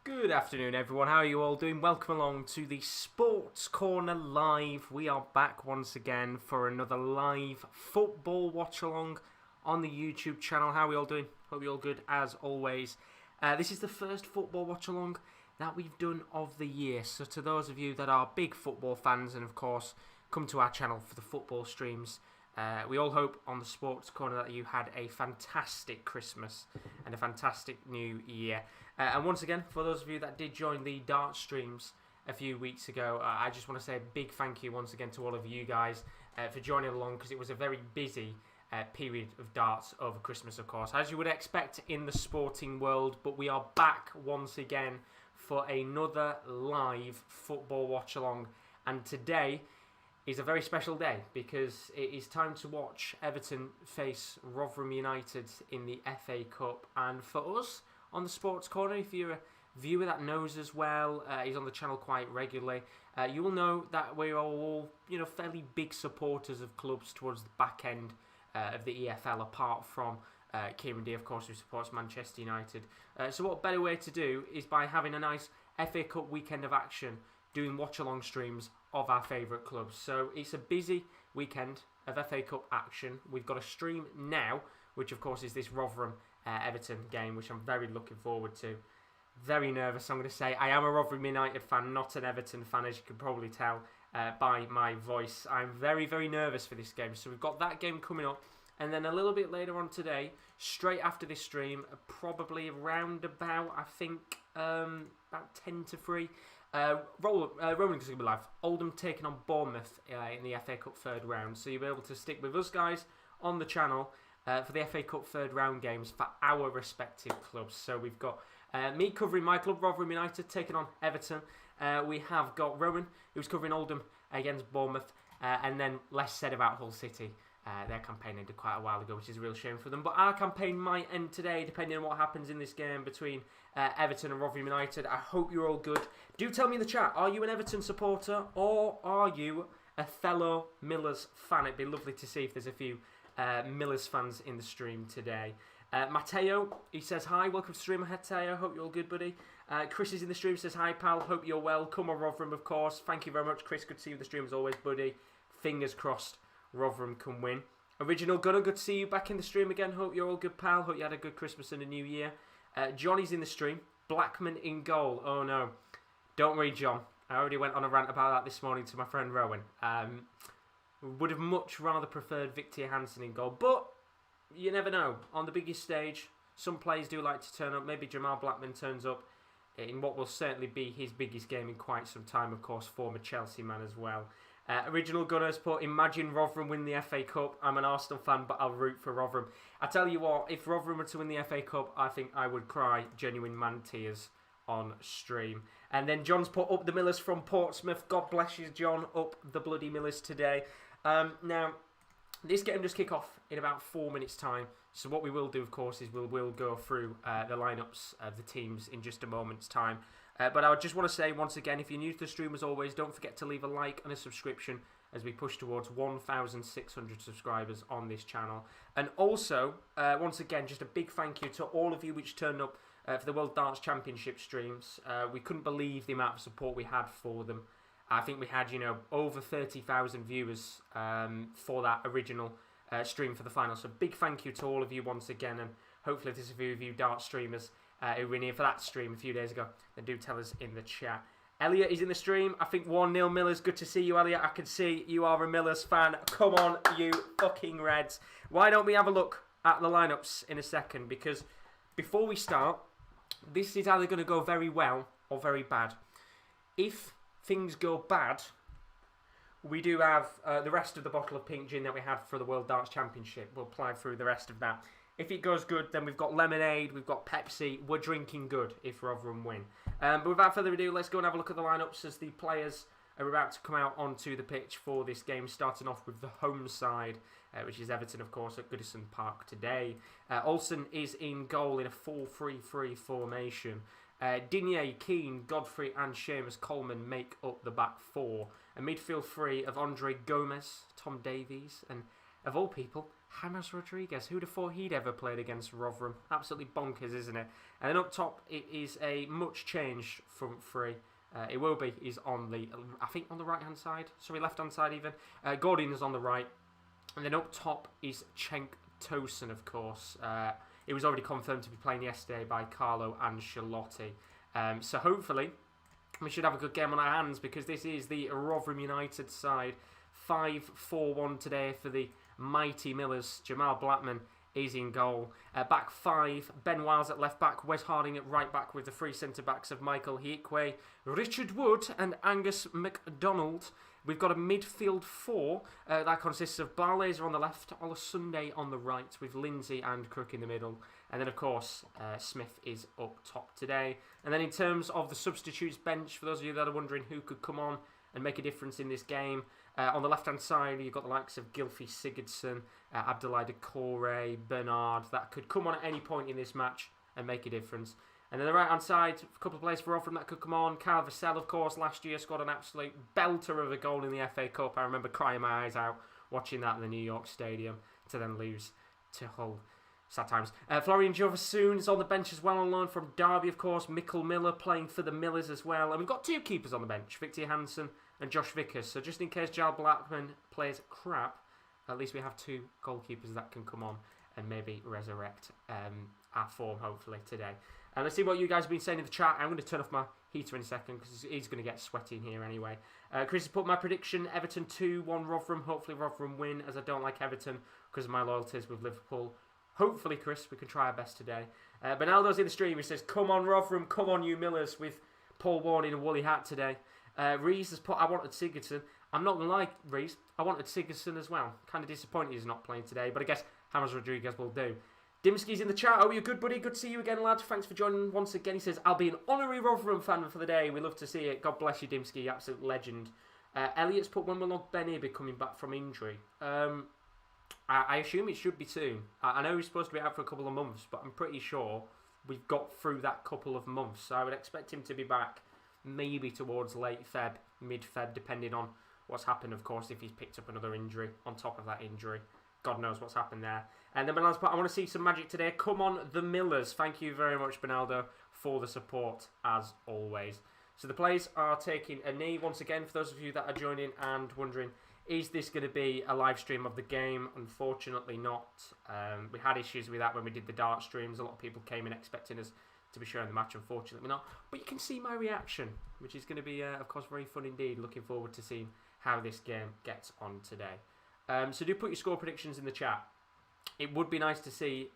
Good afternoon, everyone. How are you all doing? Welcome along to the Sports Corner Live. We are back once again for another live football watch-along on the YouTube channel. How are we all doing? Hope you're all good, as always. This is the first football watch-along that we've done of the year. So to those of you that are big football fans and, of course, come to our channel for the football streams, we all hope on the Sports Corner that you had a fantastic Christmas and a fantastic New Year. And once again, for those of you that did join the Dart streams a few weeks ago, I just want to say a big thank you once again to all of you guys for joining along, because it was a very busy period of darts over Christmas, of course, as you would expect in the sporting world. But we are back once again for another live football watch-along, and today is a very special day because it is time to watch Everton face Rotherham United in the FA Cup. And for us on the Sports Corner, if you're a viewer that knows as well, he's on the channel quite regularly, you will know that we're all, fairly big supporters of clubs towards the back end of the EFL, apart from Kieran D, of course, who supports Manchester United. So what better way to do is by having a nice FA Cup weekend of action, doing watch-along streams of our favourite clubs. So it's a busy weekend of FA Cup action. We've got a stream now, which of course is this Rotherham Everton game, which I'm very looking forward to. Very nervous, I'm going to say. I am a Rotherham United fan, not an Everton fan, as you can probably tell by my voice. I'm very, very nervous for this game. So we've got that game coming up. And then a little bit later on today, straight after this stream, probably around about, I think, about 10 to 3, Rolling's going to be live. Oldham taking on Bournemouth in the FA Cup third round. So you'll be able to stick with us guys on the channel for the FA Cup third round games for our respective clubs. So we've got me covering my club, Rotherham United, taking on Everton. We have got Rowan, who's covering Oldham against Bournemouth. And then less said about Hull City. Their campaign ended quite a while ago, which is a real shame for them. But our campaign might end today, depending on what happens in this game between Everton and Rotherham United. I hope you're all good. Do tell me in the chat, are you an Everton supporter or are you a fellow Millers fan? It'd be lovely to see if there's a few Millers fans in the stream today. Matteo, he says hi, welcome to stream, Matteo, hope you're all good, buddy. Chris is in the stream, says hi pal, hope you're well. Come on Rotherham, of course. Thank you very much, Chris, good to see you in the stream as always, buddy. Fingers crossed Rotherham can win. Original Gunner, good to see you back in the stream again. Hope you're all good, pal. Hope you had a good Christmas and a New Year. Johnny's in the stream. Blackman in goal. Oh no. Don't worry, John. I already went on a rant about that this morning to my friend Rowan. Would have much rather preferred Victor Hansen in goal. But you never know. On the biggest stage, some players do like to turn up. Maybe Jamal Blackman turns up in what will certainly be his biggest game in quite some time. Of course, former Chelsea man as well. Original Gunners put, imagine Rotherham win the FA Cup. I'm an Arsenal fan, but I'll root for Rotherham. I tell you what, if Rotherham were to win the FA Cup, I think I would cry genuine man tears on stream. And then John's put up the Millers from Portsmouth. God bless you, John. Up the bloody Millers today. Now, this game does kick off in about 4 minutes' time. So what we will do, of course, is we'll go through the lineups of the teams in just a moment's time. But I just want to say once again, if you're new to the stream, as always, don't forget to leave a like and a subscription as we push towards 1,600 subscribers on this channel. And also, once again, just a big thank you to all of you which turned up for the World Darts Championship streams. We couldn't believe the amount of support we had for them. I think we had, over 30,000 viewers for that original stream for the final. So big thank you to all of you once again, and hopefully if there's a few of you Dart streamers who were here for that stream a few days ago, then do tell us in the chat. Elliot is in the stream. I think 1-0 Millers. Good to see you, Elliot. I can see you are a Millers fan. Come on, you fucking Reds. Why don't we have a look at the lineups in a second? Because before we start, this is either going to go very well or very bad. If things go bad, we do have the rest of the bottle of pink gin that we had for the World Darts Championship. We'll apply through the rest of that. If it goes good, then we've got lemonade, we've got Pepsi. We're drinking good if Rotherham win. But without further ado, let's go and have a look at the lineups as the players are about to come out onto the pitch for this game, starting off with the home side, which is Everton, of course, at Goodison Park today. Olsen is in goal in a 4-3-3 formation. Digne, Keane, Godfrey and Seamus Coleman make up the back four. A midfield three of Andre Gomez, Tom Davies and, of all people, James Rodriguez. Who'd have thought he'd ever played against Rotherham? Absolutely bonkers, isn't it? And then up top, it is a much changed front three. It will be. He's on the, I think, on the right-hand side. Sorry, left-hand side even. Gordon is on the right. And then up top is Cenk Tosun, of course. It was already confirmed to be playing yesterday by Carlo Ancelotti. So hopefully, we should have a good game on our hands because this is the Rotherham United side. 5-4-1 today for the mighty Millers. Jamal Blackman is in goal. Back five, Ben Wiles at left back, Wes Harding at right back with the three centre-backs of Michael Hiekwe, Richard Wood and Angus MacDonald. We've got a midfield four that consists of Barlaser on the left, Sunday on the right with Lindsay and Crook in the middle. And then, of course, Smith is up top today. And then in terms of the substitutes bench, for those of you that are wondering who could come on and make a difference in this game, on the left-hand side, you've got the likes of Gylfi Sigurdsson, Abdoulaye Doucouré, Bernard, that could come on at any point in this match and make a difference. And then the right-hand side, a couple of players for Rotherham that could come on. Kyle Vassell, of course, last year scored an absolute belter of a goal in the FA Cup. I remember crying my eyes out watching that in the New York Stadium to then lose to Hull. Sad times. Florian Jovassoon is on the bench as well on loan from Derby, of course. Mikkel Miller playing for the Millers as well. And we've got two keepers on the bench, Victor Hansen and Josh Vickers. So just in case Jal Blackman plays crap, at least we have two goalkeepers that can come on and maybe resurrect our form, hopefully, today. And let's see what you guys have been saying in the chat. I'm going to turn off my heater in a second because he's going to get sweaty in here anyway. Chris has put my prediction, Everton 2-1 Rotherham. Hopefully Rotherham win, as I don't like Everton because of my loyalties with Liverpool. Hopefully, Chris, we can try our best today. Bernaldo's in the stream. He says, come on, Rotherham, come on, you Millers, with Paul Warne in a woolly hat today. Rees has put, I wanted Sigurdsson. I'm not going to lie, Rees, I wanted Sigurdsson as well. Kind of disappointed he's not playing today, but I guess James Rodriguez will do. Dimski's in the chat. Oh, you're good, buddy. Good to see you again, lad. Thanks for joining once again. He says, I'll be an honorary Rotherham fan for the day. We love to see it. God bless you, Dimski. Absolute legend. Elliot's put, when will Ben be coming back from injury? I assume it should be soon. I know he's supposed to be out for a couple of months, but I'm pretty sure we've got through that couple of months. So I would expect him to be back maybe towards late Feb, mid-Feb, depending on what's happened, of course, if he's picked up another injury on top of that injury. God knows what's happened there. And then Bernaldo's put, I want to see some magic today. Come on, the Millers. Thank you very much, Bernaldo, for the support, as always. So the players are taking a knee once again, for those of you that are joining and wondering, is this going to be a live stream of the game? Unfortunately not. We had issues with that when we did the dart streams. A lot of people came in expecting us to be showing the match. Unfortunately not. But you can see my reaction, which is going to be, of course, very fun indeed. Looking forward to seeing how this game gets on today. So do put your score predictions in the chat. It would be nice to see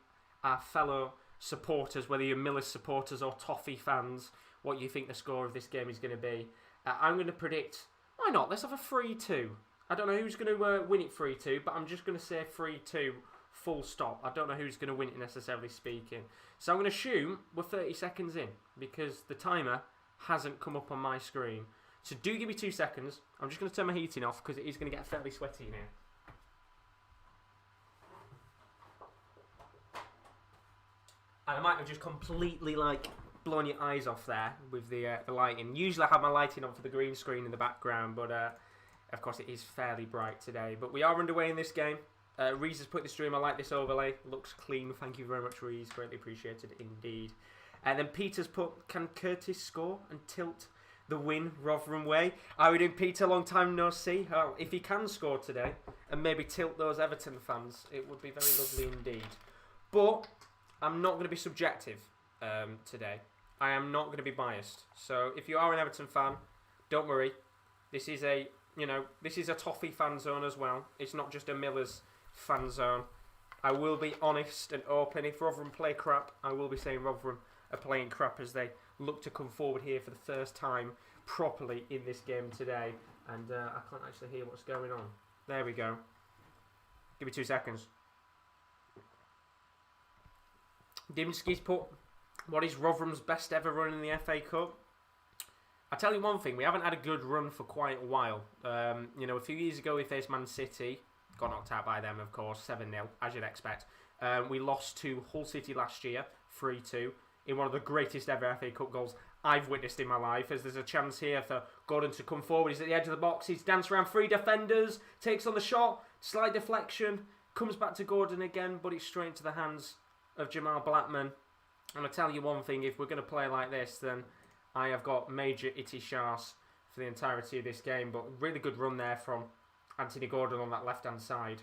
our fellow supporters, whether you're Millers supporters or Toffee fans, what you think the score of this game is going to be. I'm going to predict, why not? Let's have a 3-2. I don't know who's going to win it 3-2, but I'm just going to say 3-2 full stop. I don't know who's going to win it necessarily speaking. So I'm going to assume we're 30 seconds in because the timer hasn't come up on my screen. So do give me 2 seconds. I'm just going to turn my heating off because it is going to get fairly sweaty in here. And I might have just completely blown your eyes off there with the lighting. Usually I have my lighting on for the green screen in the background, but of course it is fairly bright today. But we are underway in this game. Reese has put the stream. I like this overlay. Looks clean. Thank you very much, Reese. Greatly appreciated indeed. And then Peter's put, can Curtis score and tilt the win Rotherham way? How are we doing, Peter? Long time no see. Oh, if he can score today and maybe tilt those Everton fans, it would be very lovely indeed. But I'm not going to be subjective today. I am not going to be biased. So if you are an Everton fan, don't worry. This is a Toffee fan zone as well. It's not just a Millers fan zone. I will be honest and open. If Rotherham play crap, I will be saying Rotherham are playing crap as they look to come forward here for the first time properly in this game today. And I can't actually hear what's going on. There we go. Give me 2 seconds. Dimski's put, what is Rotherham's best ever run in the FA Cup? I'll tell you one thing, we haven't had a good run for quite a while. A few years ago we faced Man City, got knocked out by them, of course, 7-0, as you'd expect. We lost to Hull City last year, 3-2, in one of the greatest ever FA Cup goals I've witnessed in my life, as there's a chance here for Gordon to come forward. He's at the edge of the box, he's danced around 3 defenders, takes on the shot, slight deflection, Comes back to Gordon again, but it's straight into the hands of Jamal Blackman. And I tell you one thing, if we're going to play like this, then I have got major itty shars for the entirety of this game. But really good run there from Anthony Gordon on that left-hand side.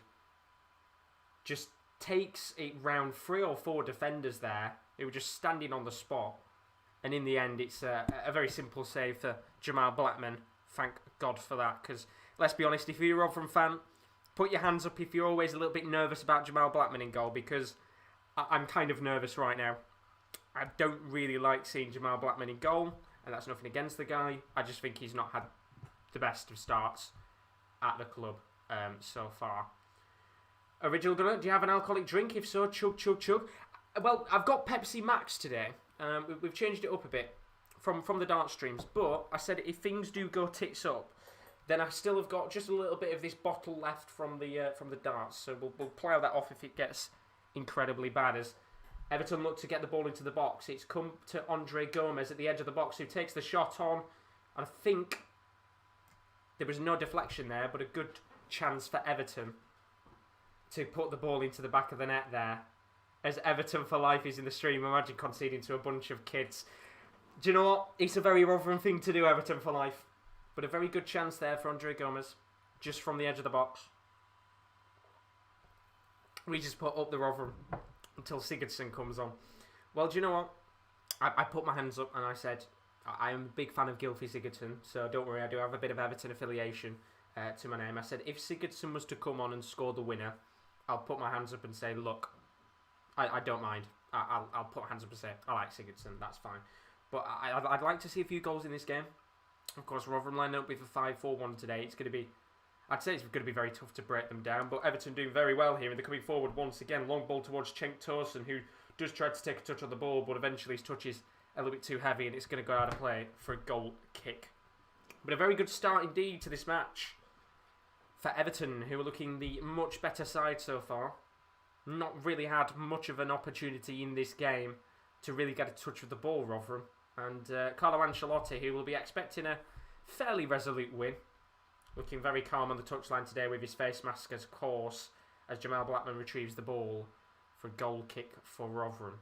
Just takes it round 3 or 4 defenders there who were just standing on the spot. And in the end, it's a very simple save for Jamal Blackman. Thank God for that. Because, let's be honest, if you're a Rotherham fan, put your hands up if you're always a little bit nervous about Jamal Blackman in goal. Because I'm kind of nervous right now. I don't really like seeing Jamal Blackman in goal. And that's nothing against the guy. I just think he's not had the best of starts at the club so far. Original Gunner, do you have an alcoholic drink? If so, chug, chug, chug. Well, I've got Pepsi Max today. We've changed it up a bit from the dart streams, but I said if things do go tits up, then I still have got just a little bit of this bottle left from the darts. So we'll plough that off if it gets incredibly bad. As Everton look to get the ball into the box, it's come to Andre Gomez at the edge of the box, who takes the shot on, and I think there was no deflection there, but a good chance for Everton to put the ball into the back of the net there. As Everton for life is in the stream, imagine conceding to a bunch of kids. Do you know what? It's a very Rotherham thing to do, Everton for life. But a very good chance there for Andre Gomez, just from the edge of the box. We just put up the Rotherham until Sigurdsson comes on. Well, do you know what? I put my hands up and I said, I am a big fan of Gylfi Sigurdsson, so don't worry, I do have a bit of Everton affiliation to my name. I said, if Sigurdsson was to come on and score the winner, I'll put my hands up and say, look, I don't mind. I'll put my hands up and say, I like Sigurdsson, that's fine. But I'd like to see a few goals in this game. Of course, Rotherham lined up with a 5-4-1 today. It's going to be, I'd say it's going to be very tough to break them down. But Everton doing very well here, and they're coming forward once again. Long ball towards Cenk Tosun, who does try to take a touch on the ball, but eventually his touch is a little bit too heavy, and it's going to go out of play for a goal kick. But a very good start indeed to this match for Everton, who are looking the much better side so far. Not really had much of an opportunity in this game to really get a touch of the ball, Rotherham. And Carlo Ancelotti, who will be expecting a fairly resolute win, looking very calm on the touchline today with his face mask as course, as Jamal Blackman retrieves the ball for a goal kick for Rotherham.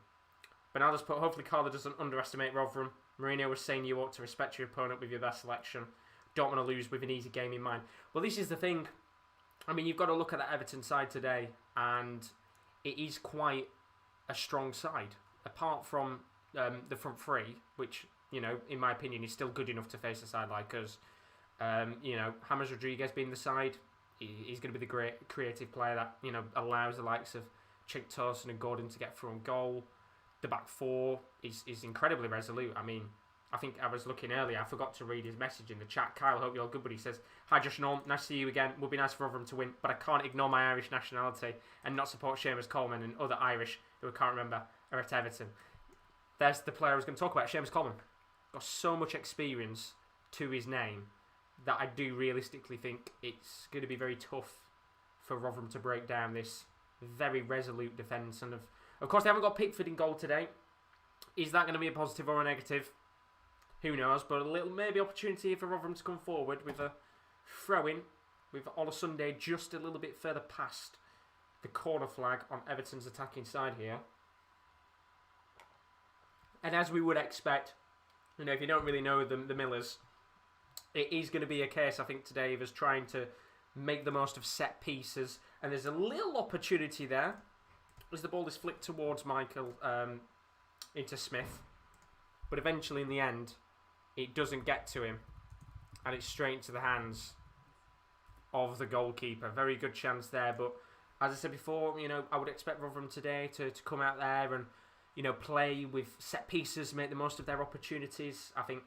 But now just put, hopefully Carlo doesn't underestimate Rotherham. Mourinho was saying you ought to respect your opponent with your best selection. Don't want to lose with an easy game in mind. Well, this is the thing. I mean, you've got to look at that Everton side today, and it is quite a strong side. Apart from the front three, which, you know, in my opinion, is still good enough to face a side like us. You know, James Rodriguez being the side, he's going to be the great creative player that, you know, allows the likes of Cenk Tosun and Gordon to get through on goal. The back four is incredibly resolute. I mean, I think I was looking earlier, I forgot to read his message in the chat. Kyle, hope you're all good, but he says, hi Josh and all, nice to see you again. Would be nice for Rotherham to win, but I can't ignore my Irish nationality and not support Seamus Coleman and other Irish who I can't remember are at Everton. There's the player I was going to talk about, Seamus Coleman. Got so much experience to his name that I do realistically think it's going to be very tough for Rotherham to break down this very resolute defence. And of course, they haven't got Pickford in goal today. Is that going to be a positive or a negative? Who knows? But a little maybe opportunity for Rotherham to come forward with a throw-in with Olosunde just a little bit further past the corner flag on Everton's attacking side here. And as we would expect, you know, if you don't really know the Millers, it is going to be a case, I think, today of us trying to make the most of set pieces. And there's a little opportunity there as the ball is flicked towards Michael into Smith. But eventually, in the end, it doesn't get to him. And it's straight into the hands of the goalkeeper. Very good chance there. But as I said before, you know, I would expect Rotherham today to come out there and, you know, play with set pieces, make the most of their opportunities. I think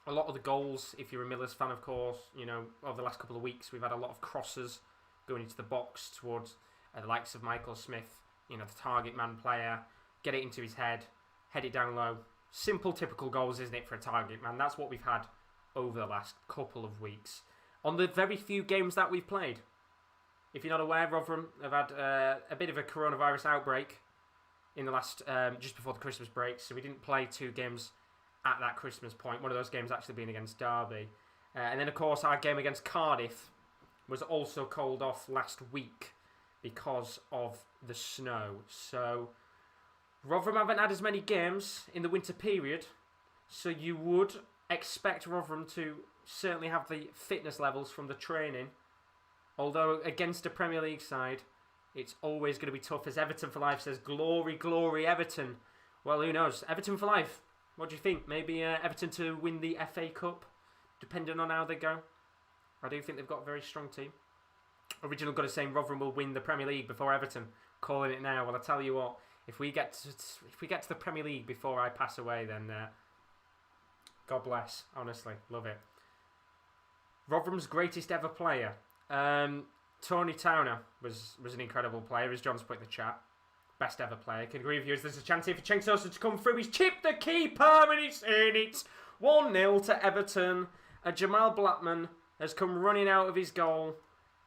a lot of the goals, if you're a Millers fan, of course, you know, over the last couple of weeks, we've had a lot of crosses going into the box towards the likes of Michael Smith, you know, the target man player, get it into his head it down low. Simple, typical goals, isn't it, for a target man? That's what we've had over the last couple of weeks. On the very few games that we've played. If you're not aware, Rotherham have had a bit of a coronavirus outbreak in the last, just before the Christmas break, so we didn't play 2 games at that Christmas point. One of those games actually being against Derby. And then, of course, our game against Cardiff was also called off last week because of the snow. So Rotherham haven't had as many games in the winter period, so you would expect Rotherham to certainly have the fitness levels from the training. Although against a Premier League side, it's always going to be tough, as Everton for Life says, glory, glory, Everton. Well, who knows? Everton for Life. What do you think? Maybe Everton to win the FA Cup, depending on how they go. I do think they've got a very strong team. Original got us saying Rotherham will win the Premier League before Everton. Calling it now. Well, I tell you what, if we get to the Premier League before I pass away, then God bless. Honestly, love it. Rotherham's greatest ever player. Tony Towner was an incredible player, as John's put in the chat. Best ever player. Can agree with you. There's a chance here for Cenk Tosun to come through. He's chipped the keeper and it's in. It's 1-0 to Everton. Jamal Blackman has come running out of his goal.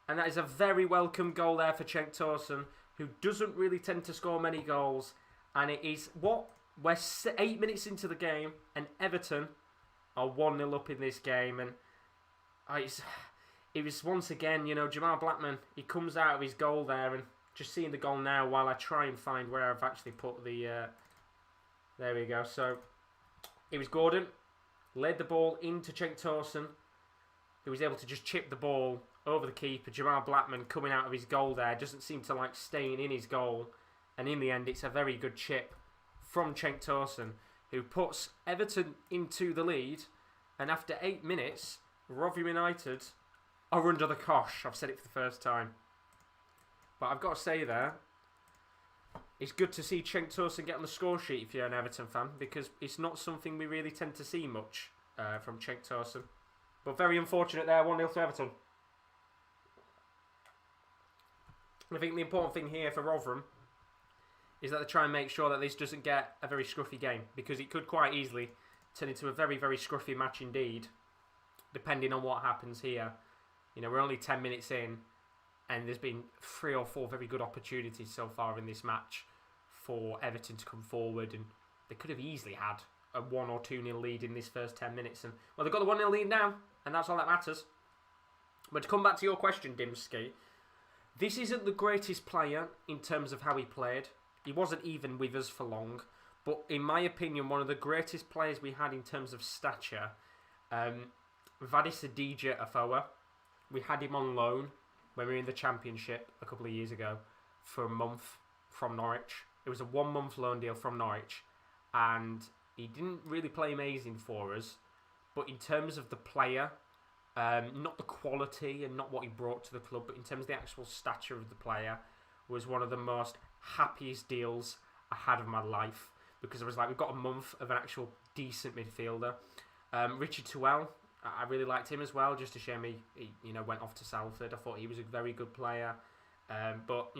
And that is a very welcome goal there for Cenk Tosun, who doesn't really tend to score many goals. And it is what? We're 8 minutes into the game and Everton are 1-0 up in this game. And it was once again, Jamal Blackman, he comes out of his goal there, and just seeing the goal now while I try and find where I've actually put the... there we go. So, it was Gordon, laid the ball into Cenk Tosun, who was able to just chip the ball over the keeper. Jamal Blackman coming out of his goal there, doesn't seem to like staying in his goal, and in the end it's a very good chip from Cenk Tosun, who puts Everton into the lead, and after 8 minutes, Rotherham United are under the cosh. I've said it for the first time. But I've got to say there, it's good to see Cenk Tosun get on the score sheet if you're an Everton fan, because it's not something we really tend to see much from Cenk Tosun. But very unfortunate there, 1-0 to Everton. I think the important thing here for Rotherham is that they try and make sure that this doesn't get a very scruffy game, because it could quite easily turn into a very, very scruffy match indeed, depending on what happens here. We're only 10 minutes in, and there's been 3 or 4 very good opportunities so far in this match for Everton to come forward, and they could have easily had a 1 or 2-0 lead in this first 10 minutes. And well, they've got the 1-0 lead now, and that's all that matters. But to come back to your question, Dimsky, this isn't the greatest player in terms of how he played. He wasn't even with us for long, but in my opinion, one of the greatest players we had in terms of stature, Vadis Adija Afoa. We had him on loan when we were in the Championship a couple of years ago for a month from Norwich. It was a 1-month loan deal from Norwich, and he didn't really play amazing for us, but in terms of the player, not the quality and not what he brought to the club, but in terms of the actual stature of the player, was one of the most happiest deals I had of my life, because I was like, we've got a month of an actual decent midfielder. Richard Tuel, I really liked him as well. Just a shame he went off to Salford. I thought he was a very good player, but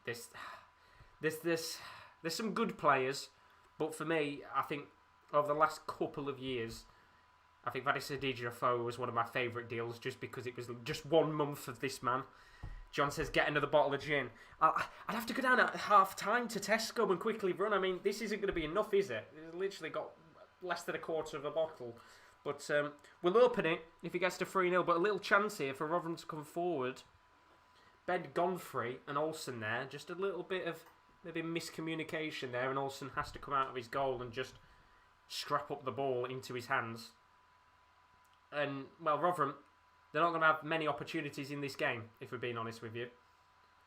there's some good players, but for me, I think over the last couple of years, I think Vadis Adija was one of my favourite deals, just because it was just 1 month of this man. John says, get another bottle of gin. I'd have to go down at half time to Tesco and quickly run. I mean, this isn't going to be enough, is it? It's literally got less than a quarter of a bottle. But we'll open it if he gets to 3-0. But a little chance here for Rotherham to come forward. Ben Godfrey and Olsen there. Just a little bit of maybe miscommunication there. And Olsen has to come out of his goal and just strap up the ball into his hands. And, well, Rotherham, they're not going to have many opportunities in this game, if we're being honest with you.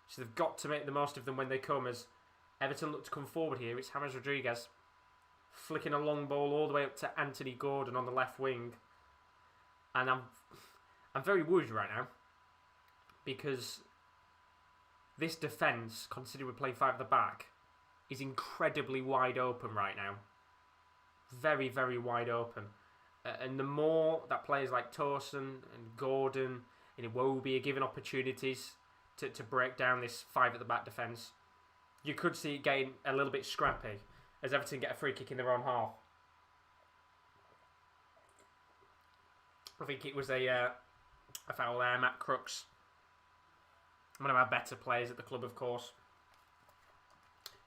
So they've got to make the most of them when they come, as Everton look to come forward here. It's James Rodriguez flicking a long ball all the way up to Anthony Gordon on the left wing. And I'm very worried right now, because this defence, considering we're playing 5 at the back, is incredibly wide open right now. Very, very wide open. And the more that players like Tosun and Gordon and Iwobi are given opportunities to break down this 5 at the back defence, you could see it getting a little bit scrappy as Everton get a free kick in their own half. I think it was a foul there. Matt Crooks, one of our better players at the club, of course.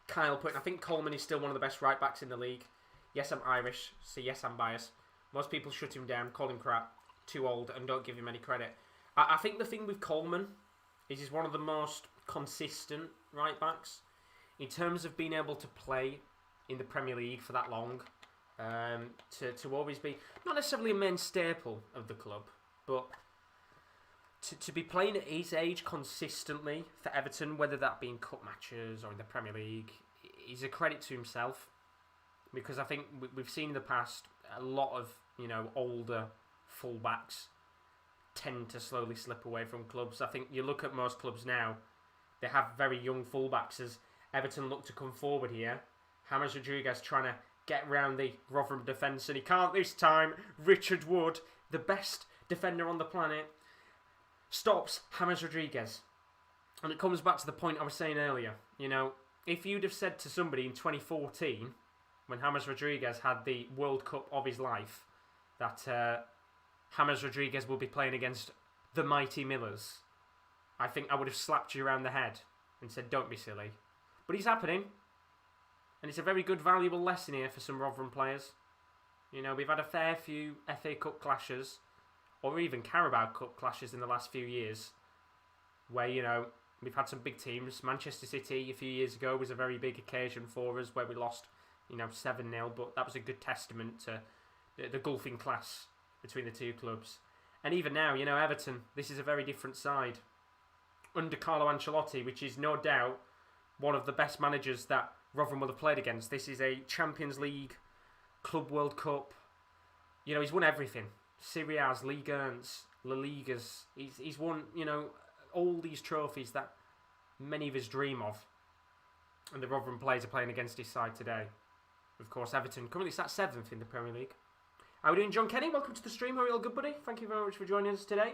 Kyle putting, I think Coleman is still one of the best right backs in the league. Yes, I'm Irish, so yes, I'm biased. Most people shut him down, call him crap, too old, and don't give him any credit. I think the thing with Coleman He's one of the most consistent right backs in terms of being able to play in the Premier League for that long. To always be not necessarily a main staple of the club, but to be playing at his age consistently for Everton, whether that be in cup matches or in the Premier League, is a credit to himself. Because I think we've seen in the past a lot of older fullbacks tend to slowly slip away from clubs. I think you look at most clubs now, they have very young fullbacks. As Everton look to come forward here, James Rodriguez trying to get round the Rotherham defence, and he can't this time. Richard Wood, the best defender on the planet, stops James Rodriguez. And it comes back to the point I was saying earlier. If you'd have said to somebody in 2014, when James Rodriguez had the World Cup of his life, that James Rodriguez will be playing against the mighty Millers, I think I would have slapped you around the head and said, don't be silly. But it's happening. And it's a very good, valuable lesson here for some Rotherham players. We've had a fair few FA Cup clashes, or even Carabao Cup clashes in the last few years, where, we've had some big teams. Manchester City a few years ago was a very big occasion for us, where we lost, 7-0, but that was a good testament to the gulfing class between the two clubs. And even now, Everton, this is a very different side. Under Carlo Ancelotti, which is no doubt one of the best managers that Rotherham will have played against. This is a Champions League, Club World Cup. He's won everything. Serie A's, Ligue 1's, La Ligas. He's won, all these trophies that many of us dream of. And the Rotherham players are playing against his side today. Of course, Everton currently sat 7th in the Premier League. How are we doing, John Kenny? Welcome to the stream. How are you all good, buddy? Thank you very much for joining us today.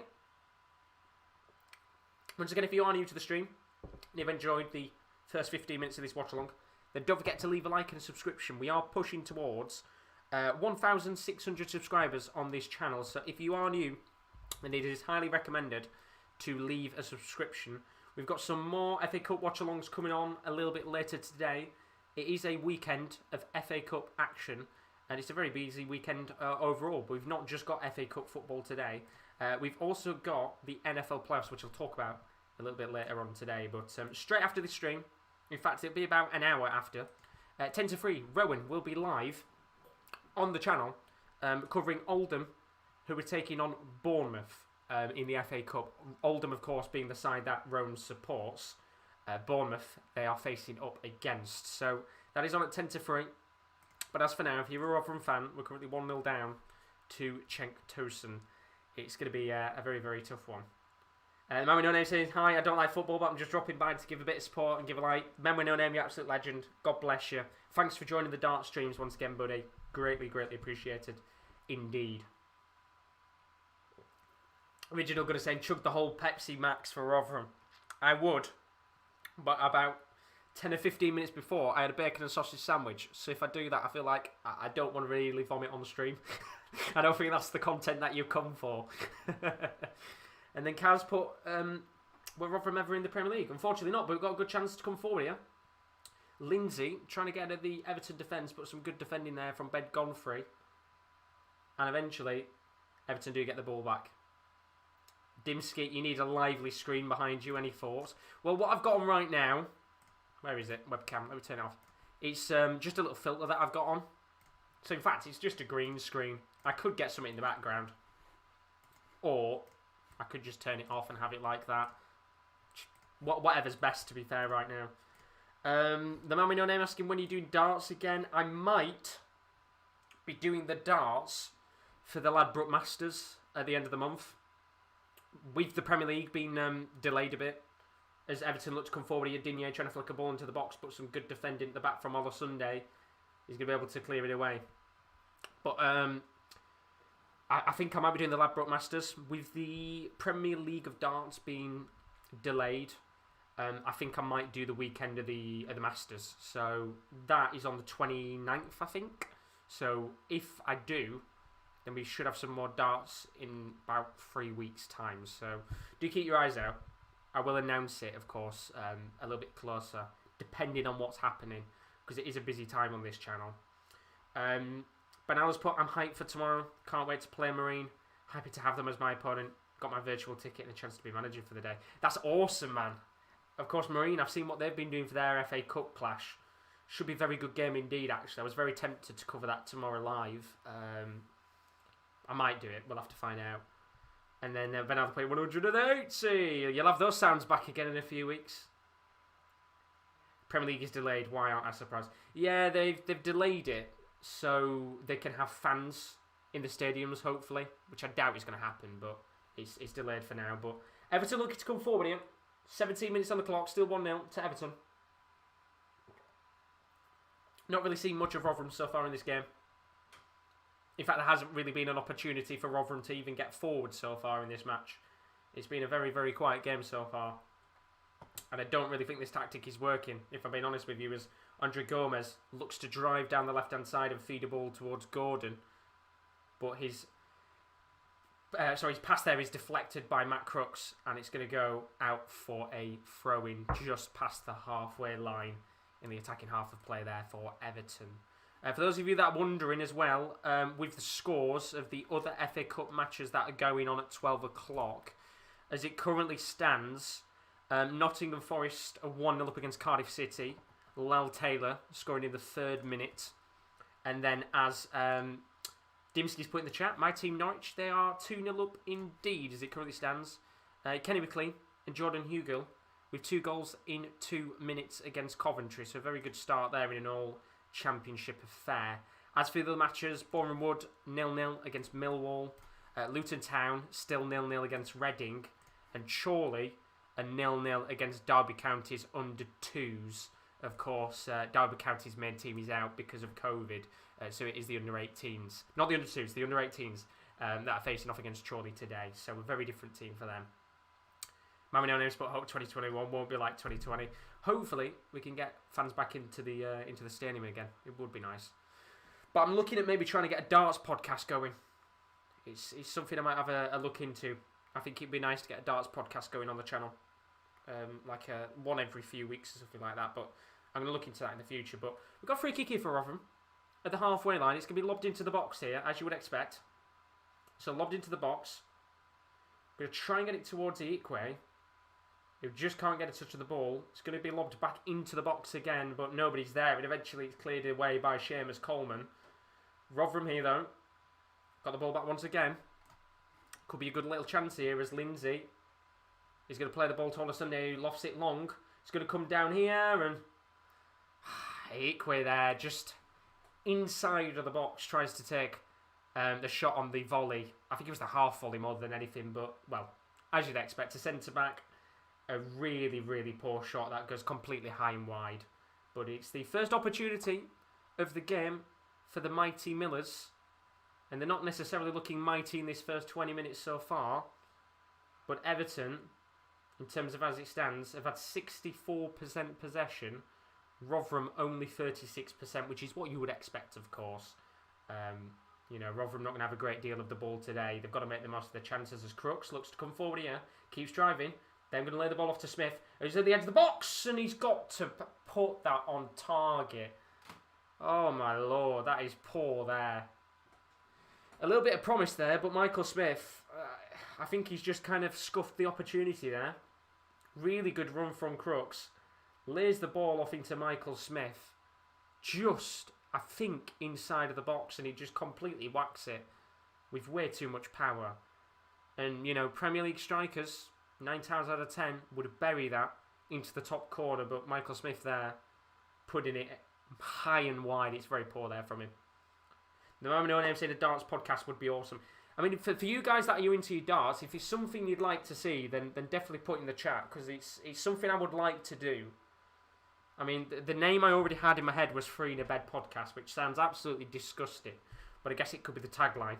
Once again, if you are new to the stream and you've enjoyed the first 15 minutes of this watch-along, then don't forget to leave a like and a subscription. We are pushing towards 1,600 subscribers on this channel. So if you are new, then it is highly recommended to leave a subscription. We've got some more FA Cup watch-alongs coming on a little bit later today. It is a weekend of FA Cup action, and it's a very busy weekend overall. But we've not just got FA Cup football today. We've also got the NFL playoffs, which I'll talk about a little bit later on today. But straight after this stream, in fact, it'll be about an hour after, 10 to 3, Rowan will be live on the channel covering Oldham, who are taking on Bournemouth in the FA Cup. Oldham, of course, being the side that Rowan supports. Bournemouth, they are facing up against. So that is on at 10 to 3. But as for now, if you're a Rotherham fan, we're currently 1-0 down to Cenk Tosun. It's going to be a very, very tough one. Man with no name saying, hi, I don't like football, but I'm just dropping by to give a bit of support and give a like. Man with no name, you're absolute legend. God bless you. Thanks for joining the Dart streams once again, buddy. Greatly, greatly appreciated. Indeed. Original gonna say, chug the whole Pepsi Max for Rotherham. I would, but about 10 or 15 minutes before, I had a bacon and sausage sandwich. So if I do that, I feel like I don't want to really vomit on the stream. I don't think that's the content that you've come for. And then Kaz put, were Rotherham ever in the Premier League? Unfortunately not, but we've got a good chance to come forward here. Lindsay, trying to get at the Everton defence, but some good defending there from Ben Godfrey. And eventually, Everton do get the ball back. Dimsky, you need a lively screen behind you. Any thoughts? Well, what I've got on right now... Where is it? Webcam. Let me turn it off. It's just a little filter that I've got on. So, in fact, it's just a green screen. I could get something in the background. Or I could just turn it off and have it like that. Whatever's best, to be fair, right now. The man with no name asking, when are you doing darts again? I might be doing the darts for the Ladbroke Masters at the end of the month. With the Premier League being delayed a bit, as Everton look to come forward here, Digne trying to flick a ball into the box, but some good defending at the back from Ola Sunday. He's going to be able to clear it away. But I think I might be doing the Ladbroke Masters. With the Premier League of Darts being delayed, I think I might do the weekend of the Masters. So that is on the 29th, I think. So if I do, then we should have some more darts in about 3 weeks' time. So do keep your eyes out. I will announce it, of course, a little bit closer, depending on what's happening, because it is a busy time on this channel. But now let's put, I'm hyped for tomorrow. Can't wait to play Marine. Happy to have them as my opponent. got my virtual ticket and a chance to be manager for the day. That's awesome, man. Of course, Marine, I've seen what they've been doing for their FA Cup clash. Should be a very good game indeed, actually. I was very tempted to cover that tomorrow live. I might do it. We'll have to find out. And then Ben I'll play 180. You'll have those sounds back again in a few weeks. Premier League is delayed. Why aren't I surprised? Yeah, they've delayed it so they can have fans in the stadiums, hopefully, which I doubt is going to happen, but it's delayed for now. But Everton looking to come forward here. 17 minutes on the clock, still 1-0 to Everton. Not really seen much of Rotherham so far in this game. In fact, there hasn't really been an opportunity for Rotherham to even get forward so far in this match. It's been a very, very quiet game so far. And I don't really think this tactic is working, if I'm being honest with you, as Andre Gomez looks to drive down the left-hand side and feed a ball towards Gordon. But his pass there is deflected by Matt Crooks, and it's going to go out for a throw-in just past the halfway line in the attacking half of play there for Everton. For those of you that are wondering as well, with the scores of the other FA Cup matches that are going on at 12 o'clock, as it currently stands, Nottingham Forest are 1-0 up against Cardiff City. Lal Taylor scoring in the 3rd minute. And then as Dimsky's put in the chat, my team Norwich, they are 2-0 up indeed as it currently stands. Kenny McLean and Jordan Hugill with 2 goals in 2 minutes against Coventry. So a very good start there in an all-championship affair. As for the other matches, Boreham Wood 0-0 against Millwall. Luton Town still 0-0 against Reading. And Chorley a 0-0 against Derby County's under-2s. Of course, Derby County's main team is out because of COVID. So it is the under-18s. Not the under-2s, the under-18s that are facing off against Chorley today. So a very different team for them. Mammy No Names, but hope 2021 won't be like 2020. Hopefully, we can get fans back into the stadium again. It would be nice. But I'm looking at maybe trying to get a darts podcast going. It's something I might have a look into. I think it'd be nice to get a darts podcast going on the channel. Like one every few weeks or something like that. But I'm going to look into that in the future. But we've got a free kick here for Rotherham. At the halfway line, it's going to be lobbed into the box here, as you would expect. So lobbed into the box. I'm going to try and get it towards the Ikwe. You just can't get a touch of the ball. It's going to be lobbed back into the box again, but nobody's there. And eventually it's cleared away by Seamus Coleman. Rotherham here, though. Got the ball back once again. Could be a good little chance here as Lindsay is going to play the ball to Ola Sunday, who lofts it long. It's going to come down here and Ikwe there, just inside of the box, tries to take the shot on the volley. I think it was the half volley more than anything, but, well, as you'd expect, a centre-back, a really, really poor shot that goes completely high and wide. But it's the first opportunity of the game for the mighty Millers. And they're not necessarily looking mighty in this first 20 minutes so far. But Everton, in terms of as it stands, have had 64% possession. Rotherham only 36%, which is what you would expect, of course. You know, Rotherham not going to have a great deal of the ball today. They've got to make the most of their chances as Crooks looks to come forward here. Keeps driving. Then going to lay the ball off to Smith. He's at the edge of the box, and he's got to put that on target. Oh, my Lord. That is poor there. A little bit of promise there, but Michael Smith, I think he's just kind of scuffed the opportunity there. Really good run from Crooks. Lays the ball off into Michael Smith. Just, I think, inside of the box, and he just completely whacks it with way too much power. And, you know, Premier League strikers, 9 times out of 10, would bury that into the top corner, but Michael Smith there, putting it high and wide. It's very poor there from him. The moment no name say the darts podcast would be awesome. I mean, for you guys that are into your darts, if it's something you'd like to see, then definitely put in the chat, because it's something I would like to do. I mean, the name I already had in my head was Free in a Bed Podcast, which sounds absolutely disgusting. But I guess it could be the tagline.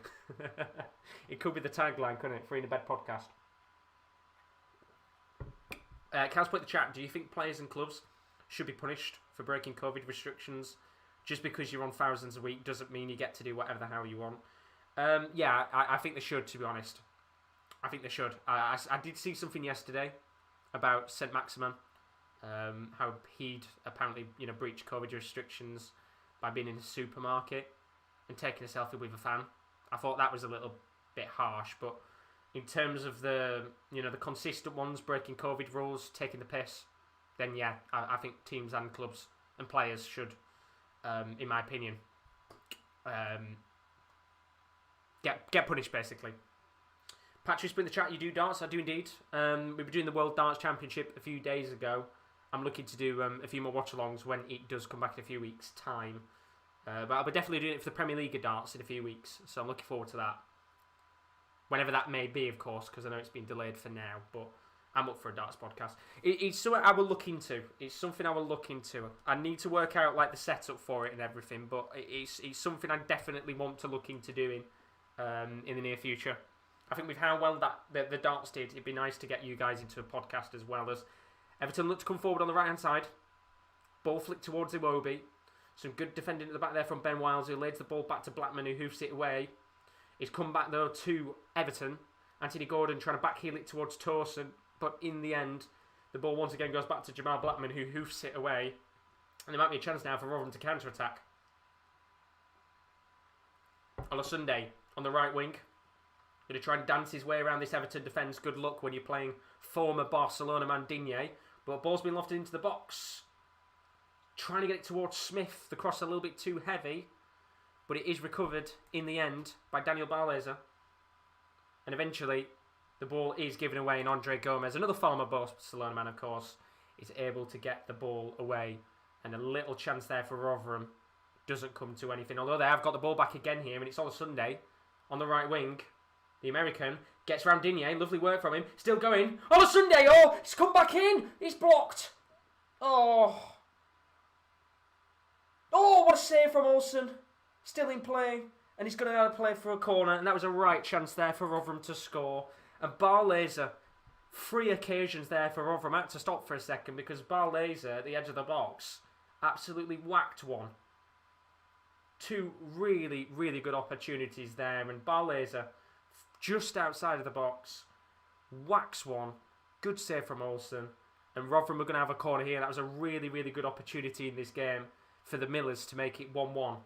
It could be the tagline, couldn't it? Free in a Bed Podcast. Cal's put in the chat, do you think players and clubs should be punished for breaking COVID restrictions? Just because you're on thousands a week doesn't mean you get to do whatever the hell you want. Yeah, I think they should, to be honest. I think they should. I did see something yesterday about St. Maximin. How he'd apparently, you know, breached COVID restrictions by being in a supermarket and taking a selfie with a fan. I thought that was a little bit harsh, but in terms of the consistent ones breaking COVID rules, taking the piss, then yeah, I think teams and clubs and players should, in my opinion, get punished basically. Patrick's been in the chat. You do darts? I do indeed. We were doing the World Darts Championship a few days ago. I'm looking to do a few more watch-alongs when it does come back in a few weeks' time. But I'll be definitely doing it for the Premier League of darts in a few weeks, so I'm looking forward to that. Whenever that may be, of course, because I know it's been delayed for now, but I'm up for a darts podcast. It's something I will look into. It's something I will look into. I need to work out like the setup for it and everything, but it's something I definitely want to look into doing in the near future. I think with how well that the darts did, it'd be nice to get you guys into a podcast as well. As Everton looked to come forward on the right-hand side. Ball flicked towards Iwobi. Some good defending at the back there from Ben Wiles, who lays the ball back to Blackman, who hoofs it away. He's come back, though, to Everton. Anthony Gordon trying to backheel it towards Towson. But in the end, the ball once again goes back to Jamal Blackman, who hoofs it away. And there might be a chance now for Rotherham to counter-attack. Sunday on the right wing. Going to try and dance his way around this Everton defence. Good luck when you're playing former Barcelona man Digne. But ball's been lofted into the box. Trying to get it towards Smith. The cross a little bit too heavy. But it is recovered in the end by Daniel Barlaser. And eventually, the ball is given away, and Andre Gomez, another former Barcelona man, of course, is able to get the ball away. And a little chance there for Rotherham doesn't come to anything. Although they have got the ball back again here, and it's Sunday on the right wing. The American gets round Digne. Lovely work from him. Still going. Sunday. Oh, he's come back in. He's blocked. Oh, what a save from Olsen. Still in play. And he's going to play for a corner. And that was a right chance there for Rotherham to score. And Barlaser, 3 occasions there for Rotherham. I had to stop for a second because Barlaser, at the edge of the box, absolutely whacked one. 2 really, really good opportunities there. And Barlaser, just outside of the box, whacks one. Good save from Olsen. And Rotherham are going to have a corner here. That was a really, really good opportunity in this game for the Millers to make it 1-1.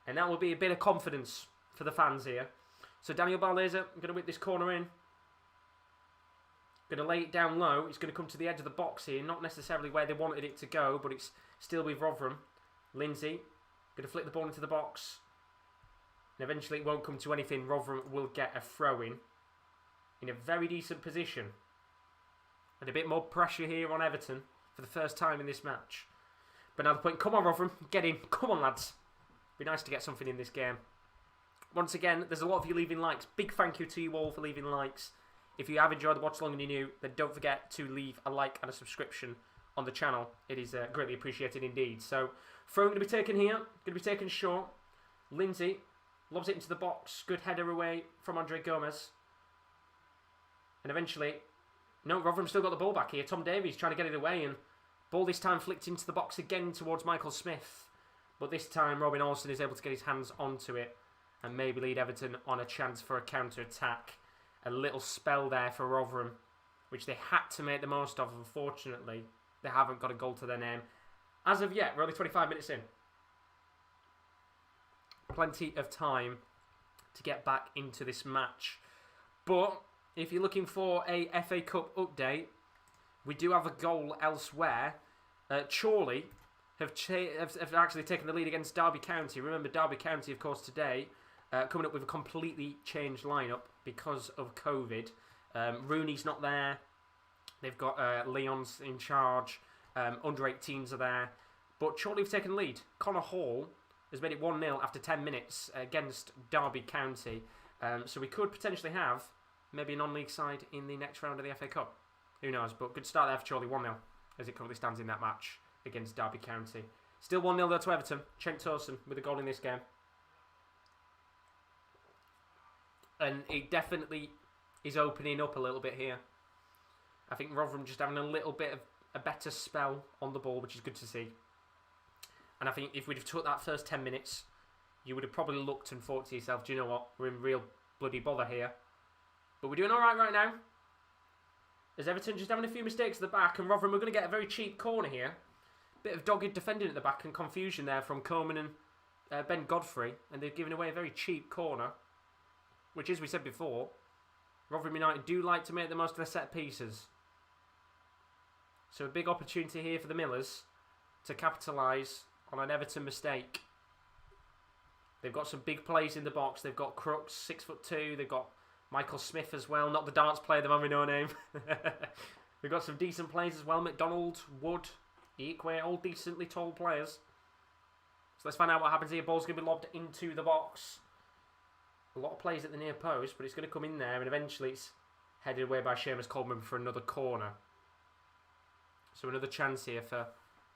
And that will be a bit of confidence for the fans here. So Daniel Barlaser going to whip this corner in. Going to lay it down low. It's going to come to the edge of the box here. Not necessarily where they wanted it to go, but it's still with Rotherham. Lindsay going to flick the ball into the box. And eventually it won't come to anything. Rotherham will get a throw-in a very decent position. And a bit more pressure here on Everton for the first time in this match. But now the point, come on Rotherham, get in. Come on lads. Be nice to get something in this game. Once again, there's a lot of you leaving likes. Big thank you to you all for leaving likes. If you have enjoyed the watch along and you're new, then don't forget to leave a like and a subscription on the channel. It is greatly appreciated indeed. So, throw going to be taken here. Going to be taken short. Lindsay lobs it into the box. Good header away from Andre Gomez. And eventually, no, Rotherham still got the ball back here. Tom Davies trying to get it away, and ball this time flicked into the box again towards Michael Smith. But this time, Robin Olsen is able to get his hands onto it and maybe lead Everton on a chance for a counter-attack. A little spell there for Rotherham, which they had to make the most of. Unfortunately, they haven't got a goal to their name. As of yet, we're only 25 minutes in. Plenty of time to get back into this match. But if you're looking for a FA Cup update, we do have a goal elsewhere. Chorley have actually taken the lead against Derby County. Remember, Derby County, of course, today coming up with a completely changed lineup because of COVID. Rooney's not there. They've got Leon's in charge. Under 18s are there. But Chorley have taken the lead. Connor Hall has made it 1-0 after 10 minutes against Derby County. So we could potentially have maybe a non-league side in the next round of the FA Cup. Who knows? But good start there for Chorley, 1-0 as it currently stands in that match against Derby County. Still 1-0 though to Everton. Cenk Tosun with a goal in this game. And it definitely is opening up a little bit here. I think Rotherham just having a little bit of a better spell on the ball, which is good to see. And I think if we'd have took that first 10 minutes, you would have probably looked and thought to yourself, do you know what? We're in real bloody bother here. But we're doing alright right now. As Everton just having a few mistakes at the back, and Rotherham are going to get a very cheap corner here. Bit of dogged defending at the back and confusion there from Coleman and Ben Godfrey. And they've given away a very cheap corner, which, as we said before, Rotherham United do like to make the most of their set pieces. So a big opportunity here for the Millers to capitalise on an Everton mistake. They've got some big plays in the box. They've got Crooks, 6'2". They've got Michael Smith as well. Not the darts player, the man with no name. They've got some decent players as well. McDonald, Wood, Equay, all decently tall players. So let's find out what happens here. Ball's going to be lobbed into the box. A lot of plays at the near post, but it's going to come in there, and eventually it's headed away by Seamus Coleman for another corner. So another chance here for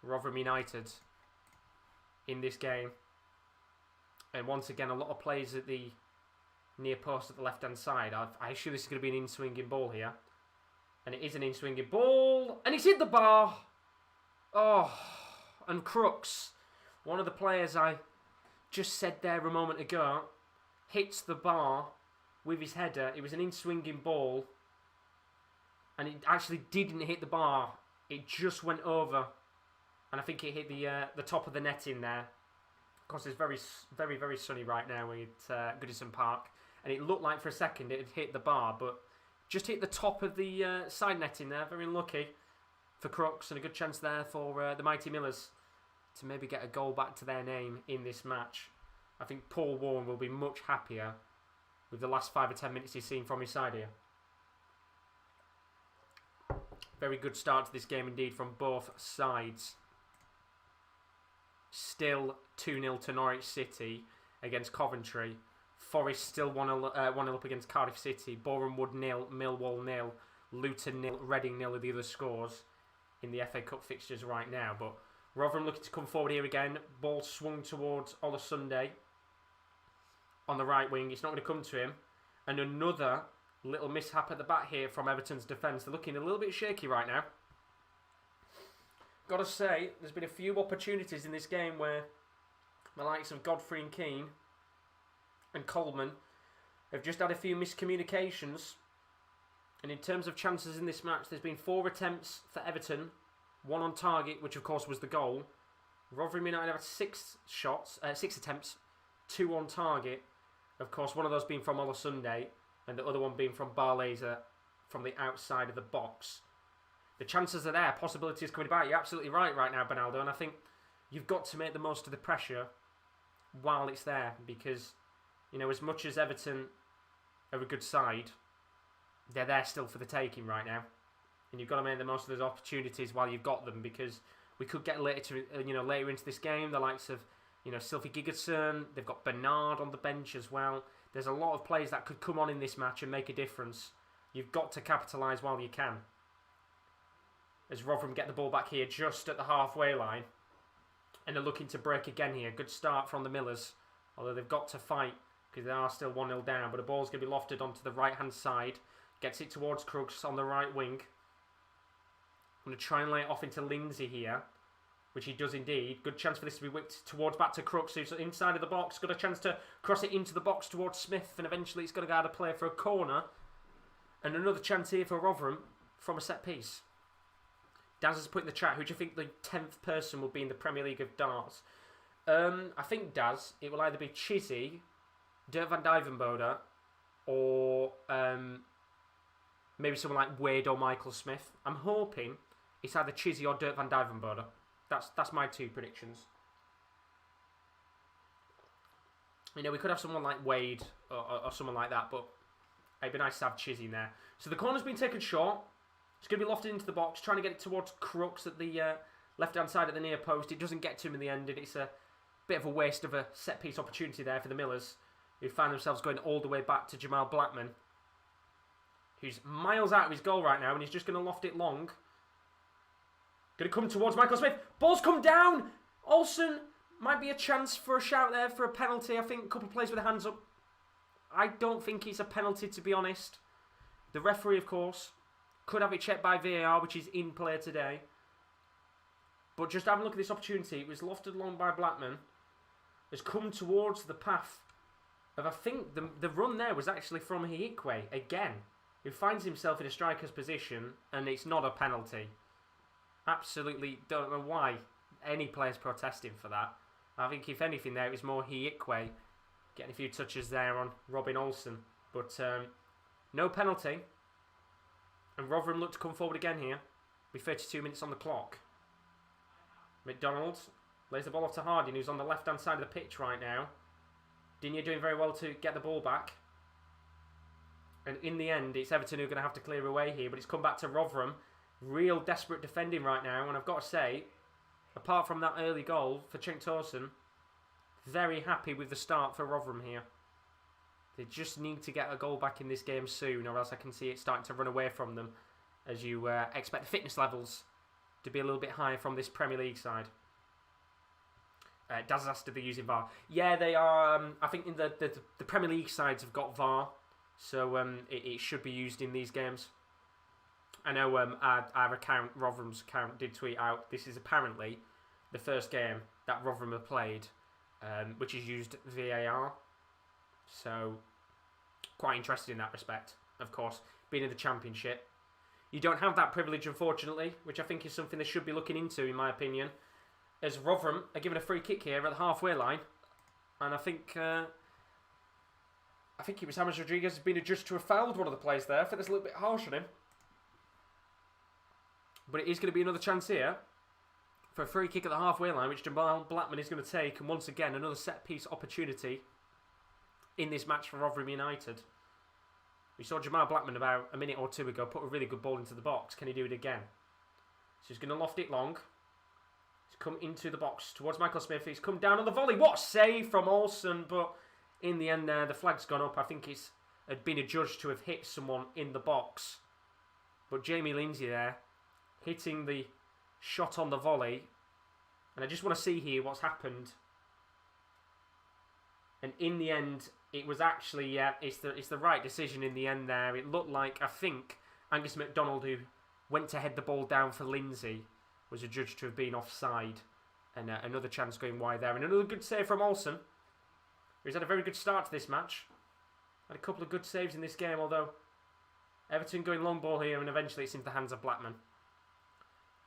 Rotherham United in this game. And once again, a lot of plays at the near post at the left-hand side. I assume this is going to be an in-swinging ball here. And it is an in-swinging ball. And it's hit the bar. Oh, and Crooks, one of the players I just said there a moment ago, hits the bar with his header. It was an in-swinging ball. And it actually didn't hit the bar. It just went over. And I think it hit the top of the net in there. Of course, it's very, very sunny right now at Goodison Park. And it looked like for a second it had hit the bar, but just hit the top of the side net in there. Very unlucky for Crooks, and a good chance there for the Mighty Millers to maybe get a goal back to their name in this match. I think Paul Warren will be much happier with the last 5 or 10 minutes he's seen from his side here. Very good start to this game indeed from both sides. Still 2-0 to Norwich City against Coventry. Forest still 1-0 up against Cardiff City. Boreham Wood 0, Millwall 0, Luton 0, Reading 0 are the other scores in the FA Cup fixtures right now. But Rotherham looking to come forward here again. Ball swung towards Olasunde on the right wing. It's not going to come to him. And another little mishap at the back here from Everton's defence. They're looking a little bit shaky right now. Got to say, there's been a few opportunities in this game where the likes of Godfrey and Keane and Coleman have just had a few miscommunications. And in terms of chances in this match, there's been 4 attempts for Everton, 1 on target, which of course was the goal. Rotherham United have had 6 attempts, 2 on target. Of course, one of those being from Olasunde, and the other one being from Barlaser from the outside of the box. The chances are there, possibilities coming about. You're absolutely right now, Bernaldo, and I think you've got to make the most of the pressure while it's there, because, you know, as much as Everton are a good side, they're there still for the taking right now, and you've got to make the most of those opportunities while you've got them, because we could get later into this game the likes of, you know, Sylvie Gigerson. They've got Bernard on the bench as well. There's a lot of players that could come on in this match and make a difference. You've got to capitalise while you can. As Rotherham get the ball back here just at the halfway line. And they're looking to break again here. Good start from the Millers. Although they've got to fight because they are still 1-0 down. But the ball's going to be lofted onto the right-hand side. Gets it towards Crooks on the right wing. I'm going to try and lay it off into Lindsay here, which he does indeed. Good chance for this to be whipped towards back to Crooks, who's inside of the box. Got a chance to cross it into the box towards Smith. And eventually it's going to go out of play for a corner. And another chance here for Rotherham from a set piece. Daz has put in the chat, who do you think the 10th person will be in the Premier League of darts? I think, Daz, it will either be Chizzy, Dirk van Dijvenbode, or maybe someone like Wade or Michael Smith. I'm hoping it's either Chizzy or Dirk van Dijvenbode. That's my 2 predictions. You know, we could have someone like Wade or someone like that, but it'd be nice to have Chizzy in there. So the corner's been taken short. It's going to be lofted into the box, trying to get it towards Crooks at the left-hand side of the near post. It doesn't get to him in the end, and it's a bit of a waste of a set-piece opportunity there for the Millers, who find themselves going all the way back to Jamal Blackman, who's miles out of his goal right now, and he's just going to loft it long. Going to come towards Michael Smith. Ball's come down! Olsen might be a chance for a shout there for a penalty. I think a couple of players with their hands up. I don't think it's a penalty, to be honest. The referee, of course, could have it checked by VAR, which is in play today. But just having a look at this opportunity, it was lofted along by Blackman. Has come towards the path of, I think, the run there was actually from Hiikwe, again, who finds himself in a striker's position, and it's not a penalty. Absolutely don't know why any player's protesting for that. I think, if anything, there it was more Hiikwe getting a few touches there on Robin Olsen. But No penalty. And Rotherham look to come forward again here. With 32 minutes on the clock. McDonald lays the ball off to Harding, who's on the left-hand side of the pitch right now. Digne doing very well to get the ball back. And in the end, it's Everton who are going to have to clear away here. But it's come back to Rotherham. Real desperate defending right now. And I've got to say, apart from that early goal for Cenk Tosun, very happy with the start for Rotherham here. They just need to get a goal back in this game soon, or else I can see it starting to run away from them, as you expect the fitness levels to be a little bit higher from this Premier League side. Daz asked if they're using VAR. Yeah, they are. I think in the Premier League sides have got VAR, so it should be used in these games. I know our account, Rotherham's account, did tweet out this is apparently the first game that Rotherham have played, which has used VAR. So, quite interested in that respect, of course. Being in the Championship, you don't have that privilege, unfortunately, which I think is something they should be looking into, in my opinion. As Rotherham are given a free kick here at the halfway line, and I think it was James Rodriguez has been adjudged to have fouled one of the players there. I think that's a little bit harsh on him. But it is going to be another chance here for a free kick at the halfway line, which Jamal Blackman is going to take, and once again another set-piece opportunity in this match for Rotherham United. We saw Jamal Blackman about a minute or two ago put a really good ball into the box. Can he do it again? So he's going to loft it long. He's come into the box towards Michael Smith. He's come down on the volley. What a save from Olsen, but in the end there, the flag's gone up. I think it's had been adjudged to have hit someone in the box. But Jamie Lindsay there, hitting the shot on the volley. And I just want to see here what's happened. And in the end, it was actually, it's the right decision in the end there. It looked like, I think, Angus MacDonald, who went to head the ball down for Lindsay, was adjudged to have been offside. And another chance going wide there. And another good save from Olsen, who's had a very good start to this match. Had a couple of good saves in this game, although Everton going long ball here, and eventually it's into the hands of Blackman.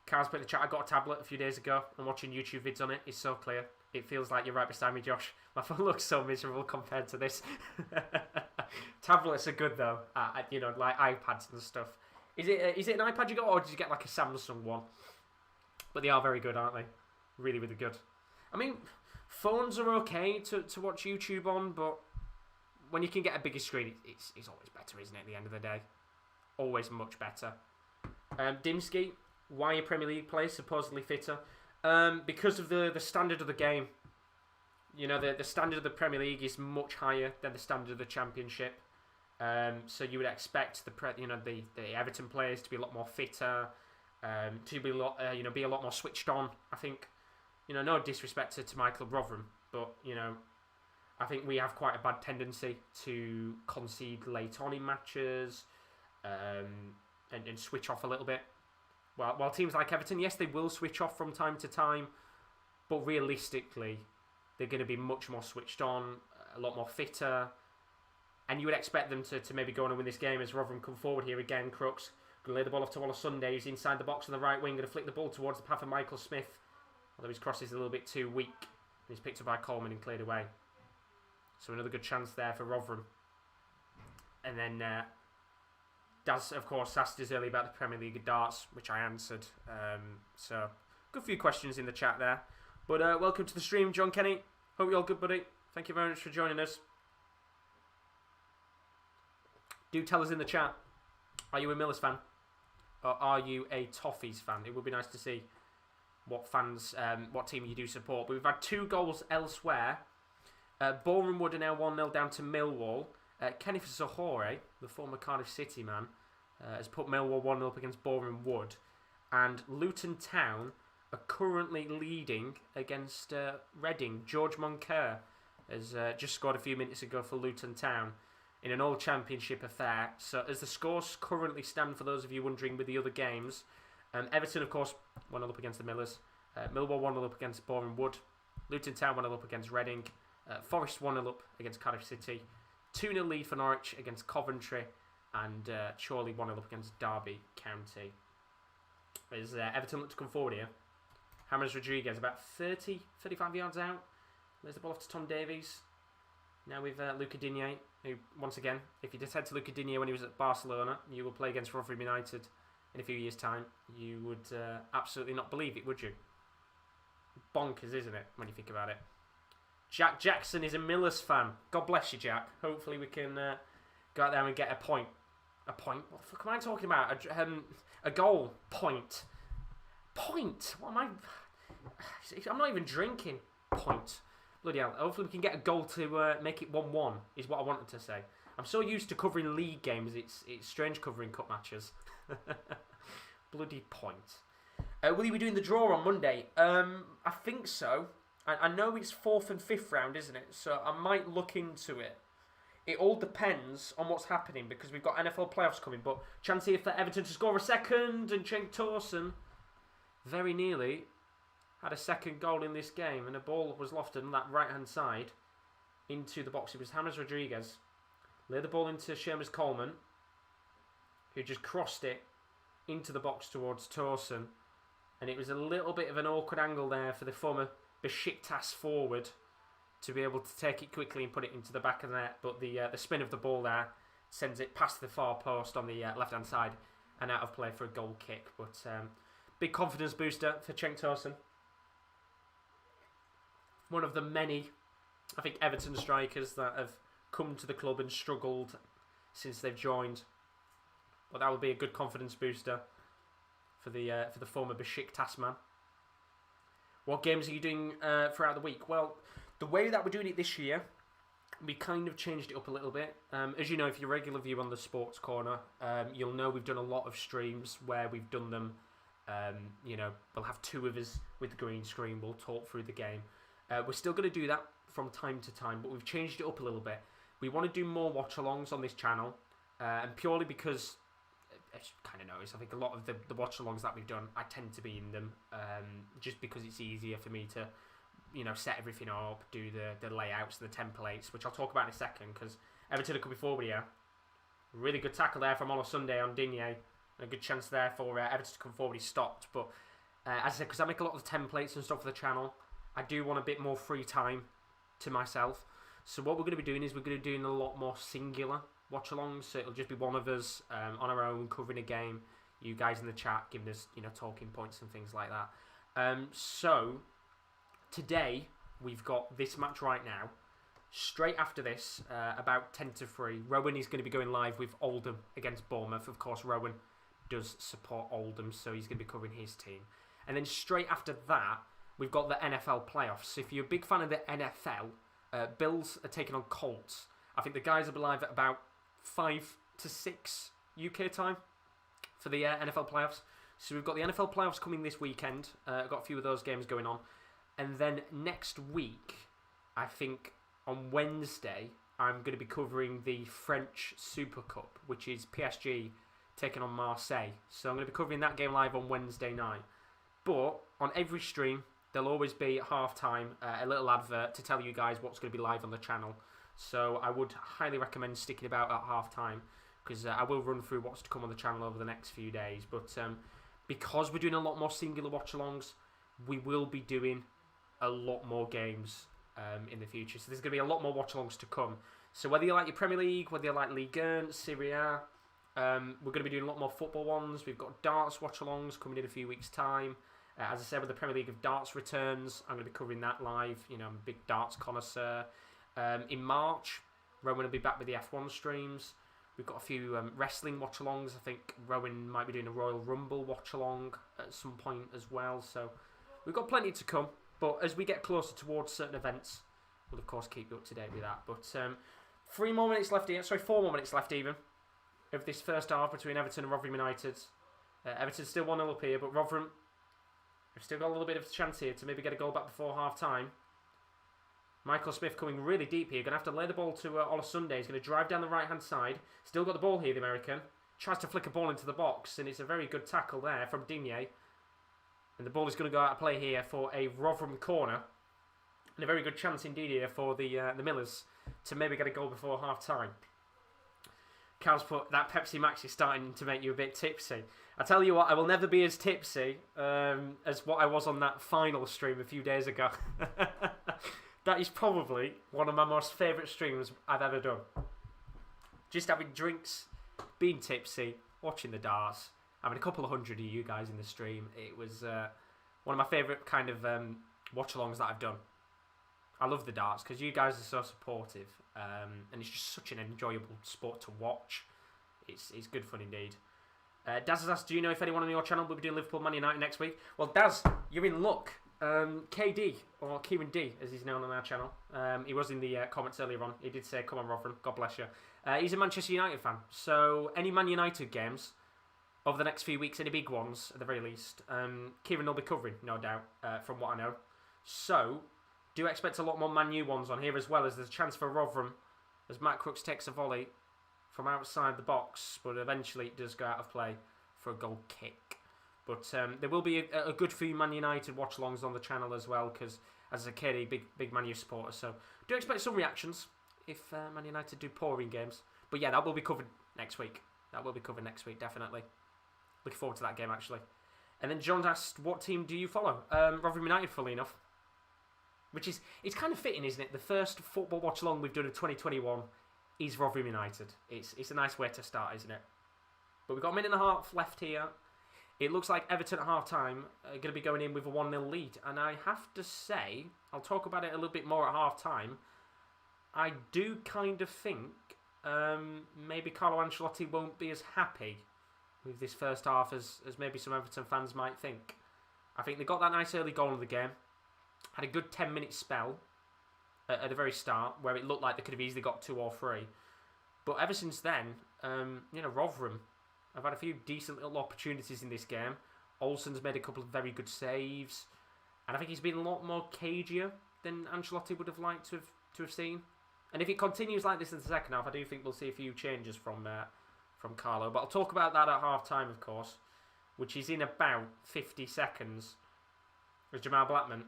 Carl's put in the chat, I got a tablet a few days ago and watching YouTube vids on it. It's so clear. It feels like you're right beside me, Josh. My phone looks so miserable compared to this. Tablets are good though, you know, like iPads and stuff. Is it an iPad you got, or did you get like a Samsung one? But they are very good, aren't they? Really, really good. I mean, phones are okay to watch YouTube on, but when you can get a bigger screen, it's always better, isn't it, at the end of the day? Always much better. Dimsky, why are Premier League players supposedly fitter? Because of the standard of the game. You know, the standard of the Premier League is much higher than the standard of the Championship. So you would expect the Everton players to be a lot more fitter, to be be a lot more switched on. I think, no disrespect to my club Rotherham, but I think we have quite a bad tendency to concede late on in matches, and switch off a little bit. While teams like Everton, yes, they will switch off from time to time, but realistically, they're going to be much more switched on, a lot more fitter, and you would expect them to maybe go on and win this game as Rotherham come forward here again. Crooks going to lay the ball off to Wallace Sunday, who's inside the box on the right wing, going to flick the ball towards the path of Michael Smith, although his cross is a little bit too weak, and he's picked up by Coleman and cleared away. So another good chance there for Rotherham. And then Daz, of course, asked us earlier about the Premier League of darts, which I answered. So, good few questions in the chat there. But welcome to the stream, John Kenny. Hope you're all good, buddy. Thank you very much for joining us. Do tell us in the chat, are you a Millers fan? Or are you a Toffees fan? It would be nice to see what team you do support. But we've had 2 goals elsewhere. Boreham Wood are now 1-0 down to Millwall. Kenneth Zohore, the former Cardiff City man, has put Millwall 1-0 up against Boreham Wood. And Luton Town are currently leading against Reading. George Moncur has just scored a few minutes ago for Luton Town in an all-championship affair. So as the scores currently stand, for those of you wondering with the other games, Everton, of course, 1-0 up against the Millers. Millwall 1-0 up against Boreham Wood. Luton Town 1-0 up against Reading. Forest 1-0 up against Cardiff City. 2-0 lead for Norwich against Coventry. And Chorley 1-0 up against Derby County. As Everton look to come forward here. James Rodriguez about 35 yards out. There's the ball off to Tom Davies. Now with Luca Digne, who, once again, if you just head to Luca Digne when he was at Barcelona, you will play against Rotherham United in a few years' time. You would absolutely not believe it, would you? Bonkers, isn't it, when you think about it? Jack Jackson is a Millers fan. God bless you, Jack. Hopefully we can go out there and get a point. A point? What the fuck am I talking about? A goal. Point. Point? What am I... I'm not even drinking. Point. Bloody hell. Hopefully we can get a goal to make it 1-1, is what I wanted to say. I'm so used to covering league games, it's strange covering cup matches. Bloody point. Will you be doing the draw on Monday? I think so. I know it's 4th and 5th round, isn't it? So I might look into it. It all depends on what's happening because we've got NFL playoffs coming. But chance here for Everton to score a second, and Cenk Tosun very nearly had a second goal in this game, and a ball was lofted on that right-hand side into the box. It was James Rodriguez. Laid the ball into Seamus Coleman, who just crossed it into the box towards Tosun. And it was a little bit of an awkward angle there for the former Besiktas forward to be able to take it quickly and put it into the back of the net. But the spin of the ball there sends it past the far post on the left-hand side and out of play for a goal kick. But big confidence booster for Cenk Tosun. One of the many, I think, Everton strikers that have come to the club and struggled since they've joined. But that would be a good confidence booster for the former Besiktas man. What games are you doing throughout the week? Well, the way that we're doing it this year, we kind of changed it up a little bit. As you know, if you're a regular viewer on the Sports Corner, you'll know we've done a lot of streams where we've done them. We'll have two of us with the green screen. We'll talk through the game. We're still going to do that from time to time, but we've changed it up a little bit. We want to do more watch-alongs on this channel, and purely because, as you kind of notice, I think a lot of the watch-alongs that we've done, I tend to be in them, just because it's easier for me to, set everything up, do the layouts and the templates, which I'll talk about in a second, because Everton are coming forward here. Really good tackle there from Sunday on Digne, and a good chance there for Everton to come forward. He stopped, but as I said, because I make a lot of the templates and stuff for the channel, I do want a bit more free time to myself. So what we're going to be doing is we're going to be doing a lot more singular watch-alongs. So it'll just be one of us on our own covering a game. You guys in the chat giving us talking points and things like that. So today we've got this match right now. Straight after this, about 10 to 3, Rowan is going to be going live with Oldham against Bournemouth. Of course, Rowan does support Oldham, so he's going to be covering his team. And then straight after that, we've got the NFL playoffs. If you're a big fan of the NFL, Bills are taking on Colts. I think the guys will be live at about 5 to 6 UK time for the NFL playoffs. So we've got the NFL playoffs coming this weekend. I've got a few of those games going on. And then next week, I think on Wednesday, I'm going to be covering the French Super Cup, which is PSG taking on Marseille. So I'm going to be covering that game live on Wednesday night. But on every stream, there'll always be at half-time a little advert to tell you guys what's going to be live on the channel. So I would highly recommend sticking about at half-time, because I will run through what's to come on the channel over the next few days. But because we're doing a lot more singular watch-alongs, we will be doing a lot more games in the future. So there's going to be a lot more watch-alongs to come. So whether you like your Premier League, whether you like Ligue 1, Serie A, we're going to be doing a lot more football ones. We've got darts watch-alongs coming in a few weeks' time. As I said, when the Premier League of Darts returns, I'm going to be covering that live. I'm a big darts connoisseur. In March, Rowan will be back with the F1 streams. We've got a few wrestling watch-alongs. I think Rowan might be doing a Royal Rumble watch-along at some point as well. So we've got plenty to come. But as we get closer towards certain events, we'll of course keep you up to date with that. But 4 more minutes left even, of this first half between Everton and Rotherham United. Everton's still 1-0 up here, but Rotherham, we've still got a little bit of a chance here to maybe get a goal back before half-time. Michael Smith coming really deep here. Going to have to lay the ball to Sunday. He's going to drive down the right-hand side. Still got the ball here, the American. Tries to flick a ball into the box, and it's a very good tackle there from Digne. And the ball is going to go out of play here for a Rotherham corner. And a very good chance indeed here for the Millers to maybe get a goal before half-time. Cal's put, that Pepsi Max is starting to make you a bit tipsy. I tell you what, I will never be as tipsy as what I was on that final stream a few days ago. That is probably one of my most favourite streams I've ever done. Just having drinks, being tipsy, watching the darts, having a couple of hundred of you guys in the stream. It was one of my favourite kind of watch-alongs that I've done. I love the darts because you guys are so supportive, and it's just such an enjoyable sport to watch. It's good fun indeed. Daz has asked, do you know if anyone on your channel will be doing Liverpool Man United next week? Well, Daz, you're in luck. KD, or Kieran D, as he's known on our channel. He was in the comments earlier on. He did say, come on, Rotherham, God bless you. He's a Manchester United fan. So any Man United games over the next few weeks, any big ones at the very least, Kieran will be covering, no doubt, from what I know. So do expect a lot more Man U ones on here, as well as there's a chance for Rotherham as Matt Crooks takes a volley from outside the box, but eventually it does go out of play for a goal kick. But there will be a good few Man United watch-alongs on the channel as well, because as a kid, big Man U supporter. So do expect some reactions if Man United do poor in games. But yeah, that will be covered next week. That will be covered next week, definitely. Looking forward to that game, actually. And then John asked, what team do you follow? Rotherham United, funnily enough. Which is, it's kind of fitting, isn't it? The first football watch-along we've done in 2021 is Rotherham United. It's a nice way to start, isn't it? But we've got a minute and a half left here. It looks like Everton at half-time are going to be going in with a 1-0 lead. And I have to say, I'll talk about it a little bit more at half-time. I do kind of think maybe Carlo Ancelotti won't be as happy with this first half as maybe some Everton fans might think. I think they got that nice early goal in the game. Had a good 10-minute spell at the very start where it looked like they could have easily got 2 or 3. But ever since then, Rotherham have had a few decent little opportunities in this game. Olsen's made a couple of very good saves. And I think he's been a lot more cagier than Ancelotti would have liked to have seen. And if it continues like this in the second half, I do think we'll see a few changes from Carlo. But I'll talk about that at half-time, of course, which is in about 50 seconds, as Jamal Blackman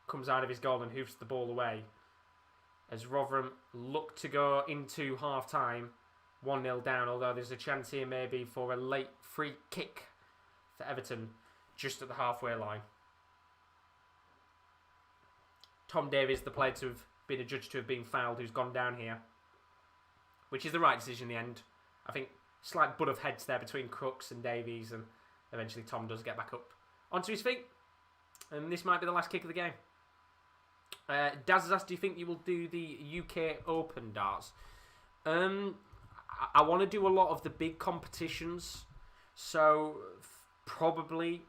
comes out of his goal and hoofs the ball away. As Rotherham look to go into half-time, 1-0 down, although there's a chance here maybe for a late free kick for Everton just at the halfway line. Tom Davies, the player to have been adjudged to have been fouled, who's gone down here, which is the right decision in the end. I think slight butt of heads there between Crooks and Davies, and eventually Tom does get back up onto his feet. And this might be the last kick of the game. Daz has asked, do you think you will do the UK Open darts? I want to do a lot of the big competitions, so probably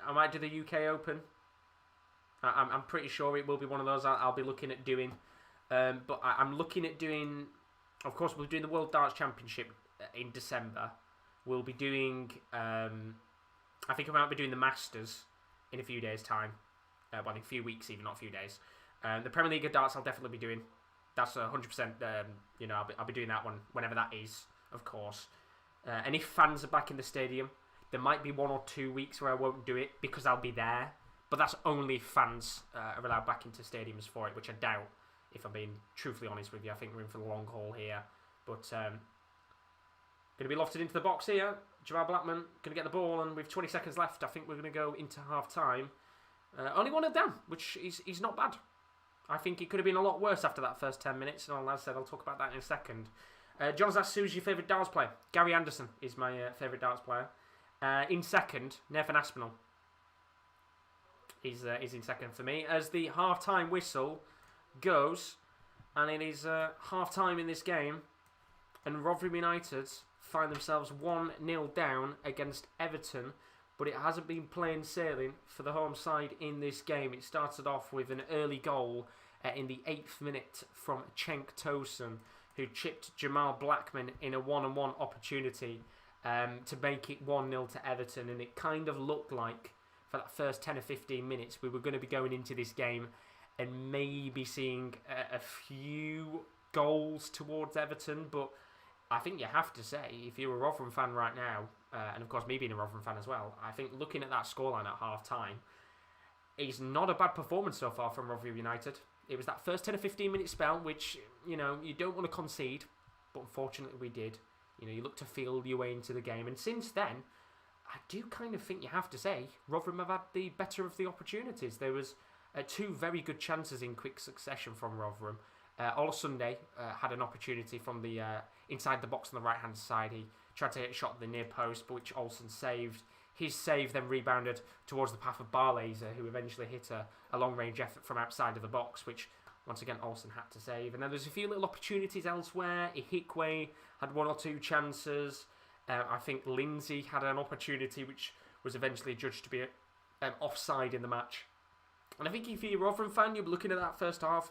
I might do the UK Open. I'm pretty sure it will be one of those I'll be looking at doing. But I'm looking at doing, of course, we're doing the World Darts Championship in December. We'll be doing, I think I might be doing the Masters in a few days' time. Well, in a few weeks, even not a few days. The Premier League of Darts I'll definitely be doing. That's 100%, I'll be doing that one whenever that is, of course. And if fans are back in the stadium, there might be 1 or 2 weeks where I won't do it because I'll be there. But that's only if fans are allowed back into stadiums for it, which I doubt, if I'm being truthfully honest with you. I think we're in for the long haul here. But going to be lofted into the box here. Jamal Blackman going to get the ball, and with 20 seconds left, I think we're going to go into half-time. Only 1-0 down, which is not bad. I think it could have been a lot worse after that first 10 minutes. And as I said, I'll talk about that in a second. John's asked, who's your favourite darts player? Gary Anderson is my favourite darts player. In second, Nathan Aspinall. Is in second for me. As the half-time whistle goes, and it is half-time in this game, and Rotherham United find themselves 1-0 down against Everton, but it hasn't been plain sailing for the home side in this game. It started off with an early goal in the 8th minute from Cenk Tosun, who chipped Jamal Blackman in a one-on-one opportunity to make it 1-0 to Everton, and it kind of looked like for that first 10 or 15 minutes we were going to be going into this game and maybe seeing a few goals towards Everton. But I think you have to say, if you're a Rotherham fan right now, and of course me being a Rotherham fan as well, I think looking at that scoreline at half-time, it's not a bad performance so far from Rotherham United. It was that first 10 or 15 minute spell, which, you don't want to concede, but unfortunately we did. You look to feel your way into the game, and since then, I do kind of think you have to say Rotherham have had the better of the opportunities. There was two very good chances in quick succession from Rotherham. Ola Sunday had an opportunity from the inside the box on the right-hand side. He tried to hit a shot at the near post, but which Olsen saved. His save then rebounded towards the path of Barlaser, who eventually hit a long-range effort from outside of the box, which, once again, Olsen had to save. And then there's a few little opportunities elsewhere. Ihikwe had one or two chances. I think Lindsay had an opportunity, which was eventually judged to be offside in the match. And I think if you're a Rotherham fan, you'll be looking at that first half,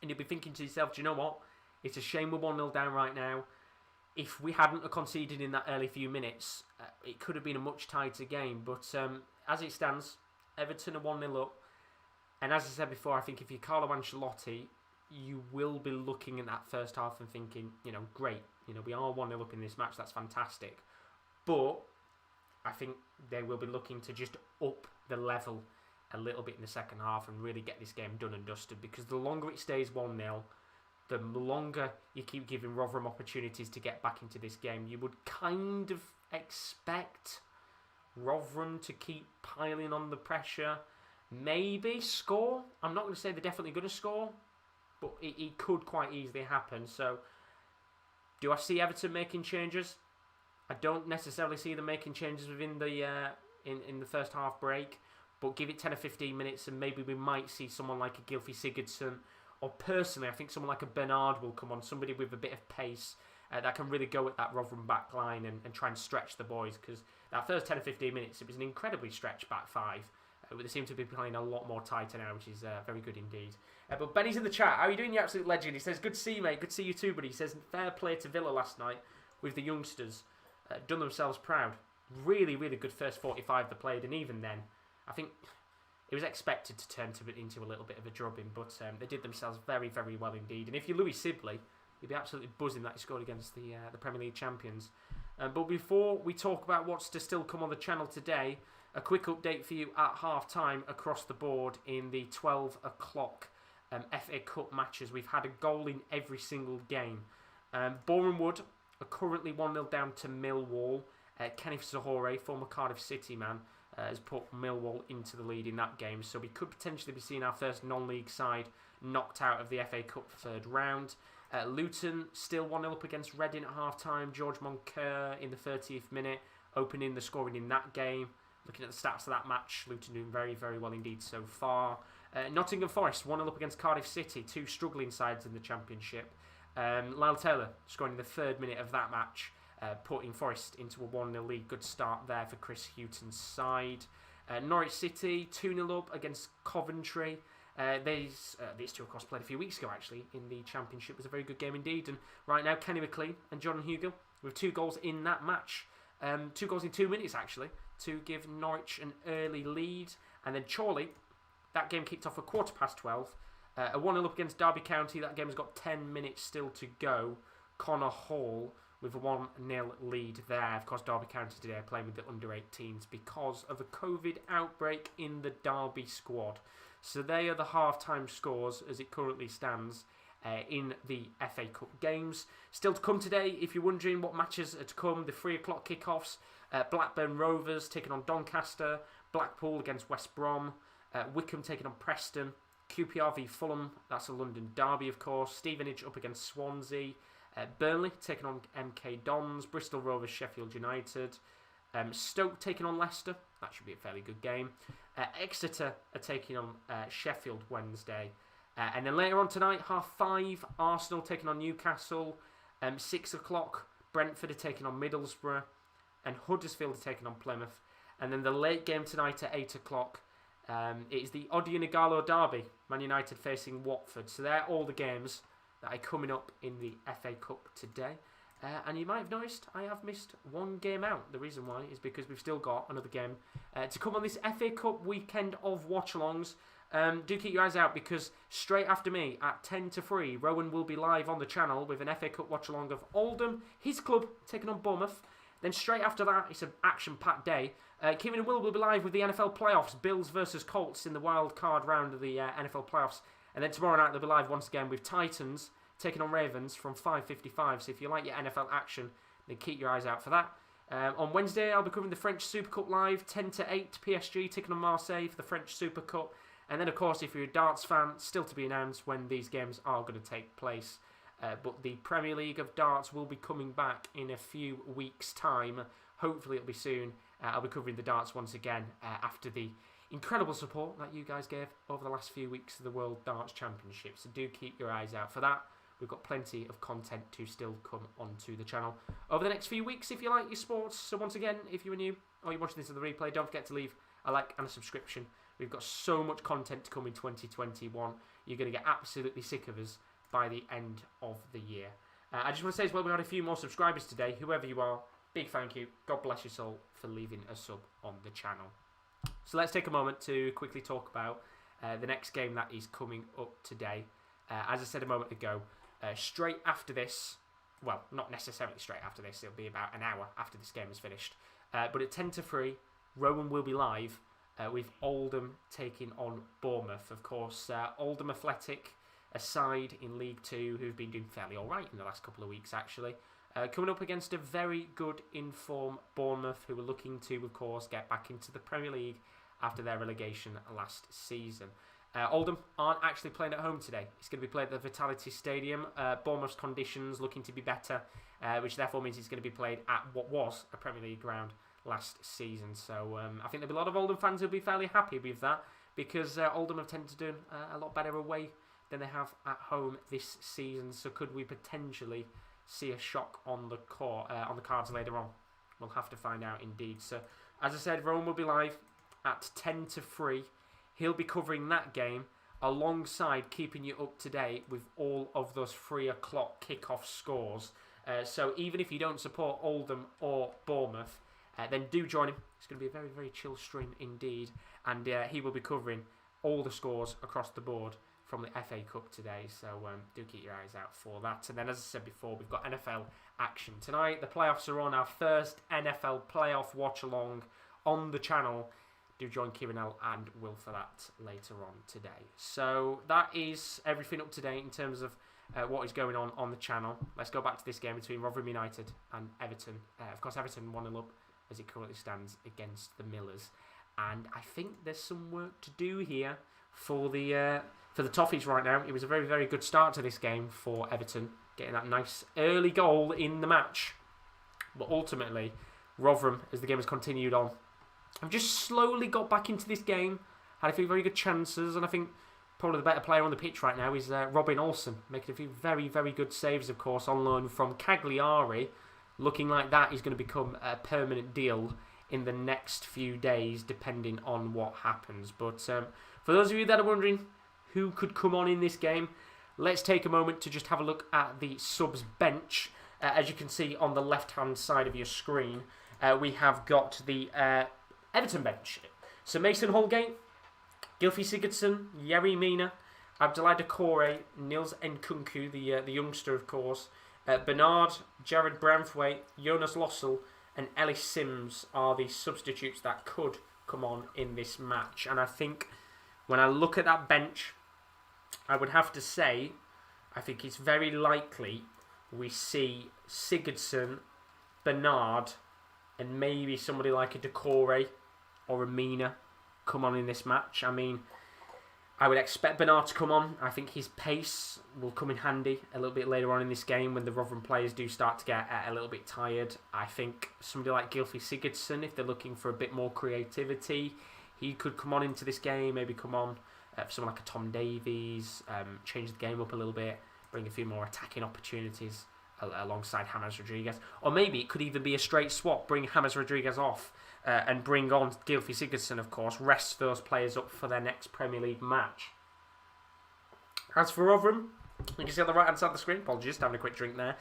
and you'll be thinking to yourself, do you know what? It's a shame we're 1-0 down right now. If we hadn't conceded in that early few minutes, it could have been a much tighter game. But as it stands, Everton are 1-0 up. And as I said before, I think if you're Carlo Ancelotti, you will be looking at that first half and thinking, great. We are 1-0 up in this match. That's fantastic. But I think they will be looking to just up the level a little bit in the second half and really get this game done and dusted. Because the longer it stays 1-0, the longer you keep giving Rotherham opportunities to get back into this game, you would kind of expect Rotherham to keep piling on the pressure, maybe score. I'm not going to say they're definitely going to score, but it could quite easily happen. So, do I see Everton making changes? I don't necessarily see them making changes within the in the first half break, but give it 10 or 15 minutes and maybe we might see someone like a Gylfi Sigurdsson. Or personally, I think someone like a Bernard will come on, somebody with a bit of pace that can really go at that Rotherham back line and try and stretch the boys, because that first 10 or 15 minutes, it was an incredibly stretched back five. But they seem to be playing a lot more tighter now, which is very good indeed. But Benny's in the chat. How are you doing, you absolute legend? He says, good to see you, mate. Good to see you too, buddy. He says, fair play to Villa last night with the youngsters. Done themselves proud. Really, really good first 45 they played, and even then, I think it was expected to turn into a little bit of a drubbing, but they did themselves very, very well indeed. And if you're Louis Sibley, you'll be absolutely buzzing that he scored against the Premier League champions. But before we talk about what's to still come on the channel today, a quick update for you at half-time across the board in the 12 o'clock FA Cup matches. We've had a goal in every single game. Boreham Wood are currently 1-0 down to Millwall. Kenneth Zohore, former Cardiff City man, has put Millwall into the lead in that game, so we could potentially be seeing our first non-league side knocked out of the FA Cup third round. Luton still 1-0 up against Reading at half-time. George Moncur in the 30th minute, opening the scoring in that game. Looking at the stats of that match, Luton doing very, very well indeed so far. Nottingham Forest 1-0 up against Cardiff City, two struggling sides in the Championship. Lyle Taylor scoring in the 3rd minute of that match, putting Forest into a 1-0 lead. Good start there for Chris Hughton's side. Norwich City 2-0 up against Coventry. These two, of course, played a few weeks ago, actually, in the Championship. It was a very good game indeed. And right now, Kenny McLean and Jordan Hugill with 2 goals in that match. 2 goals in 2 minutes, actually, to give Norwich an early lead. And then Chorley, that game kicked off at 12:15. A 1-0 up against Derby County. That game has got 10 minutes still to go. Connor Hall with a 1-0 lead there. Of course, Derby County today are playing with the under-18s because of a COVID outbreak in the Derby squad. So they are the half-time scores as it currently stands in the FA Cup games. Still to come today, if you're wondering what matches are to come, the 3 o'clock kickoffs. Blackburn Rovers taking on Doncaster. Blackpool against West Brom. Wycombe taking on Preston. QPR v Fulham, that's a London derby, of course. Stevenage up against Swansea. Burnley taking on MK Dons. Bristol Rovers, Sheffield United. Stoke taking on Leicester. That should be a fairly good game. Exeter are taking on Sheffield Wednesday. And then later on tonight, 5:30, Arsenal taking on Newcastle. 6 o'clock, Brentford are taking on Middlesbrough. And Huddersfield are taking on Plymouth. And then the late game tonight at 8 o'clock, it is the Odion Igalo derby. Man United facing Watford. So they're all the games that are coming up in the FA Cup today. And you might have noticed I have missed one game out. The reason why is because we've still got another game to come on this FA Cup weekend of watchalongs. Do keep your eyes out because straight after me at 10 to 3, Rowan will be live on the channel with an FA Cup watchalong of Oldham, his club, taking on Bournemouth. Then straight after that, it's an action-packed day. Kevin and Will be live with the NFL playoffs, Bills versus Colts in the wild card round of the NFL playoffs. And then tomorrow night they'll be live once again with Titans taking on Ravens from 5:55. So if you like your NFL action, then keep your eyes out for that. On Wednesday, I'll be covering the French Super Cup live, 10 to 8. PSG taking on Marseille for the French Super Cup. And then, of course, if you're a darts fan, still to be announced when these games are going to take place. But the Premier League of Darts will be coming back in a few weeks' time. Hopefully it'll be soon. I'll be covering the darts once again after the incredible support that you guys gave over the last few weeks of the World Darts Championship. So do keep your eyes out for that. We've got plenty of content to still come onto the channel over the next few weeks if you like your sports. So once again, if you are new or you're watching this on the replay, don't forget to leave a like and a subscription. We've got so much content to come in 2021. You're going to get absolutely sick of us by the end of the year. I just want to say as well, we had a few more subscribers today. Whoever you are, big thank you. God bless your soul for leaving a sub on the channel. So let's take a moment to quickly talk about the next game that is coming up today. As I said a moment ago, straight after this, well, not necessarily straight after this, it'll be about an hour after this game is finished. But at 10 to 3, Rowan will be live with Oldham taking on Bournemouth. Of course, Oldham Athletic, a side in League Two who've been doing fairly alright in the last couple of weeks, actually. Coming up against a very good in-form Bournemouth, who are looking to, of course, get back into the Premier League after their relegation last season. Oldham aren't actually playing at home today. It's going to be played at the Vitality Stadium. Bournemouth's conditions looking to be better, which therefore means it's going to be played at what was a Premier League ground last season. So I think there'll be a lot of Oldham fans who'll be fairly happy with that, because Oldham have tended to do a lot better away than they have at home this season. So could we potentially see a shock on the cards later on? We'll have to find out indeed. So as I said, Rowan will be live at 10 to 3. He'll be covering that game alongside keeping you up to date with all of those 3 o'clock kickoff scores. So even if you don't support Oldham or Bournemouth, then do join him. It's going to be a very, very chill stream indeed. And he will be covering all the scores across the board from the FA Cup today. So do keep your eyes out for that. And then, as I said before, we've got NFL action tonight. The playoffs are on. Our first NFL playoff watch-along on the channel. Do join Kieran L and Will for that later on today. So that is everything up to date in terms of what is going on the channel. Let's go back to this game between Rotherham United and Everton. Of course, Everton 1-0 up as it currently stands against the Millers. And I think there's some work to do here for the Toffees right now. It was a very, very good start to this game for Everton, getting that nice early goal in the match. But ultimately, Rotherham, as the game has continued on, I've just slowly got back into this game, had a few very good chances, and I think probably the better player on the pitch right now is Robin Olsen, making a few very, very good saves, of course, on loan from Cagliari, looking like that is going to become a permanent deal in the next few days, depending on what happens. But for those of you that are wondering who could come on in this game, let's take a moment to just have a look at the subs bench. As you can see on the left-hand side of your screen, we have got the Everton bench. So Mason Holgate, Gylfi Sigurdsson, Yerry Mina, Abdoulaye Doucouré, Nils Nkunku, the youngster of course, Bernard, Jared Branthwaite, Jonas Lossell and Ellis Sims are the substitutes that could come on in this match. And I think when I look at that bench, I would have to say I think it's very likely we see Sigurdsson, Bernard and maybe somebody like a Doucouré or a Mina come on in this match. I mean, I would expect Bernard to come on. I think his pace will come in handy a little bit later on in this game when the Rotherham players do start to get a little bit tired. I think somebody like Gylfi Sigurdsson, if they're looking for a bit more creativity, he could come on into this game, maybe come on for someone like a Tom Davies, change the game up a little bit, bring a few more attacking opportunities alongside James Rodriguez. Or maybe it could even be a straight swap, bring James Rodriguez off and bring on Gylfi Sigurdsson, of course, rest those players up for their next Premier League match. As for Rotherham, you can see on the right-hand side of the screen, apologies, having a quick drink there.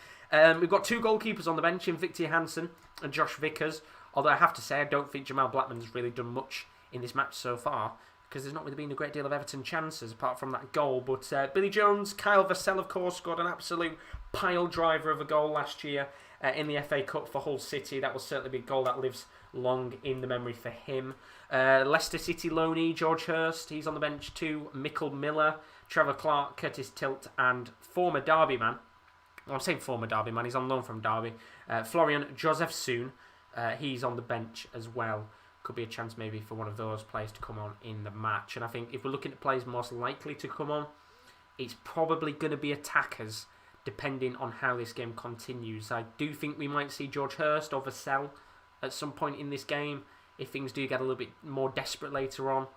We've got 2 goalkeepers on the bench in Victor Hansen and Josh Vickers, although I have to say I don't think Jamal Blackman's really done much in this match so far, because there's not really been a great deal of Everton chances apart from that goal. But Billy Jones, Kyle Vassell, of course, scored an absolute pile driver of a goal last year in the FA Cup for Hull City. That will certainly be a goal that lives long in the memory for him. Leicester City loanee George Hurst, he's on the bench too. Michael Miller, Trevor Clark, Curtis Tilt and former Derby man. Well, I'm saying former Derby man, he's on loan from Derby. Florian Josefsohn, he's on the bench as well could be a chance maybe for one of those players to come on in the match. And I think if we're looking at players most likely to come on, it's probably going to be attackers, depending on how this game continues. I do think we might see George Hurst or Vassell at some point in this game. If things do get a little bit more desperate later on,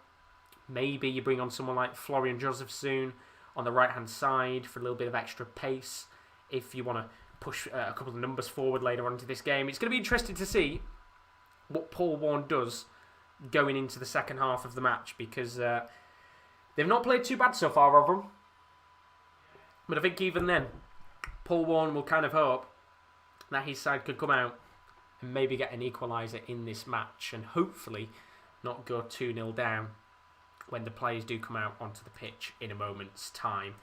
maybe you bring on someone like Florian Josefsohn on the right-hand side for a little bit of extra pace if you want to push a couple of numbers forward later on into this game. It's going to be interesting to see what Paul Warne does going into the second half of the match, because they've not played too bad so far, Rotherham. But I think even then, Paul Warne will kind of hope that his side could come out and maybe get an equaliser in this match and hopefully not go 2-0 down when the players do come out onto the pitch in a moment's time.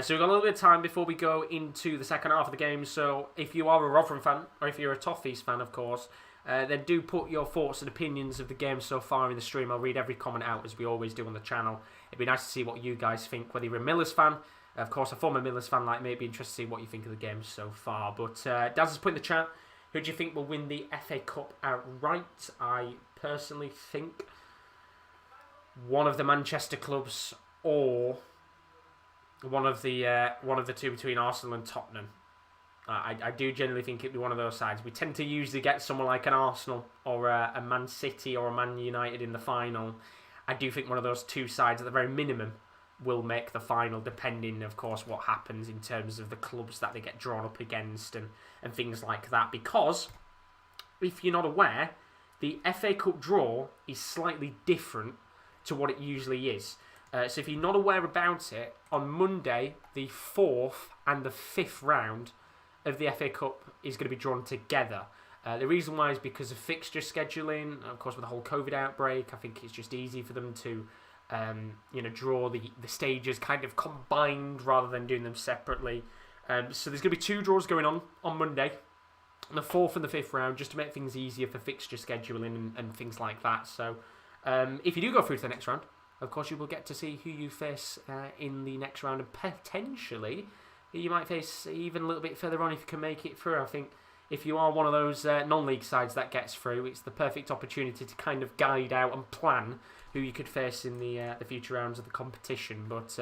So we've got a little bit of time before we go into the second half of the game. So if you are a Rotherham fan, or if you're a Toffees fan, of course, then do put your thoughts and opinions of the game so far in the stream. I'll read every comment out as we always do on the channel. It'd be nice to see what you guys think, whether you're a Millers fan. Of course, a former Millers fan like me, it'd be interesting to see what you think of the game so far. But Daz has put in the chat, who do you think will win the FA Cup outright? I personally think one of the Manchester clubs or one of the two between Arsenal and Tottenham. I do generally think it'd be one of those sides. We tend to usually get someone like an Arsenal or a Man City or a Man United in the final. I do think one of those two sides, at the very minimum, will make the final, depending, of course, what happens in terms of the clubs that they get drawn up against and things like that. Because, if you're not aware, the FA Cup draw is slightly different to what it usually is. So if you're not aware about it, on Monday, the 4th and the 5th round of the FA Cup is going to be drawn together. The reason why is because of fixture scheduling. Of course, with the whole COVID outbreak, I think it's just easy for them to draw the stages kind of combined rather than doing them separately. So there's going to be two draws going on Monday, the 4th and the 5th round, just to make things easier for fixture scheduling and things like that. So if you do go through to the next round, of course you will get to see who you face in the next round, and potentially who you might face even a little bit further on if you can make it through. I think if you are one of those non-league sides that gets through, it's the perfect opportunity to kind of guide out and plan who you could face in the future rounds of the competition. But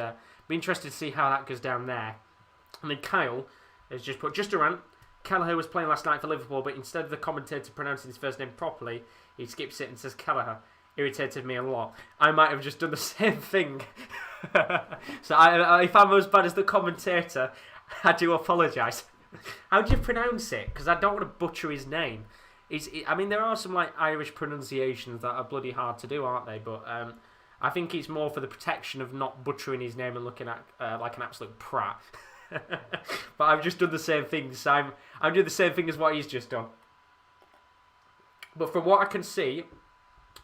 be interested to see how that goes down there. And then Kyle has just put, just a rant, Kelleher was playing last night for Liverpool, but instead of the commentator pronouncing his first name properly, he skips it and says Kelleher. Irritated me a lot. I might have just done the same thing. So if I'm as bad as the commentator, I do apologise. How do you pronounce it? Because I don't want to butcher his name. I mean, there are some like Irish pronunciations that are bloody hard to do, aren't they? But I think it's more for the protection of not butchering his name and looking at like an absolute prat. But I've just done the same thing, so I'm doing the same thing as what he's just done. But from what I can see,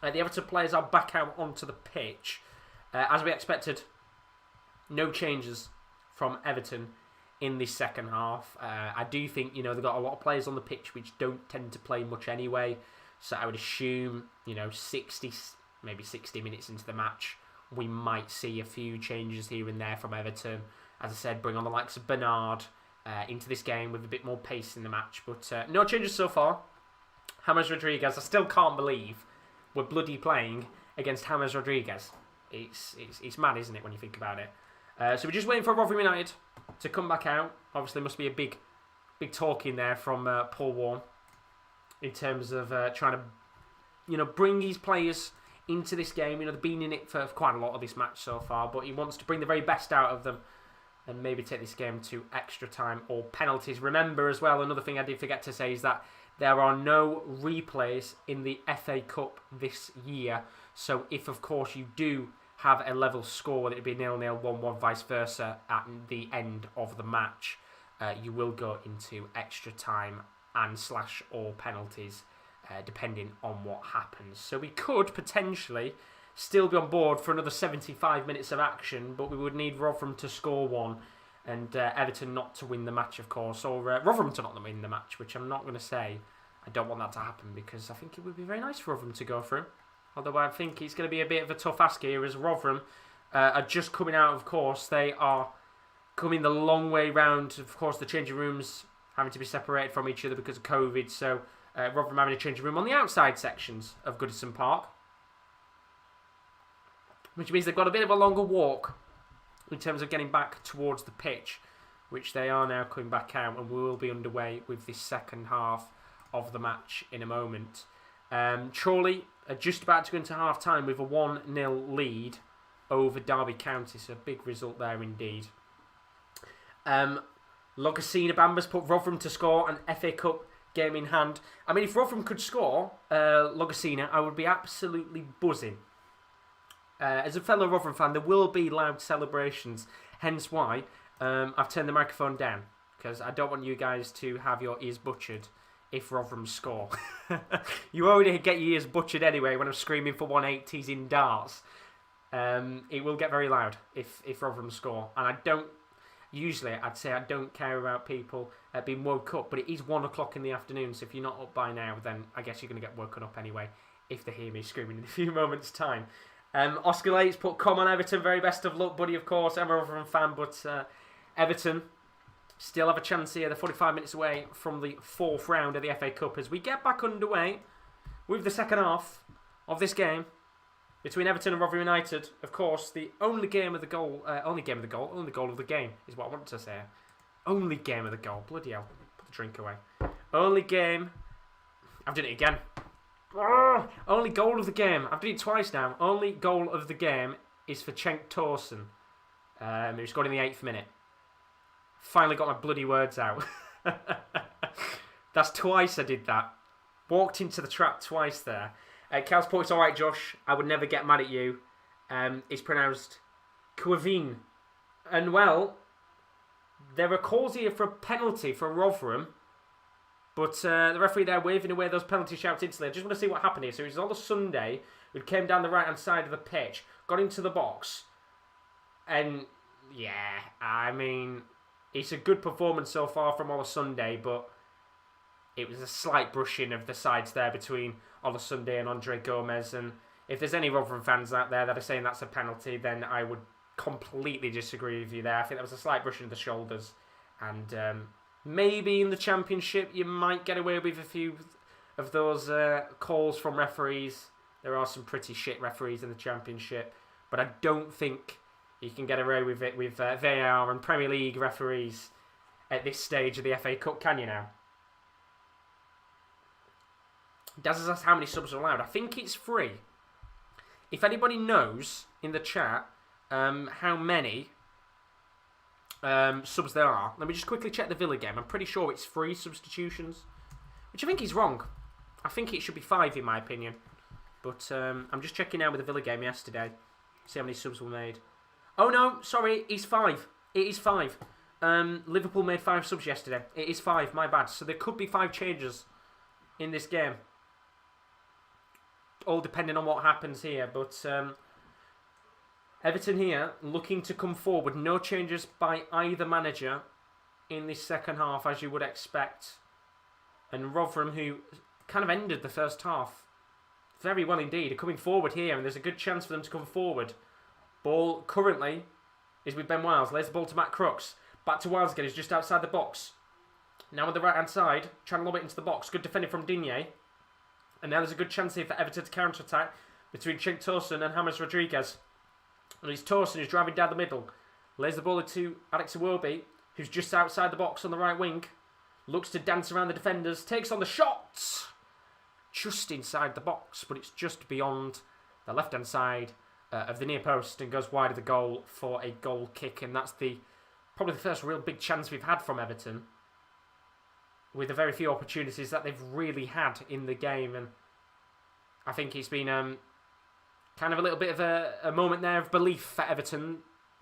the Everton players are back out onto the pitch. As we expected, no changes from Everton in the second half. I do think, they've got a lot of players on the pitch which don't tend to play much anyway. So I would assume, 60 minutes into the match, we might see a few changes here and there from Everton. As I said, bring on the likes of Bernard into this game with a bit more pace in the match. But no changes so far. James Rodriguez, I still can't believe we're bloody playing against James Rodriguez. It's mad, isn't it, when you think about it? So we're just waiting for Rotherham United to come back out. Obviously, must be a big talk in there from Paul Warne in terms of trying to, bring his players into this game. They've been in it for quite a lot of this match so far, but he wants to bring the very best out of them and maybe take this game to extra time or penalties. Remember as well, another thing I did forget to say is that there are no replays in the FA Cup this year. So if, of course, you do have a level score, whether it be 0-0, 1-1, vice versa, at the end of the match, you will go into extra time and / or penalties, depending on what happens. So we could potentially still be on board for another 75 minutes of action, but we would need Rotherham to score one and Everton not to win the match, of course, or Rotherham to not win the match, which I'm not going to say. I don't want that to happen because I think it would be very nice for Rotherham to go through. Although I think it's going to be a bit of a tough ask here, as Rotherham are just coming out, of course. They are coming the long way round. Of course, the changing rooms having to be separated from each other because of COVID. So Rotherham having a changing room on the outside sections of Goodison Park, which means they've got a bit of a longer walk in terms of getting back towards the pitch, which they are now coming back out, and we will be underway with the second half of the match in a moment. Chorley are just about to go into half-time with a 1-0 lead over Derby County, so a big result there indeed. Logasina Bambas put Rotherham to score, an FA Cup game in hand. I mean, if Rotherham could score Logasina, I would be absolutely buzzing. As a fellow Rotherham fan, there will be loud celebrations, hence why I've turned the microphone down, because I don't want you guys to have your ears butchered if Rotherham score. You already get your ears butchered anyway when I'm screaming for 180s in darts. It will get very loud if Rotherham score, and I don't. Usually, I'd say I don't care about people being woke up, but it is 1 o'clock in the afternoon, so if you're not up by now, then I guess you're going to get woken up anyway if they hear me screaming in a few moments' time. Oscar Lates put, come on Everton, very best of luck, buddy, of course. I'm a Rotherham fan, but Everton still have a chance here. They're 45 minutes away from the 4th round of the FA Cup as we get back underway with the second half of this game between Everton and Rotherham United. Of course, the only goal of the game is what I wanted to say. Only game of the goal. Bloody hell. Put the drink away. Only game. I've done it again. Only goal of the game. I've done it twice now. Only goal of the game is for Cenk Tosun, who scored in the 8th minute. Finally got my bloody words out. That's twice I did that. Walked into the trap twice there. Cal's put, it's alright, Josh. I would never get mad at you. It's pronounced Quavin. And well, there are calls here for a penalty for Rotherham. But the referee there waving away those penalty shouts instantly. I just want to see what happened here. So it was on a Sunday. We came down the right-hand side of the pitch. Got into the box. And, yeah, I mean, it's a good performance so far from Ola Sunday, but it was a slight brushing of the sides there between Ola Sunday and Andre Gomez. And if there's any Rotherham fans out there that are saying that's a penalty, then I would completely disagree with you there. I think that was a slight brushing of the shoulders. And maybe in the Championship you might get away with a few of those calls from referees. There are some pretty shit referees in the Championship, but I don't think you can get away with it with VAR and Premier League referees at this stage of the FA Cup, can you now? Daz has asked how many subs are allowed. I think it's 3. If anybody knows in the chat how many subs there are, let me just quickly check the Villa game. I'm pretty sure it's 3 substitutions, which I think is wrong. I think it should be 5 in my opinion. But I'm just checking out with the Villa game yesterday. See how many subs were made. Oh no, sorry, it's 5. It is 5. Liverpool made 5 subs yesterday. It is 5, my bad. So there could be 5 changes in this game. All depending on what happens here. But Everton here looking to come forward. No changes by either manager in this second half, as you would expect. And Rotherham, who kind of ended the first half very well indeed, are coming forward here. And there's a good chance for them to come forward. Ball currently is with Ben Wiles. Lays the ball to Matt Crooks. Back to Wiles again. He's just outside the box. Now on the right-hand side, trying to lob it into the box. Good defending from Digne. And now there's a good chance here for Everton to counter-attack between Cenk Tosun and James Rodriguez. And it's Tosun who's driving down the middle. Lays the ball into Alex Iwobi, who's just outside the box on the right wing. Looks to dance around the defenders. Takes on the shots. Just inside the box, but it's just beyond the left-hand side of the near post and goes wide of the goal for a goal kick. And that's probably the first real big chance we've had from Everton, with the very few opportunities that they've really had in the game. And I think it's been kind of a little bit of a moment there of belief for Everton,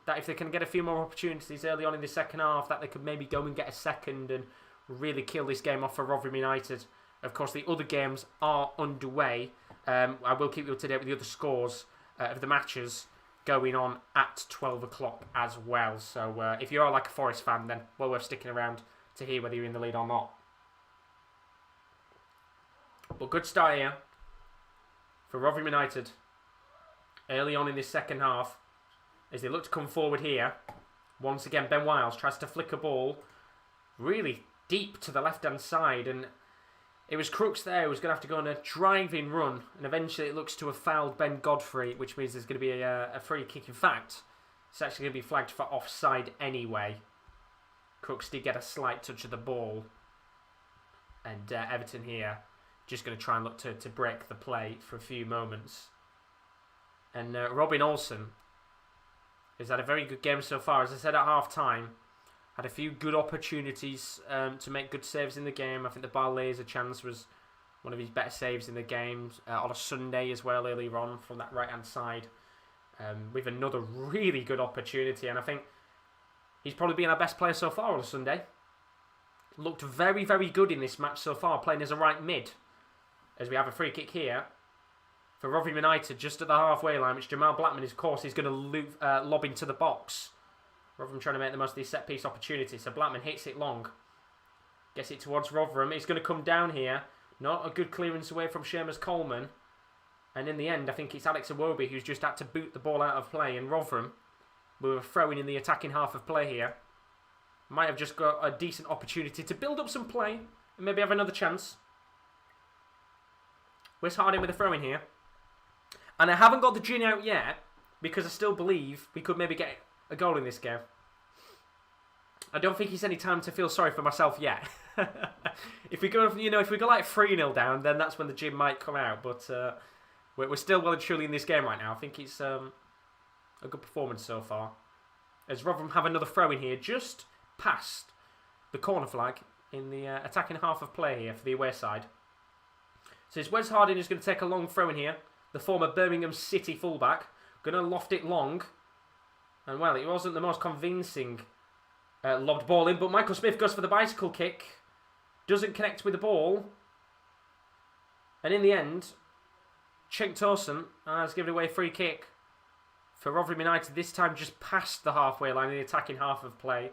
that if they can get a few more opportunities early on in the second half, that they could maybe go and get a second and really kill this game off for Rotherham United. Of course, the other games are underway. I will keep you up to date with the other scores of the matches going on at 12 o'clock as well. So if you are like a Forest fan, then well worth sticking around to hear whether you're in the lead or not. But good start here for Rotherham United early on in this second half as they look to come forward here. Once again, Ben Wiles tries to flick a ball really deep to the left-hand side, and It was Crooks there who was going to have to go on a driving run, and eventually it looks to have fouled Ben Godfrey, which means there's going to be a free kick. In fact, it's actually going to be flagged for offside anyway. Crooks did get a slight touch of the ball, and Everton here just going to try and look to break the play for a few moments. And Robin Olsen has had a very good game so far. As I said at half-time, had a few good opportunities to make good saves in the game. I think the bar laser chance was one of his better saves in the game on a Sunday as well earlier on from that right-hand side. With another really good opportunity, and I think he's probably been our best player so far on a Sunday. Looked very, very good in this match so far, playing as a right mid. As we have a free kick here for Rotherham United just at the halfway line, which Jamal Blackman, of course, is going to lob into the box. Rotherham trying to make the most of these set-piece opportunities. So Blackman hits it long. Gets it towards Rotherham. He's going to come down here. Not a good clearance away from Seamus Coleman. And in the end, I think it's Alex Iwobi who's just had to boot the ball out of play. And Rotherham, we were throwing in the attacking half of play here, might have just got a decent opportunity to build up some play and maybe have another chance. Wes Harding with a throw in here. And I haven't got the gin out yet because I still believe we could maybe get a goal in this game. I don't think it's any time to feel sorry for myself yet. If we go, if we go like 3-0 down, then that's when the gin might come out. But we're still well and truly in this game right now. I think it's a good performance so far. As Rotherham have another throw in here, just past the corner flag in the attacking half of play here for the away side. So it's Wes Harding who's going to take a long throw in here. The former Birmingham City fullback. Going to loft it long. And well, it wasn't the most convincing lobbed ball in, but Michael Smith goes for the bicycle kick. Doesn't connect with the ball. And in the end, Cenk Tosun has given away a free kick for Rotherham United, this time just past the halfway line in the attacking half of play.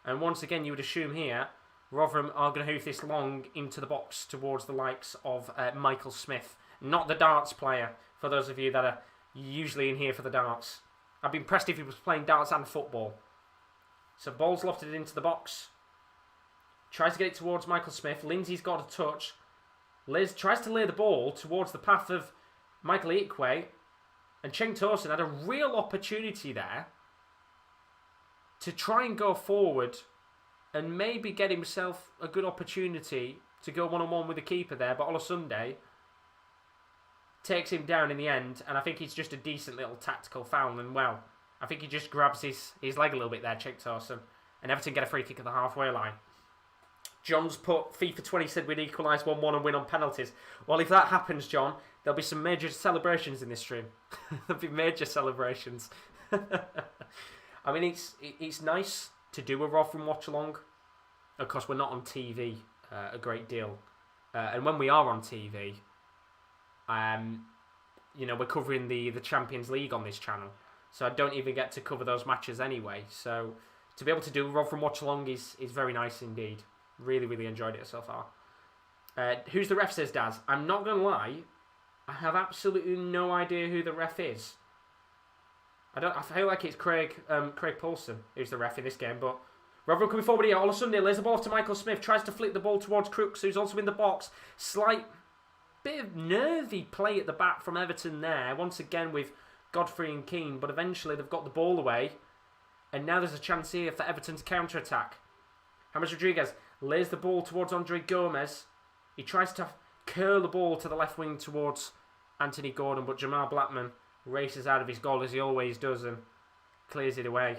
And once again, you would assume here, Rotherham are going to hoof this long into the box towards the likes of Michael Smith. Not the darts player, for those of you that are usually in here for the darts. I'd be impressed if he was playing darts and football. So ball's lofted into the box. Tries to get it towards Michael Smith. Lindsay's got a touch. Liz tries to lay the ball towards the path of Michael Ikwe. And Cenk Tosun had a real opportunity there to try and go forward and maybe get himself a good opportunity to go one-on-one with the keeper there. But Olasunde takes him down in the end, and I think it's just a decent little tactical foul. And well, I think he just grabs his leg a little bit there, Cenk Tosun, and Everton get a free kick at the halfway line. John's put FIFA 20 said we'd equalise 1-1 and win on penalties. Well, if that happens, John, there'll be some major celebrations in this stream. There'll be major celebrations. I mean, it's nice to do a Rotherham watch-along. Of course, we're not on TV a great deal. And when we are on TV, we're covering the Champions League on this channel. So I don't even get to cover those matches anyway. So to be able to do a Rotherham watch-along is very nice indeed. Really, really enjoyed it so far. Who's the ref, says Daz. I'm not going to lie. I have absolutely no idea who the ref is. I feel like it's Craig Poulsen who's the ref in this game, but Rotherham coming forward here. Olasunde lays the ball off to Michael Smith, tries to flick the ball towards Crooks, who's also in the box. Slight bit of nervy play at the back from Everton there, once again with Godfrey and Keane, but eventually they've got the ball away, and now there's a chance here for Everton to counter-attack. James Rodriguez lays the ball towards Andre Gomez. He tries to curl the ball to the left wing towards Anthony Gordon, but Jamal Blackman races out of his goal as he always does and clears it away.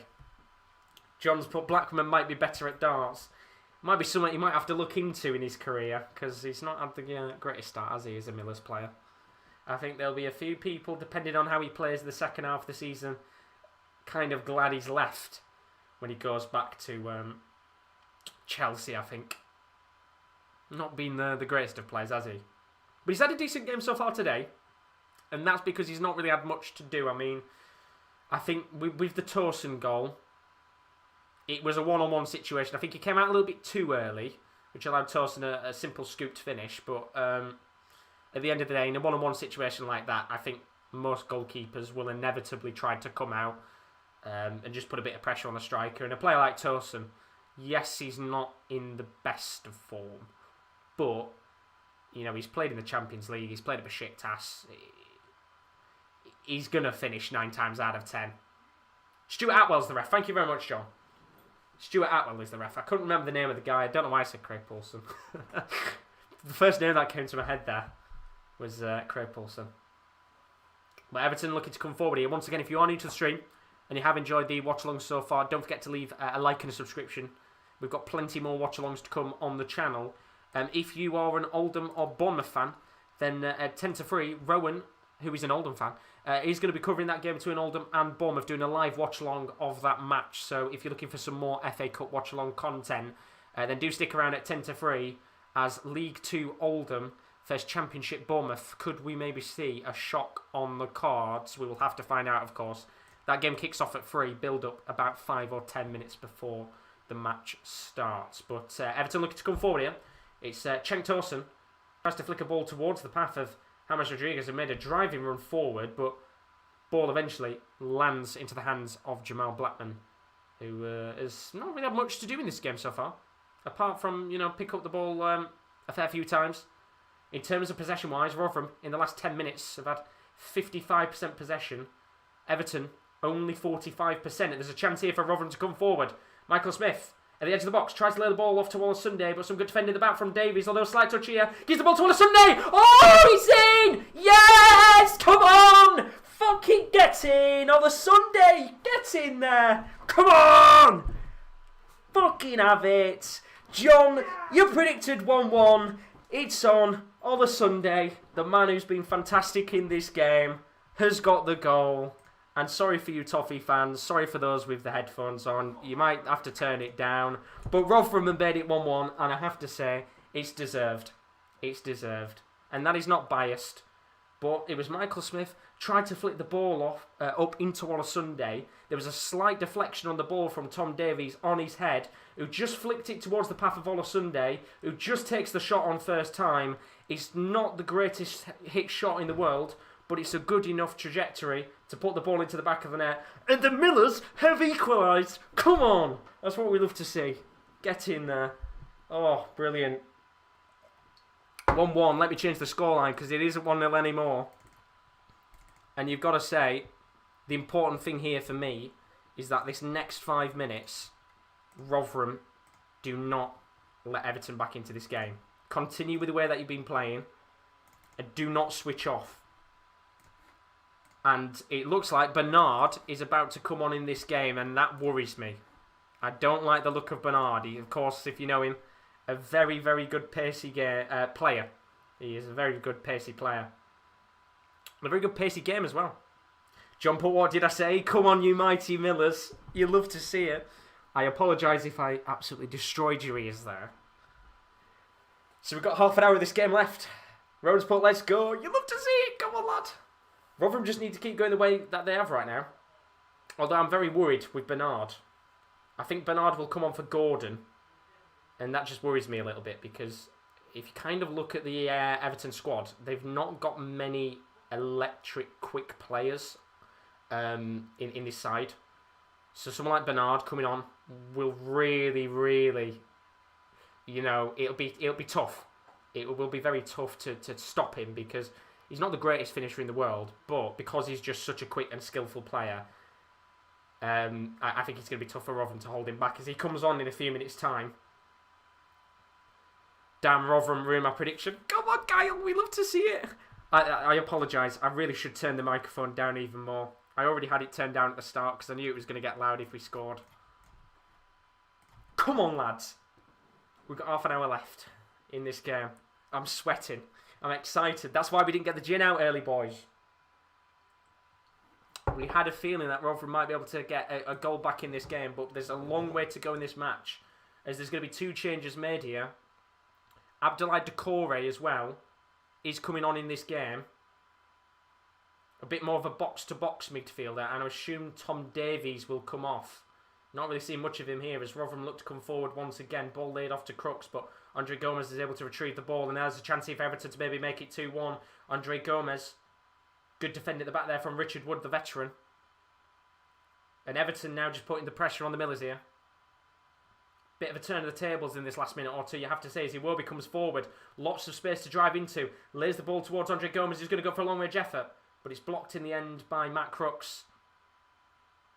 John's put Blackman might be better at darts. Might be something he might have to look into in his career, because he's not had the greatest start as he is a Millers player. I think there'll be a few people, depending on how he plays the second half of the season, kind of glad he's left when he goes back to Chelsea, I think. Not been the greatest of players, has he? But he's had a decent game so far today, and that's because he's not really had much to do. I mean, I think with the Tosun goal, it was a one-on-one situation. I think he came out a little bit too early, which allowed Tosun a simple scooped finish. But at the end of the day, in a one-on-one situation like that, I think most goalkeepers will inevitably try to come out and just put a bit of pressure on the striker. And a player like Tosun, yes, he's not in the best of form, but You know, he's played in the Champions League. He's played at Besiktas. He's going to finish 9 times out of 10. Stuart Atwell's the ref. Thank you very much, John. Stuart Atwell is the ref. I couldn't remember the name of the guy. I don't know why I said Craig Paulson. The first name that came to my head there was Craig Paulson. But Everton looking to come forward here. Once again, if you are new to the stream and you have enjoyed the watch-alongs so far, don't forget to leave a like and a subscription. We've got plenty more watch-alongs to come on the channel. If you are an Oldham or Bournemouth fan, then at 10 to 3, Rowan, who is an Oldham fan, is going to be covering that game between Oldham and Bournemouth, doing a live watch-along of that match. So if you're looking for some more FA Cup watch-along content, then do stick around at 10 to 3 as League 2 Oldham versus Championship Bournemouth. Could we maybe see a shock on the cards? We will have to find out, of course. That game kicks off at 3, build up about 5 or 10 minutes before the match starts. But Everton looking to come forward here. It's Cenk Tosun tries to flick a ball towards the path of James Rodriguez and made a driving run forward, but ball eventually lands into the hands of Jamal Blackman, who has not really had much to do in this game so far, apart from, you know, pick up the ball a fair few times. In terms of possession-wise, Rotherham in the last 10 minutes have had 55% possession. Everton only 45%. There's a chance here for Rotherham to come forward. Michael Smith at the edge of the box tries to lay the ball off to Wallace Sunday, but some good defending in the back from Davies, although a slight touch here. Gives the ball to Wallace Sunday. Oh, he's in! Yes! Come on! Fucking get in! Wallace Sunday! Get in there! Come on! Fucking have it! John, you predicted 1-1. It's on. Wallace Sunday, the man who's been fantastic in this game, has got the goal. And sorry for you Toffee fans, sorry for those with the headphones on, you might have to turn it down. But Rotherham have made it 1-1, and I have to say, it's deserved. It's deserved. And that is not biased, but it was Michael Smith tried to flick the ball off up into Wallace Sunday. There was a slight deflection on the ball from Tom Davies on his head, who just flicked it towards the path of Wallace Sunday, who just takes the shot on first time. It's not the greatest hit shot in the world, but it's a good enough trajectory to put the ball into the back of the net. And the Millers have equalised. Come on. That's what we love to see. Get in there. Oh, brilliant. 1-1. Let me change the scoreline because it isn't 1-0 anymore. And you've got to say, the important thing here for me is that this next 5 minutes, Rotherham do not let Everton back into this game. Continue with the way that you've been playing and do not switch off. And it looks like Bernard is about to come on in this game, and that worries me. I don't like the look of Bernard. He, of course, if you know him, a very, very good pacey player. He is a very good pacey player. And a very good pacey game as well. John put, what did I say? Come on, you mighty Millers. You love to see it. I apologise if I absolutely destroyed your ears there. So we've got half an hour of this game left. Rhodes put, let's go. You love to see it. Come on, lad. Rotherham just need to keep going the way that they have right now. Although I'm very worried with Bernard. I think Bernard will come on for Gordon. And that just worries me a little bit because if you kind of look at the Everton squad, they've not got many electric, quick players in this side. So someone like Bernard coming on will really, really, you know, it'll be tough. It will be very tough to stop him because he's not the greatest finisher in the world, but because he's just such a quick and skillful player, I think it's going to be tough for Rotherham to hold him back as he comes on in a few minutes' time. Damn, Rotherham ruined my prediction. Come on, Kyle, we love to see it. I apologise. I really should turn the microphone down even more. I already had it turned down at the start because I knew it was going to get loud if we scored. Come on, lads. We've got half an hour left in this game. I'm sweating. I'm excited. That's why we didn't get the gin out early, boys. We had a feeling that Rotherham might be able to get a goal back in this game, but there's a long way to go in this match, as there's going to be 2 changes made here. Abdoulaye Doucouré as well is coming on in this game. A bit more of a box-to-box midfielder, and I assume Tom Davies will come off. Not really seeing much of him here as Rotherham look to come forward once again. Ball laid off to Crooks, but Andre Gomez is able to retrieve the ball, and there's a chance here for Everton to maybe make it 2-1. Andre Gomez, good defending at the back there from Richard Wood, the veteran. And Everton now just putting the pressure on the Millers here. bit of a turn of the tables in this last minute or two, you have to say, as Iwobi comes forward. Lots of space to drive into. Lays the ball towards Andre Gomez, who's going to go for a long-range effort. But it's blocked in the end by Matt Crooks.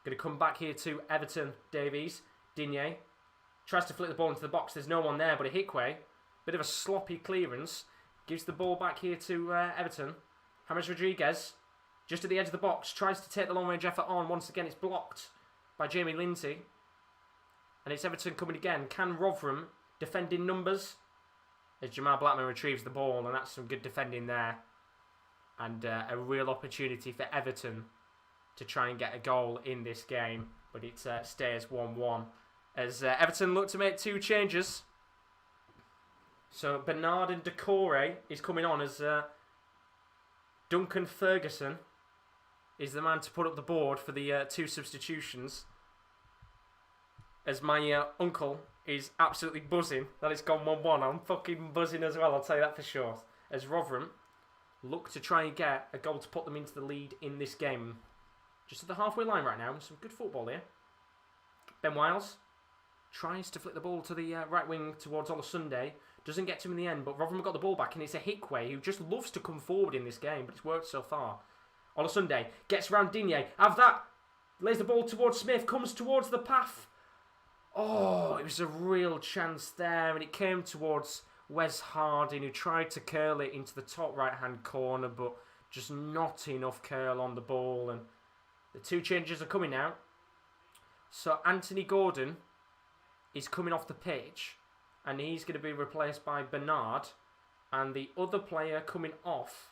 Going to come back here to Everton. Davies. Digne. Tries to flick the ball into the box. There's no one there, but Ihikwe. Bit of a sloppy clearance. Gives the ball back here to Everton. James Rodriguez. Just at the edge of the box. Tries to take the long-range effort on. Once again, it's blocked by Jamie Lindsay. And it's Everton coming again. Can Rotherham defend in numbers? As Jamal Blackman retrieves the ball, and that's some good defending there. And a real opportunity for Everton to try and get a goal in this game. But it stays 1-1. As Everton look to make 2 changes. So Bernard and Decore is coming on as Duncan Ferguson is the man to put up the board for the 2 substitutions. As my uncle is absolutely buzzing that it's gone 1-1. I'm fucking buzzing as well, I'll tell you that for sure. As Rotherham look to try and get a goal to put them into the lead in this game. Just at the halfway line right now. Some good football here. Ben Wiles tries to flick the ball to the right wing towards Olasunde. Doesn't get to him in the end, but Rotherham got the ball back, and it's Ihikwe who just loves to come forward in this game, but it's worked so far. Olasunde gets around Digne. Have that. Lays the ball towards Smith. Comes towards the path. Oh, it was a real chance there, and it came towards Wes Harding, who tried to curl it into the top right-hand corner, but just not enough curl on the ball. And the 2 changes are coming now. So Anthony Gordon is coming off the pitch, and he's going to be replaced by Bernard. And the other player coming off,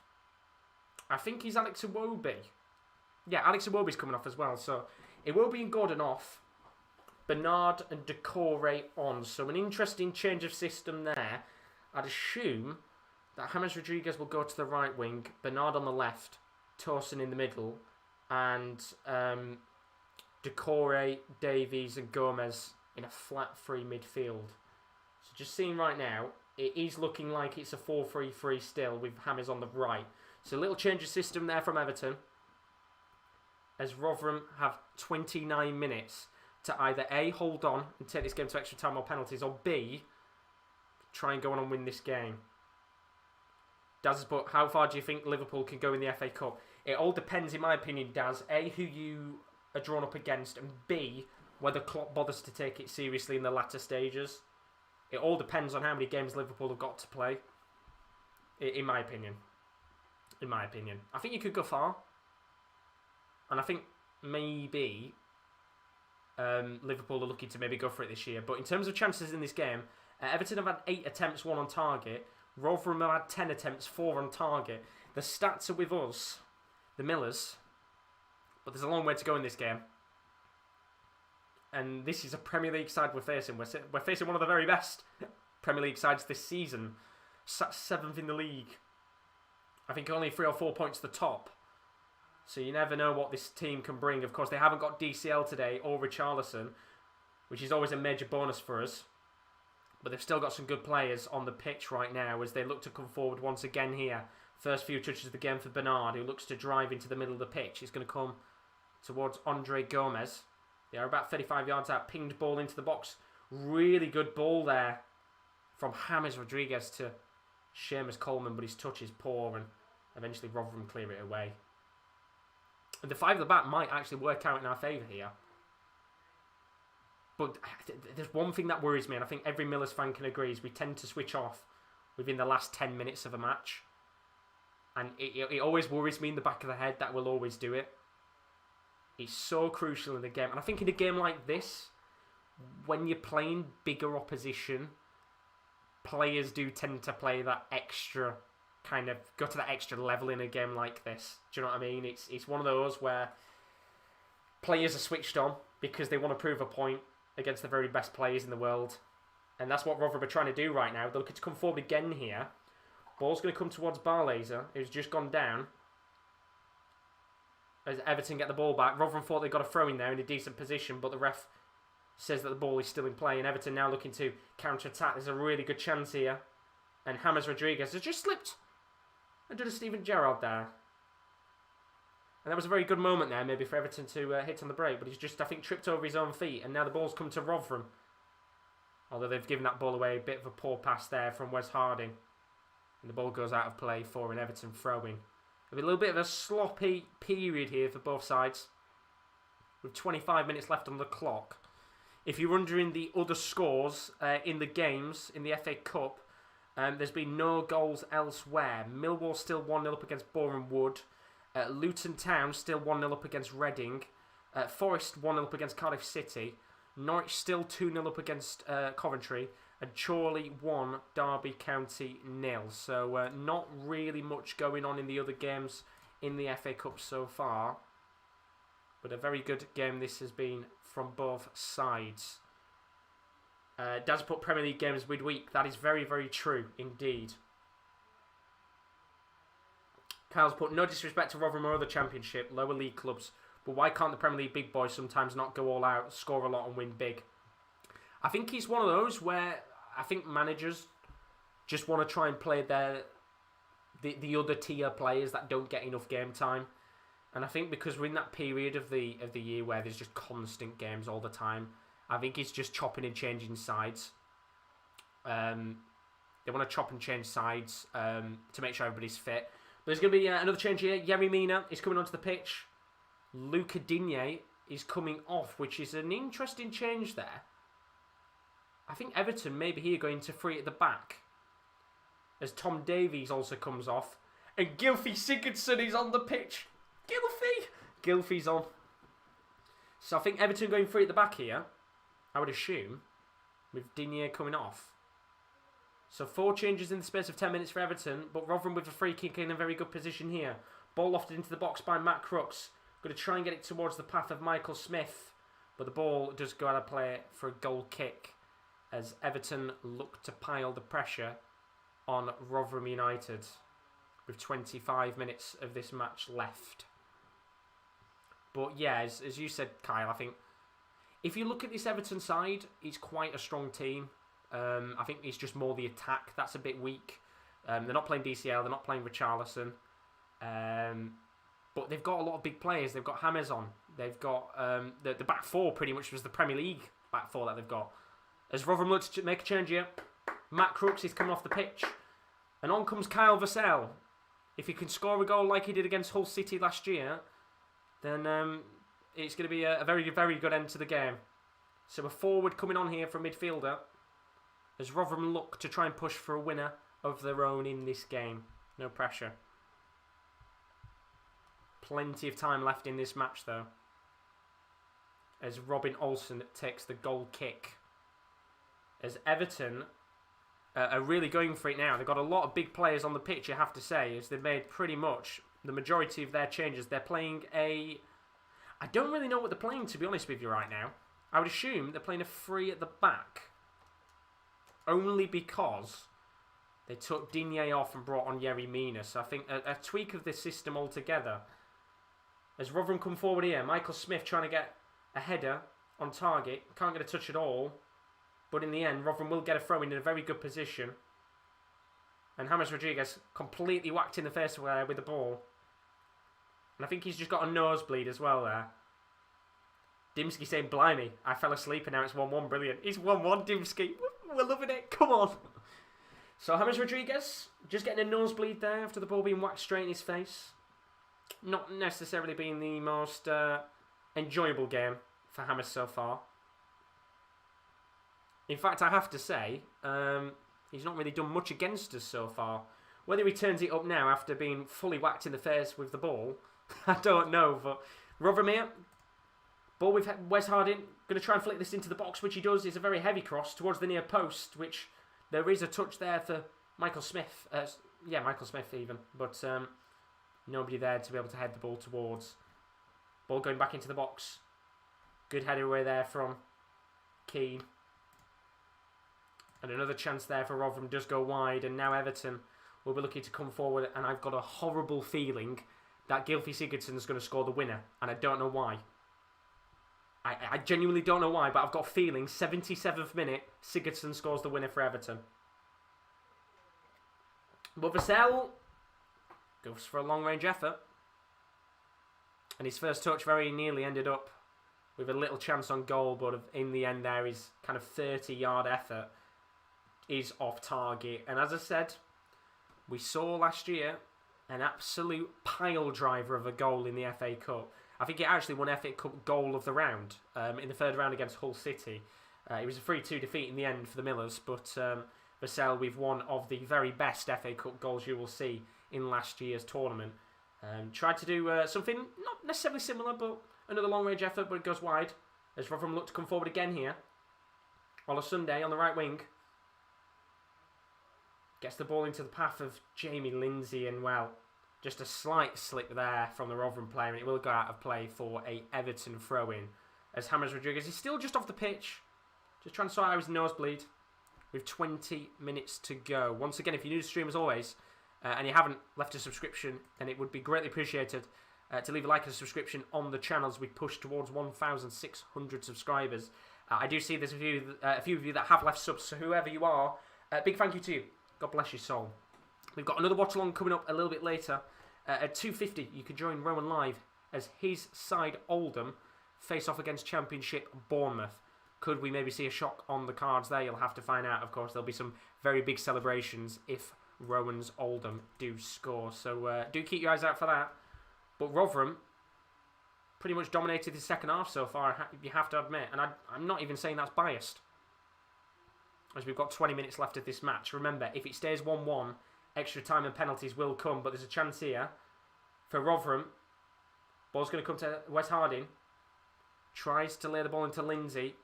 I think he's Alex Iwobi. Yeah, Alex Iwobi's coming off as well. So Iwobi and Gordon off. Bernard and Decore on. So an interesting change of system there. I'd assume that James Rodriguez will go to the right wing, Bernard on the left, Towson in the middle, and Decore, Davies and Gomez in a flat free midfield. So just seeing right now, it is looking like it's a 4-3-3 still with James on the right. So a little change of system there from Everton. As Rotherham have 29 minutes to either A, hold on and take this game to extra time or penalties, or B, try and go on and win this game. Daz, but how far do you think Liverpool can go in the FA Cup? It all depends, in my opinion, Daz, A, who you are drawn up against, and B, whether Klopp bothers to take it seriously in the latter stages. It all depends on how many games Liverpool have got to play, in my opinion. In my opinion. I think you could go far. And I think maybe Liverpool are looking to maybe go for it this year. But in terms of chances in this game, Everton have had 8 attempts, 1 on target. Rotherham have had 10 attempts, 4 on target. The stats are with us, the Millers. But there's a long way to go in this game. And this is a Premier League side we're facing. We're facing one of the very best Premier League sides this season. Sat 7th in the league. I think only 3 or 4 points to the top. So you never know what this team can bring. Of course, they haven't got DCL today or Richarlison, which is always a major bonus for us. But they've still got some good players on the pitch right now as they look to come forward once again here. First few touches of the game for Bernard, who looks to drive into the middle of the pitch. He's going to come towards Andre Gomez. They are about 35 yards out. Pinged ball into the box. Really good ball there from James Rodriguez to Seamus Coleman, but his touch is poor, and eventually Rotherham clear it away. And the 5 at the back might actually work out in our favour here. But there's one thing that worries me, and I think every Millers fan can agree, is we tend to switch off within the last 10 minutes of a match. And it always worries me in the back of the head that we'll always do it. It's so crucial in the game. And I think in a game like this, when you're playing bigger opposition, players do tend to play that extra, kind of go to that extra level in a game like this. Do you know what I mean? It's one of those where players are switched on because they want to prove a point against the very best players in the world. And that's what Rotherham are trying to do right now. They're looking to come forward again here. Ball's going to come towards Barlaser, who's just gone down. As Everton get the ball back. Rotherham thought they got a throw in there in a decent position, but the ref says that the ball is still in play. And Everton now looking to counter-attack. There's a really good chance here. And James Rodriguez has just slipped under Steven Gerrard there. And that was a very good moment there, maybe for Everton to hit on the break. But he's just, I think, tripped over his own feet. And now the ball's come to Rotherham. Although they've given that ball away, a bit of a poor pass there from Wes Harding. And the ball goes out of play for an Everton throw-in. A little bit of a sloppy period here for both sides. With 25 minutes left on the clock. If you're wondering the other scores in the games in the FA Cup, there's been no goals elsewhere. Millwall still 1-0 up against Boreham Wood. Luton Town still 1-0 up against Reading. Forest 1-0 up against Cardiff City. Norwich still 2-0 up against Coventry. And Chorley 1, Derby County 0. So not really much going on in the other games in the FA Cup so far. But a very good game this has been from both sides. Daz put Premier League games midweek. That is very, very true indeed. Kyle's put, no disrespect to Rotherham or other Championship, lower league clubs, but why can't the Premier League big boys sometimes not go all out, score a lot and win big? I think he's one of those where I think managers just want to try and play the other tier players that don't get enough game time. And I think because we're in that period of the year where there's just constant games all the time, I think he's just chopping and changing sides. They want to chop and change sides to make sure everybody's fit. But there's going to be another change here. Yerry Mina is coming onto the pitch. Luca Digne is coming off, which is an interesting change there. I think Everton maybe here going to three at the back. As Tom Davies also comes off. And Gylfi Sigurdsson is on the pitch. Gylfi's on. So I think Everton going three at the back here, I would assume, with Digne coming off. So 4 changes in the space of 10 minutes for Everton, but Rotherham with a free kick in a very good position here. Ball lofted into the box by Matt Crooks. Going to try and get it towards the path of Michael Smith, but the ball does go out of play for a goal kick as Everton look to pile the pressure on Rotherham United with 25 minutes of this match left. But yeah, as you said, Kyle, I think if you look at this Everton side, it's quite a strong team. I think it's just more the attack that's a bit weak. They're not playing DCL, they're not playing Richarlison. But they've got a lot of big players. They've got James on. They've got the back four pretty much was the Premier League back four that they've got. As Rotherham looks to make a change here, Matt Crooks is coming off the pitch. And on comes Kyle Vassell. If he can score a goal like he did against Hull City last year, then it's going to be a very, very good end to the game. So a forward coming on here from midfielder as Rotherham look to try and push for a winner of their own in this game. No pressure. Plenty of time left in this match though. As Robin Olsen takes the goal kick. As Everton are really going for it now. They've got a lot of big players on the pitch, you have to say, as they've made pretty much the majority of their changes. They're playing a... I don't really know what they're playing, to be honest with you right now. I would assume they're playing a 3 at the back. Only because they took Digne off and brought on Yerry Mina. So I think a tweak of the system altogether. As Rotherham come forward here, Michael Smith trying to get a header on target. Can't get a touch at all. But in the end, Rotherham will get a throw in a very good position. And James Rodriguez completely whacked in the face with the ball. And I think he's just got a nosebleed as well there. Dimsky saying, blimey, I fell asleep and now it's 1-1. Brilliant. It's 1-1, Dimsky. We're loving it. Come on. So James Rodriguez just getting a nosebleed there after the ball being whacked straight in his face. Not necessarily being the most enjoyable game for James so far. In fact, I have to say, he's not really done much against us so far. Whether he turns it up now after being fully whacked in the face with the ball, I don't know. But Rotherham here, ball with Wes Harding, going to try and flick this into the box, which he does. It's a very heavy cross towards the near post, which there is a touch there for Michael Smith. Yeah, Michael Smith even. But nobody there to be able to head the ball towards. Ball going back into the box. Good header away there from Keane. And another chance there for Rotherham does go wide. And now Everton will be looking to come forward. And I've got a horrible feeling that Gylfi Sigurdsson is going to score the winner. And I don't know why. I genuinely don't know why. But I've got a feeling 77th minute, Sigurdsson scores the winner for Everton. But Vassell goes for a long range effort. And his first touch very nearly ended up with a little chance on goal, but in the end there is kind of 30-yard effort is off target. And as I said, we saw last year an absolute pile driver of a goal in the FA Cup. I think it actually won FA Cup goal of the round in the third round against Hull City. It was a 3-2 defeat in the end for the Millers, but Vassell with one of the very best FA Cup goals you will see in last year's tournament. Tried to do something not necessarily similar, but another long-range effort, but it goes wide. As Rotherham look to come forward again here. Olosunde on the right wing. Gets the ball into the path of Jamie Lindsay, and well, just a slight slip there from the Rotherham player, and it will go out of play for a Everton throw-in. As James Rodriguez is still just off the pitch, just trying to sort out his nosebleed with 20 minutes to go. Once again, if you're new to the stream as always, and you haven't left a subscription, then it would be greatly appreciated to leave a like and a subscription on the channel as we push towards 1,600 subscribers. I do see there's a few of you that have left subs, so whoever you are, big thank you to you. God bless your soul. We've got another watch along coming up a little bit later. At 2:50, you can join Rowan live as his side Oldham face off against Championship Bournemouth. Could we maybe see a shock on the cards there? You'll have to find out. Of course, there'll be some very big celebrations if Rowan's Oldham do score. So do keep your eyes out for that. But Rotherham pretty much dominated the second half so far, you have to admit. And I'm not even saying that's biased, as we've got 20 minutes left of this match. Remember, if it stays 1-1, extra time and penalties will come. But there's a chance here for Rotherham. Ball's going to come to Wes Harding. Tries to lay the ball into Lindsay.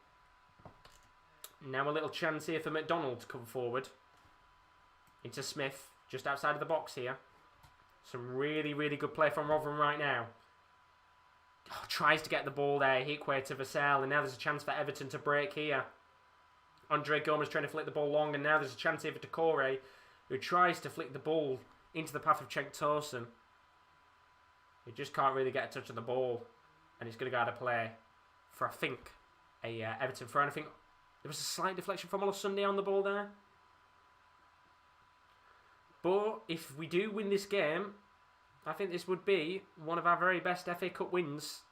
Now a little chance here for McDonald to come forward. Into Smith, just outside of the box here. Some really, really good play from Rotherham right now. Oh, tries to get the ball there. Hickway to Vassell, and now there's a chance for Everton to break here. Andre Gomez trying to flick the ball long, and now there's a chance here for Decore, who tries to flick the ball into the path of Cenk Tosun. He just can't really get a touch on the ball, and he's going to go out of play for, I think, a Everton throw. And I think there was a slight deflection from Olosunde on the ball there. But if we do win this game, I think this would be one of our very best FA Cup wins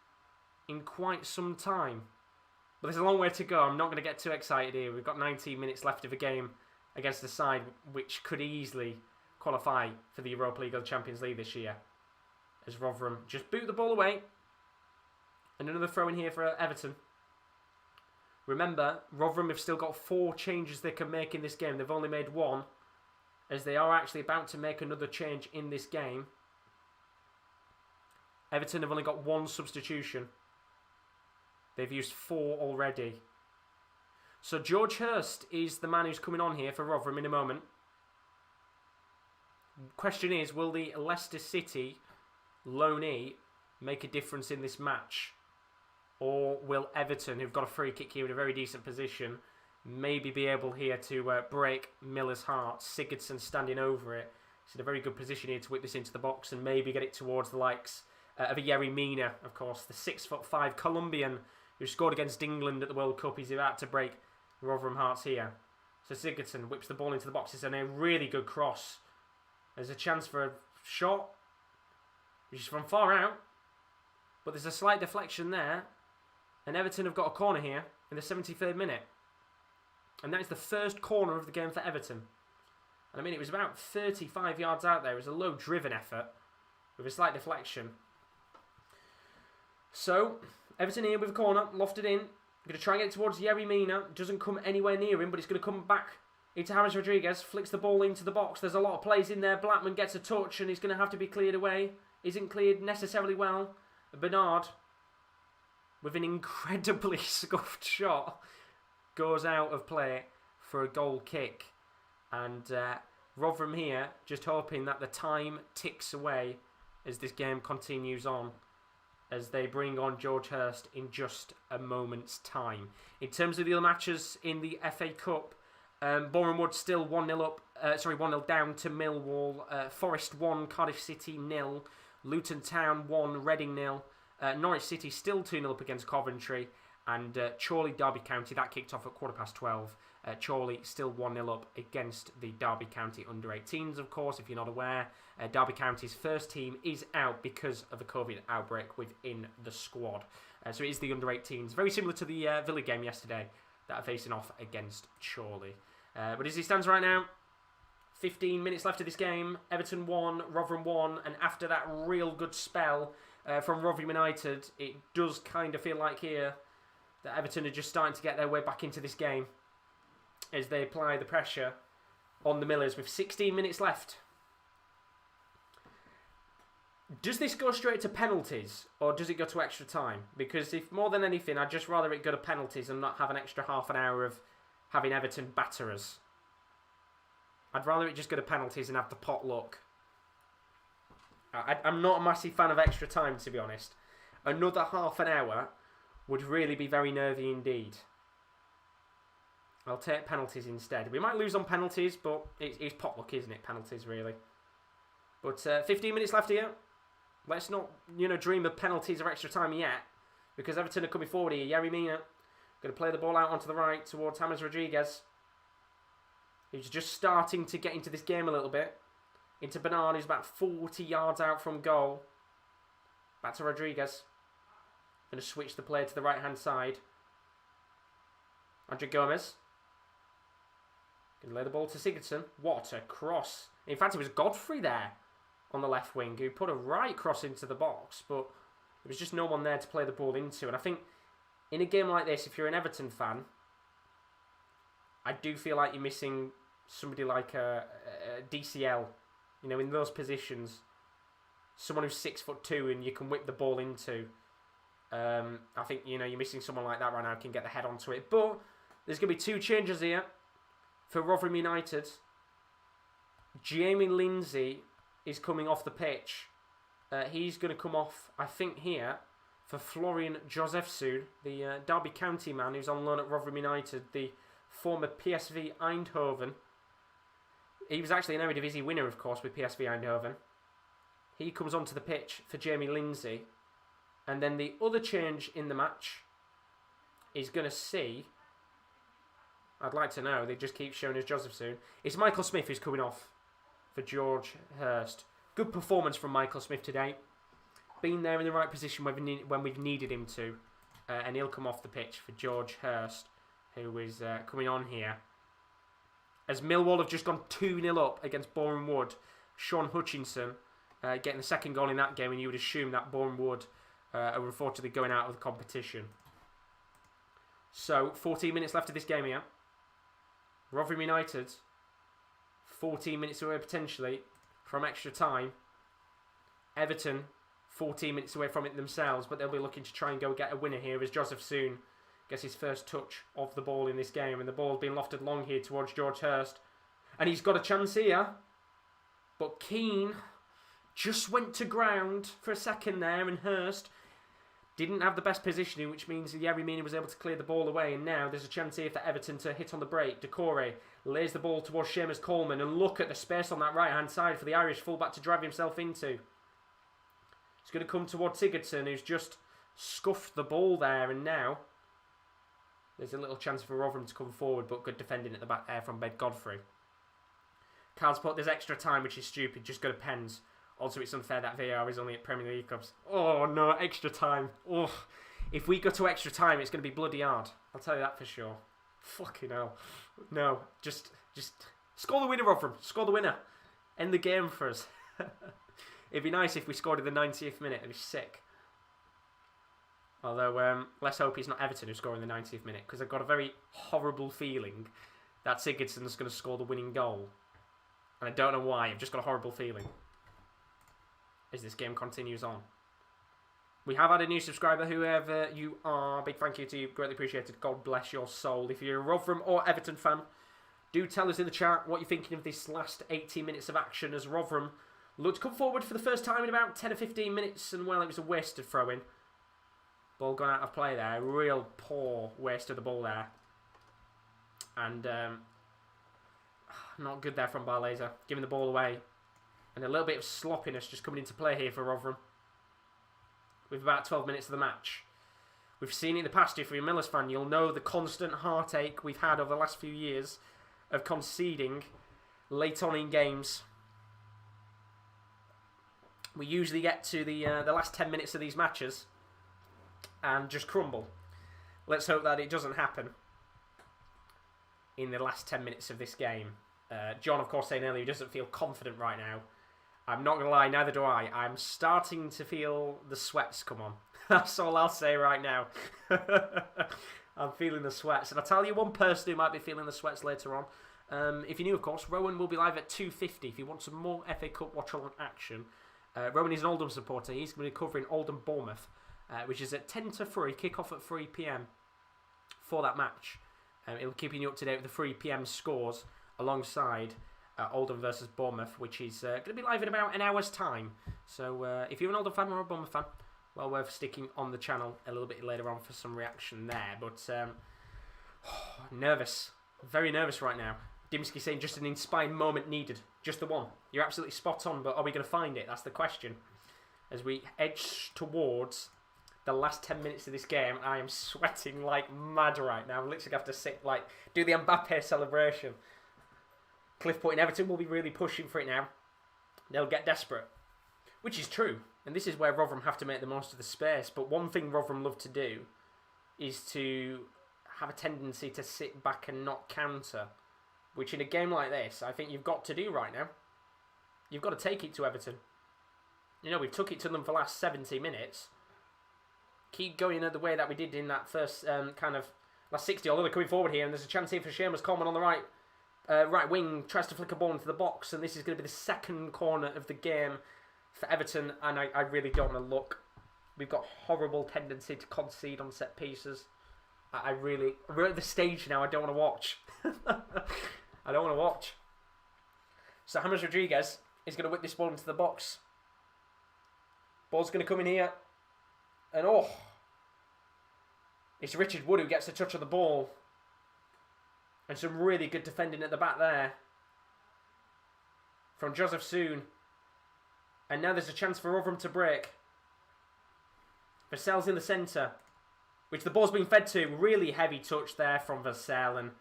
in quite some time. But there's a long way to go. I'm not going to get too excited here. We've got 19 minutes left of a game against the side which could easily qualify for the Europa League or the Champions League this year. As Rotherham just boot the ball away. And another throw in here for Everton. Remember, Rotherham have still got 4 changes they can make in this game. They've only made 1, as they are actually about to make another change in this game. Everton have only got 1 substitution. They've used 4 already. So George Hurst is the man who's coming on here for Rotherham in a moment. Question is, will the Leicester City loanee make a difference in this match? Or will Everton, who've got a free kick here in a very decent position, maybe be able here to break Miller's heart? Sigurdsson standing over it. He's in a very good position here to whip this into the box and maybe get it towards the likes of a Yerry Mina, of course, the 6'5" Colombian who scored against England at the World Cup. He's about to break Rotherham hearts here. So Sigurdsson whips the ball into the box. It's a really good cross. There's a chance for a shot, which is from far out, but there's a slight deflection there. And Everton have got a corner here in the 73rd minute. And that is the first corner of the game for Everton. And I mean, it was about 35 yards out there. It was a low-driven effort with a slight deflection. So, Everton here with a corner, lofted in. Going to try and get it towards Yerry Mina. Doesn't come anywhere near him, but he's going to come back into James Rodriguez. Flicks the ball into the box. There's a lot of plays in there. Blackman gets a touch, and he's going to have to be cleared away. Isn't cleared necessarily well. Bernard, with an incredibly scuffed shot, goes out of play for a goal kick. And Rotherham here just hoping that the time ticks away as this game continues on, as they bring on George Hurst in just a moment's time. In terms of the other matches in the FA Cup, Boreham Wood still 1-0 up. 1-0 down to Millwall. Forest 1, Cardiff City 0. Luton Town 1, Reading 0. Norwich City still 2-0 up against Coventry. And Chorley Derby County, that kicked off at 12:15. Chorley still 1-0 up against the Derby County under-18s, of course, if you're not aware. Derby County's first team is out because of a COVID outbreak within the squad. So it is the under-18s. Very similar to the Villa game yesterday that are facing off against Chorley. But as it stands right now, 15 minutes left of this game. Everton 1, Rotherham 1. And after that real good spell from Rotherham United, it does kind of feel like here that Everton are just starting to get their way back into this game as they apply the pressure on the Millers with 16 minutes left. Does this go straight to penalties or does it go to extra time? Because if more than anything, I'd just rather it go to penalties and not have an extra half an hour of having Everton batter us. I'd rather it just go to penalties and have the pot luck. I'm not a massive fan of extra time, to be honest. Another half an hour would really be very nervy indeed. I'll take penalties instead. We might lose on penalties, but it's pot luck, isn't it? Penalties, really. But 15 minutes left here. Let's not, dream of penalties or extra time yet. Because Everton are coming forward here. Yerry Mina going to play the ball out onto the right towards James Rodriguez. He's just starting to get into this game a little bit. Into Bernard, who's about 40 yards out from goal. Back to Rodriguez. Going to switch the play to the right-hand side. Andre Gomez. Going to lay the ball to Sigurdsson. What a cross. In fact, it was Godfrey there on the left wing who put a right cross into the box, but there was just no one there to play the ball into. And I think in a game like this, if you're an Everton fan, I do feel like you're missing somebody like a DCL, in those positions. Someone who's 6'2" and you can whip the ball into. I think, you're missing someone like that right now who can get the head onto it. But there's going to be 2 changes here for Rotherham United. Jamie Lindsay is coming off the pitch. He's going to come off, I think, here for Florian Josefsson, the Derby County man who's on loan at Rotherham United, the former PSV Eindhoven. He was actually an Eredivisie winner, of course, with PSV Eindhoven. He comes onto the pitch for Jamie Lindsay. And then the other change in the match is going to see, I'd like to know, they just keep showing us Josefsson. It's Michael Smith who's coming off for George Hurst. Good performance from Michael Smith today. Been there in the right position when we've needed him to. And he'll come off the pitch for George Hurst, who is coming on here. As Millwall have just gone 2-0 up against Boreham Wood. Sean Hutchinson getting the second goal in that game, and you would assume that Boreham Wood are unfortunately going out of the competition. So, 14 minutes left of this game here. Rotherham United, 14 minutes away potentially from extra time. Everton, 14 minutes away from it themselves, but they'll be looking to try and go get a winner here as Josefsson gets his first touch of the ball in this game. And the ball's been lofted long here towards George Hurst. And he's got a chance here. But Keane just went to ground for a second there, and Hurst didn't have the best positioning, which means Yerry Mina was able to clear the ball away. And now there's a chance here for Everton to hit on the break. Decore lays the ball towards Seamus Coleman, and look at the space on that right-hand side for the Irish fullback to drive himself into. It's going to come towards Sigurdsson, who's just scuffed the ball there, and now there's a little chance for Rotherham to come forward, but good defending at the back there from Ben Godfrey. Carl's put there's extra time, which is stupid, just go to pens. Also, it's unfair that VAR is only at Premier League clubs. Oh, no, extra time. Oh, if we go to extra time, it's going to be bloody hard. I'll tell you that for sure. Fucking hell. No, just score the winner, Rotherham. Score the winner. End the game for us. It'd be nice if we scored in the 90th minute. It'd be sick. Although, let's hope it's not Everton who score in the 90th minute, because I've got a very horrible feeling that Sigurdsson's going to score the winning goal. And I don't know why. I've just got a horrible feeling as this game continues on. We have had a new subscriber, whoever you are. Big thank you to you. Greatly appreciated. God bless your soul. If you're a Rotherham or Everton fan, do tell us in the chat what you're thinking of this last 18 minutes of action as Rotherham looked to come forward for the first time in about 10 or 15 minutes, and well, it was a wasted throw-in. Ball gone out of play there. Real poor waste of the ball there. And not good there from Barlaser. Giving the ball away. And a little bit of sloppiness just coming into play here for Rotherham. With about 12 minutes of the match. We've seen it in the past. If you're a Millers fan, you'll know the constant heartache we've had over the last few years of conceding late on in games. We usually get to the last 10 minutes of these matches, and just crumble. Let's hope that it doesn't happen in the last 10 minutes of this game. John, of course, saying earlier he doesn't feel confident right now. I'm not going to lie, neither do I. I'm starting to feel the sweats come on. That's all I'll say right now. I'm feeling the sweats. And I'll tell you one person who might be feeling the sweats later on. If you're new, of course, Rowan will be live at 2:50 if you want some more FA Cup watch-along action. Rowan is an Oldham supporter. He's going to be covering Oldham Bournemouth, which is at 10 to 3, kick-off at 3 p.m. for that match. It'll keep you up to date with the 3 p.m. scores alongside Oldham versus Bournemouth, which is going to be live in about an hour's time. So if you're an Oldham fan or a Bournemouth fan, well worth sticking on the channel a little bit later on for some reaction there. But nervous, very nervous right now. Dimsky saying just an inspired moment needed, just the one. You're absolutely spot on, but are we going to find it? That's the question. As we edge towards the last 10 minutes of this game, I am sweating like mad right now. I'm literally going to have to sit, do the Mbappe celebration. Cliff putting Everton will be really pushing for it now. They'll get desperate, which is true. And this is where Rotherham have to make the most of the space. But one thing Rotherham love to do is to have a tendency to sit back and not counter, which in a game like this, I think you've got to do right now. You've got to take it to Everton. You know, we've took it to them for the last 70 minutes. Keep going the way that we did in that first last 60. Although they're coming forward here, and there's a chance here for Seamus Coleman on the right wing. Tries to flick a ball into the box, and this is going to be the second corner of the game for Everton, and I really don't want to look. We've got horrible tendency to concede on set pieces. We're at the stage now I don't want to watch. I don't want to watch. So James Rodriguez is going to whip this ball into the box. Ball's going to come in here. And it's Richard Wood who gets the touch of the ball. And some really good defending at the back there from Joseph Soon. And now there's a chance for Rotherham to break. Vassell's in the centre, which the ball's been fed to. Really heavy touch there from Vassell, and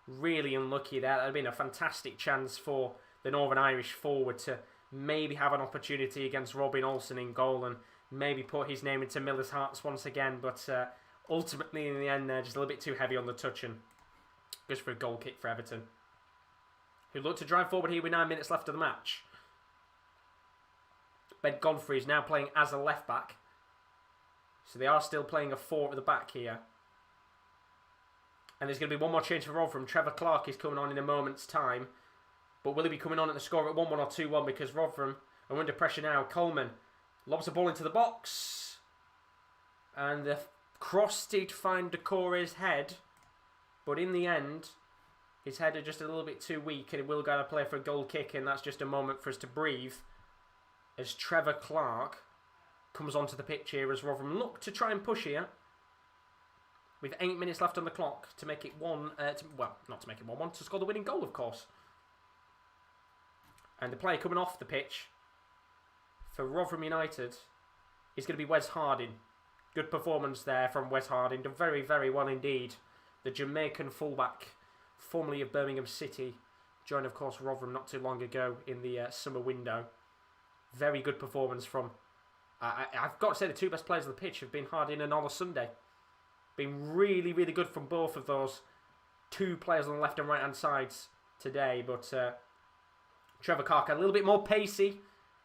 really unlucky there. That would have been a fantastic chance for the Northern Irish forward to maybe have an opportunity against Robin Olsen in goal and maybe put his name into Miller's hearts once again. But ultimately, in the end, they're just a little bit too heavy on the touch, and goes for a goal kick for Everton, who look to drive forward here with 9 minutes left of the match. Ben Godfrey is now playing as a left back. So they are still playing a 4 at the back here. And there's going to be one more change for Rotherham. Trevor Clark is coming on in a moment's time. But will he be coming on at the score at 1-1 or 2-1? Because Rotherham are under pressure now. Coleman lobs the ball into the box. And the cross did find Decore's head. But in the end, his head is just a little bit too weak. And he will go to play for a goal kick. And that's just a moment for us to breathe. As Trevor Clark comes onto the pitch here as Rotherham look to try and push here. With 8 minutes left on the clock to make it not to make it 1-1, to score the winning goal, of course. And the player coming off the pitch for Rotherham United is going to be Wes Harding. Good performance there from Wes Harding. Done very, very well indeed. The Jamaican fullback, formerly of Birmingham City, joined, of course, Rotherham not too long ago in the summer window. Very good performance from... I've got to say the two best players on the pitch have been Harding and Ola Sunday. Been really, really good from both of those two players on the left and right hand sides today. But Trevor Clark a little bit more pacey.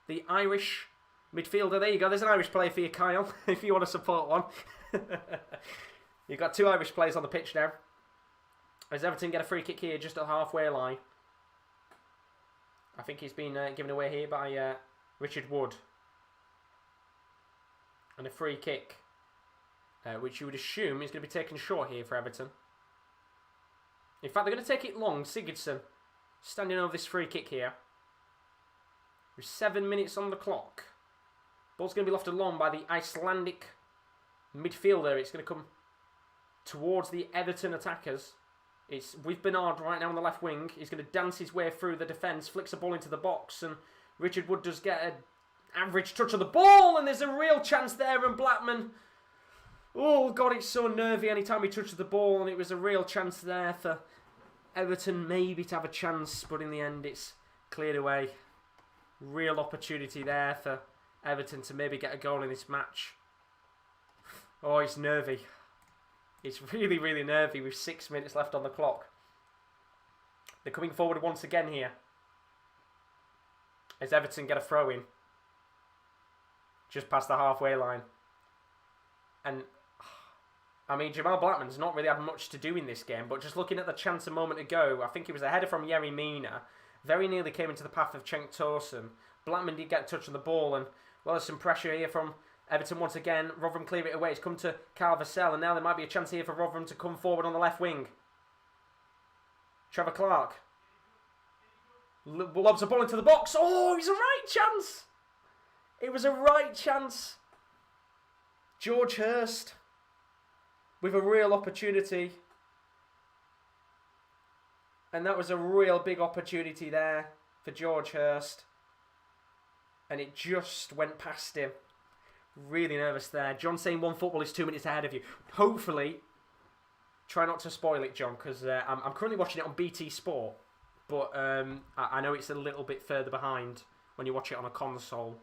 The Irish midfielder. There you go. There's an Irish player for you, Kyle, if you want to support one. You've got two Irish players on the pitch now. As Everton get a free kick here just at the halfway line. I think he's been given away here by Richard Wood. And a free kick, which you would assume is going to be taken short here for Everton. In fact, they're going to take it long. Sigurdsson standing over this free kick here. With 7 minutes on the clock. Ball's going to be lofted long by the Icelandic midfielder. It's going to come towards the Everton attackers. It's with Bernard right now on the left wing. He's going to dance his way through the defence, flicks the ball into the box, and Richard Wood does get an average touch of the ball, and there's a real chance there, and Blackman, oh God, it's so nervy anytime he touches the ball, and it was a real chance there for Everton maybe to have a chance, but in the end it's cleared away. Real opportunity there for Everton to maybe get a goal in this match. Oh, it's nervy. It's really, really nervy with 6 minutes left on the clock. They're coming forward once again here. As Everton get a throw in. Just past the halfway line. And, I mean, Jamal Blackman's not really had much to do in this game, but just looking at the chance a moment ago, I think it was a header from Yerry Mina. Very nearly came into the path of Cenk Tosun. Blackman did get a touch on the ball, and, well, there's some pressure here from Everton once again. Rotherham clear it away. It's come to Kyle Vassell, and now there might be a chance here for Rotherham to come forward on the left wing. Trevor Clark. Lobs a ball into the box. Oh, it was a right chance. It was a right chance. George Hurst with a real opportunity. And that was a real big opportunity there for George Hurst. And it just went past him. Really nervous there. John saying One Football is 2 minutes ahead of you. Hopefully, try not to spoil it, John, because I'm currently watching it on BT Sport. But I know it's a little bit further behind when you watch it on a console.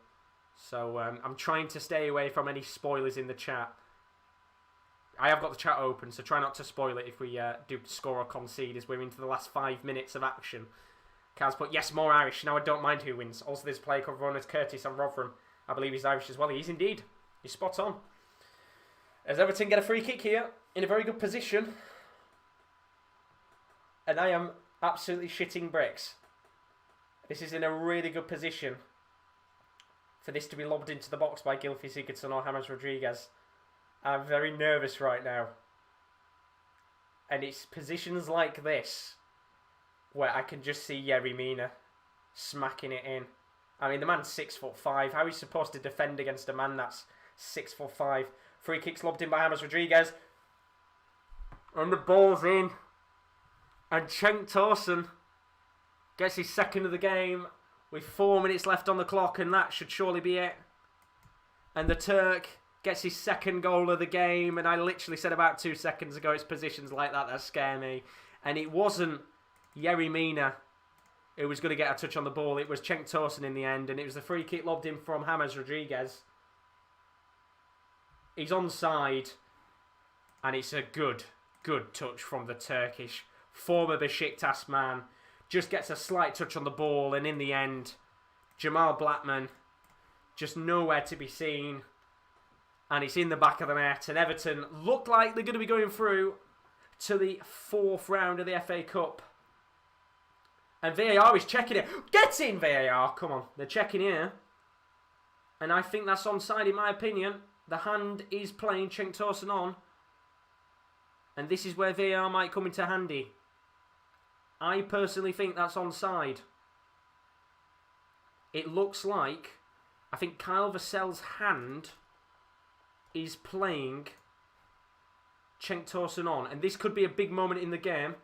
So I'm trying to stay away from any spoilers in the chat. I have got the chat open, so try not to spoil it if we do score or concede as we're into the last 5 minutes of action. Kaz put, yes, more Irish. Now I don't mind who wins. Also, there's a player called Ronald Curtis on Rotherham. I believe he's Irish as well. He is indeed. He's spot on. As Everton get a free kick here, in a very good position. And I am absolutely shitting bricks. This is in a really good position for this to be lobbed into the box by Gylfi Sigurdsson or James Rodriguez. I'm very nervous right now. And it's positions like this where I can just see Yerry Mina smacking it in. I mean, the man's 6'5". How are you supposed to defend against a man that's 6'5"? Free kick's lobbed in by James Rodriguez. And the ball's in. And Cenk Tosun gets his second of the game with 4 minutes left on the clock, and that should surely be it. And the Turk gets his second goal of the game, and I literally said about 2 seconds ago it's positions like that scare me. And it wasn't Yerry Mina who was going to get a touch on the ball. It was Cenk Tosun in the end, and it was the free kick lobbed in from James Rodriguez. He's onside, and it's a good touch from the Turkish former Besiktas man. Just gets a slight touch on the ball, and in the end, Jamal Blackman just nowhere to be seen. And it's in the back of the net, and Everton look like they're going to be going through to the 4th round of the FA Cup. And VAR is checking it. Get in, VAR! Come on, they're checking here. And I think that's onside in my opinion. The hand is playing Cenk Tosun on. And this is where VAR might come into handy. I personally think that's onside. It looks like, I think Kyle Vassell's hand is playing Cenk Tosun on. And this could be a big moment in the game.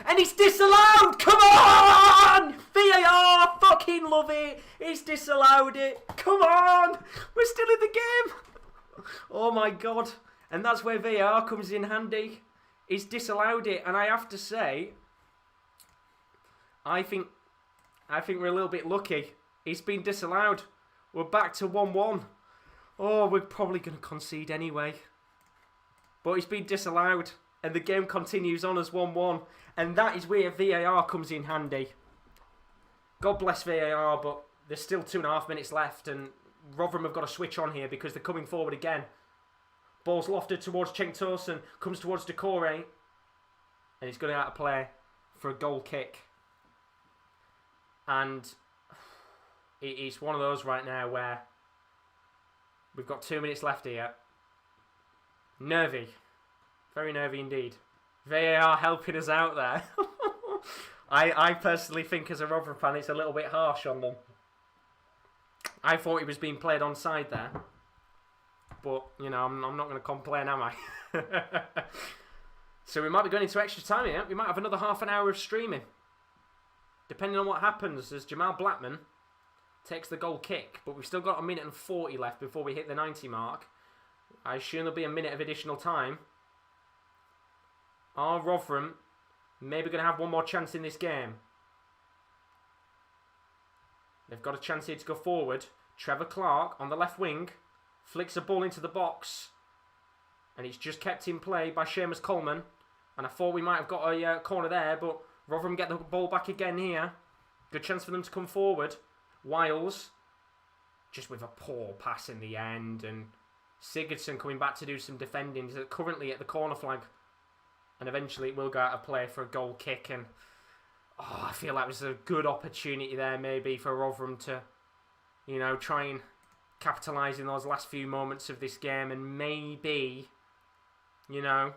And it's disallowed! Come on! VAR! Fucking love it! It's disallowed it! Come on! We're still in the game! Oh my god. And that's where VAR comes in handy. He's disallowed it, and I have to say, I think we're a little bit lucky. It's been disallowed. We're back to 1-1. Oh, we're probably going to concede anyway. But it's been disallowed, and the game continues on as 1-1. And that is where VAR comes in handy. God bless VAR, but there's still 2.5 minutes left, and Rotherham have got to switch on here because they're coming forward again. Ball's lofted towards Cenk Tosun, comes towards Decore, and he's going out of play for a goal kick. And it's one of those right now where we've got 2 minutes left here. Nervy. Very nervy indeed. VAR helping us out there. I personally think as a Rotherham fan it's a little bit harsh on them. I thought he was being played onside there. But, you know, I'm not going to complain, am I? So we might be going into extra time here. We might have another half an hour of streaming. Depending on what happens as Jamal Blackman takes the goal kick. But we've still got 1 minute and 40 left before we hit the 90 mark. I assume there'll be a minute of additional time. Are Rotherham maybe going to have one more chance in this game? They've got a chance here to go forward. Trevor Clark on the left wing. Flicks a ball into the box. And it's just kept in play by Seamus Coleman. And I thought we might have got a corner there, but Rotherham get the ball back again here. Good chance for them to come forward. Wiles, just with a poor pass in the end. And Sigurdsson coming back to do some defending. He's currently at the corner flag. And eventually it will go out of play for a goal kick. And I feel like it was a good opportunity there maybe for Rotherham to, you know, try and capitalise in those last few moments of this game. And maybe, you know,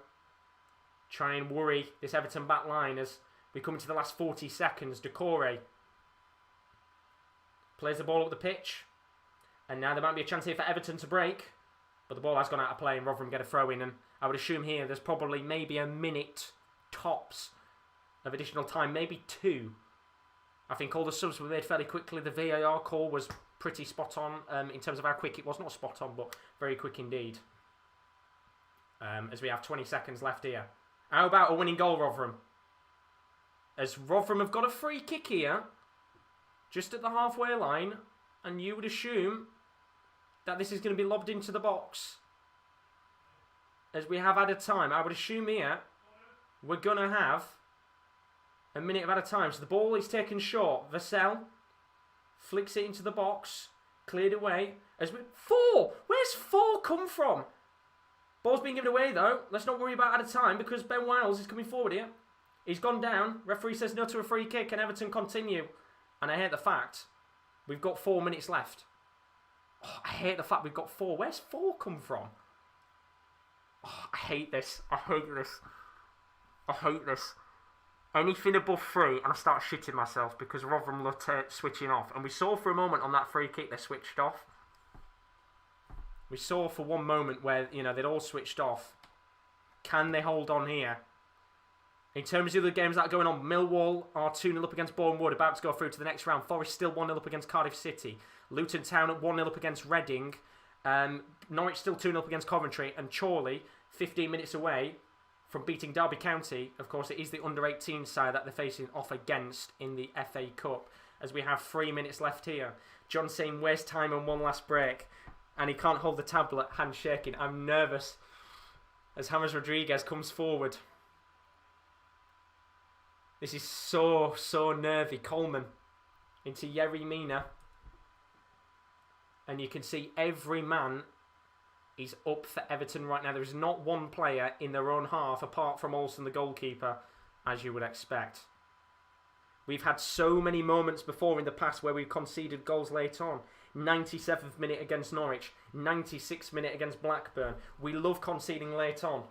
try and worry this Everton back line as we come to the last 40 seconds. Decore plays the ball up the pitch. And now there might be a chance here for Everton to break. But the ball has gone out of play and Rotherham get a throw in. And I would assume here there's probably maybe a minute tops of additional time. Maybe 2. I think all the subs were made fairly quickly. The VAR call was pretty spot on in terms of how quick it was. Not spot on, but very quick indeed. As we have 20 seconds left here. How about a winning goal, Rotherham? As Rotherham have got a free kick here. Just at the halfway line. And you would assume that this is going to be lobbed into the box. As we have added time. I would assume here we're going to have a minute of added time. So the ball is taken short. Vassell flicks it into the box. Cleared away. As we 4! Where's 4 come from? Ball's being given away though. Let's not worry about added time because Ben Wiles is coming forward here. He's gone down. Referee says no to a free kick and Everton continue. And I hate the fact we've got 4 minutes left. I hate the fact we've got 4. Where's 4 come from? I hate this. I hate this. I hate this. Anything above 3 and I start shitting myself because Rotherham looked switching off. And we saw for a moment on that free kick they switched off. We saw for one moment where, you know, they'd all switched off. Can they hold on here? In terms of the games that are going on, Millwall are 2-0 up against Bournemouth, about to go through to the next round. Forest still 1-0 up against Cardiff City. Luton Town at 1-0 up against Reading. Norwich still 2-0 up against Coventry. And Chorley, 15 minutes away from beating Derby County. Of course, it is the under-18 side that they're facing off against in the FA Cup. As we have 3 minutes left here. John saying, waste time and one last break. And he can't hold the tablet, hand shaking. I'm nervous as James Rodriguez comes forward. This is so nervy. Coleman into Yerry Mina. And you can see every man is up for Everton right now. There is not one player in their own half apart from Olsen, the goalkeeper, as you would expect. We've had so many moments before in the past where we've conceded goals late on. 97th minute against Norwich. 96th minute against Blackburn. We love conceding late on.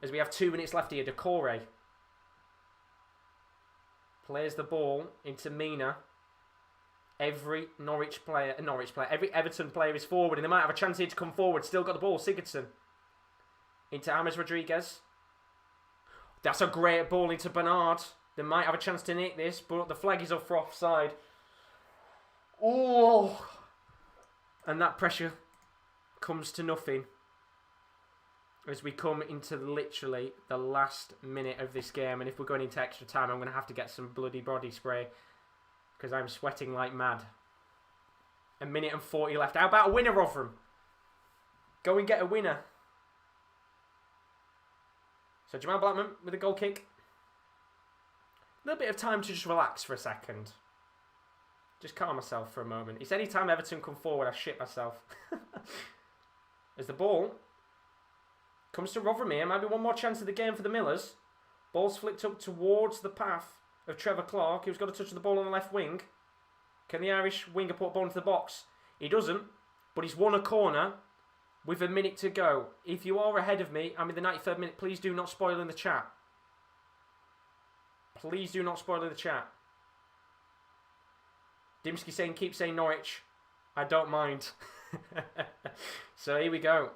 As we have 2 minutes left here, Decore plays the ball into Mina. Every every Everton player is forward and they might have a chance here to come forward. Still got the ball, Sigurdsson. Into James Rodriguez. That's a great ball into Bernard. They might have a chance to nick this, but the flag is up for offside. Oh! And that pressure comes to nothing. As we come into literally the last minute of this game. And if we're going into extra time, I'm going to have to get some bloody body spray. Because I'm sweating like mad. A minute and 40 left. How about a winner, Rotherham? Go and get a winner. So Jamal Blackman with a goal kick. A little bit of time to just relax for a second. Just calm myself for a moment. It's any time Everton come forward, I shit myself. As the ball comes to Rotherham here. Might be one more chance of the game for the Millers. Ball's flicked up towards the path of Trevor Clark, who's got a touch of the ball on the left wing. Can the Irish winger put a ball into the box? He doesn't, but he's won a corner with a minute to go. If you are ahead of me, I'm in the 93rd minute, please do not spoil in the chat. Please do not spoil in the chat. Dimsky saying, keep saying Norwich. I don't mind. So here we go.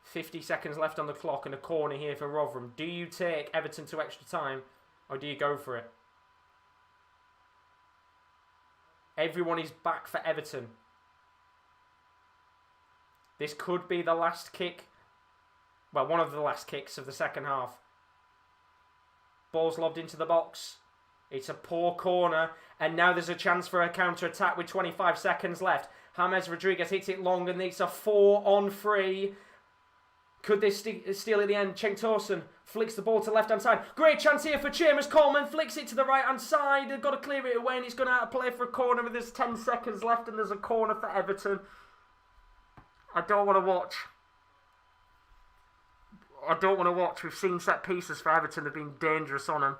50 seconds left on the clock and a corner here for Rotherham. Do you take Everton to extra time or do you go for it? Everyone is back for Everton. This could be the last kick. Well, one of the last kicks of the second half. Ball's lobbed into the box. It's a poor corner. And now there's a chance for a counter-attack with 25 seconds left. James Rodriguez hits it long, and it's a 4-on-3. Could they steal at the end? Cenk Tosun flicks the ball to the left-hand side. Great chance here for Seamus Coleman. Flicks it to the right-hand side. They've got to clear it away, and it's gone out of play for a corner. But there's 10 seconds left, and there's a corner for Everton. I don't want to watch. We've seen set pieces for Everton that have been dangerous on them.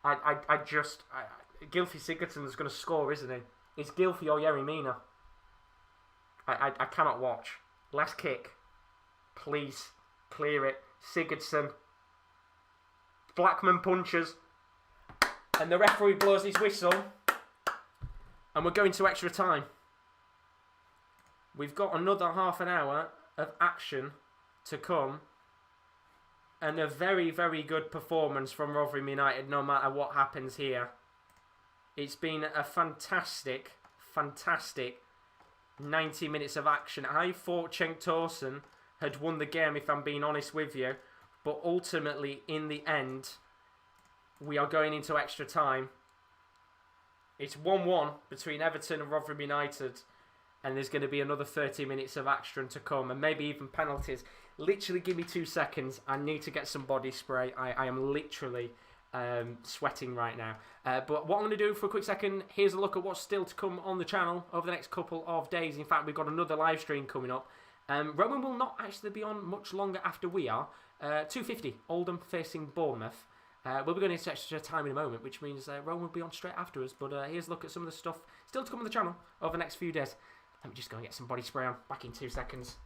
Gylfi Sigurdsson's going to score, isn't he? It's Gylfi or Yerry Mina. I cannot watch. Last kick. Please, clear it. Sigurdsson. Blackman punches. And the referee blows his whistle. And we're going to extra time. We've got another half an hour of action to come. And a very, very good performance from Rotherham United, no matter what happens here. It's been a fantastic 90 minutes of action. I thought Cenk Tosun had won the game, if I'm being honest with you. But ultimately, in the end, we are going into extra time. It's 1-1 between Everton and Rotherham United. And there's going to be another 30 minutes of action to come. And maybe even penalties. Literally, give me 2 seconds. I need to get some body spray. I am literally sweating right now. But what I'm going to do for a quick second, here's a look at what's still to come on the channel over the next couple of days. In fact, we've got another live stream coming up. Rowan will not actually be on much longer after we are. 2:50, Oldham facing Bournemouth. We'll be going into extra time in a moment, which means Rowan will be on straight after us. But here's a look at some of the stuff still to come on the channel over the next few days. Let me just go and get some body spray on. Back in 2 seconds.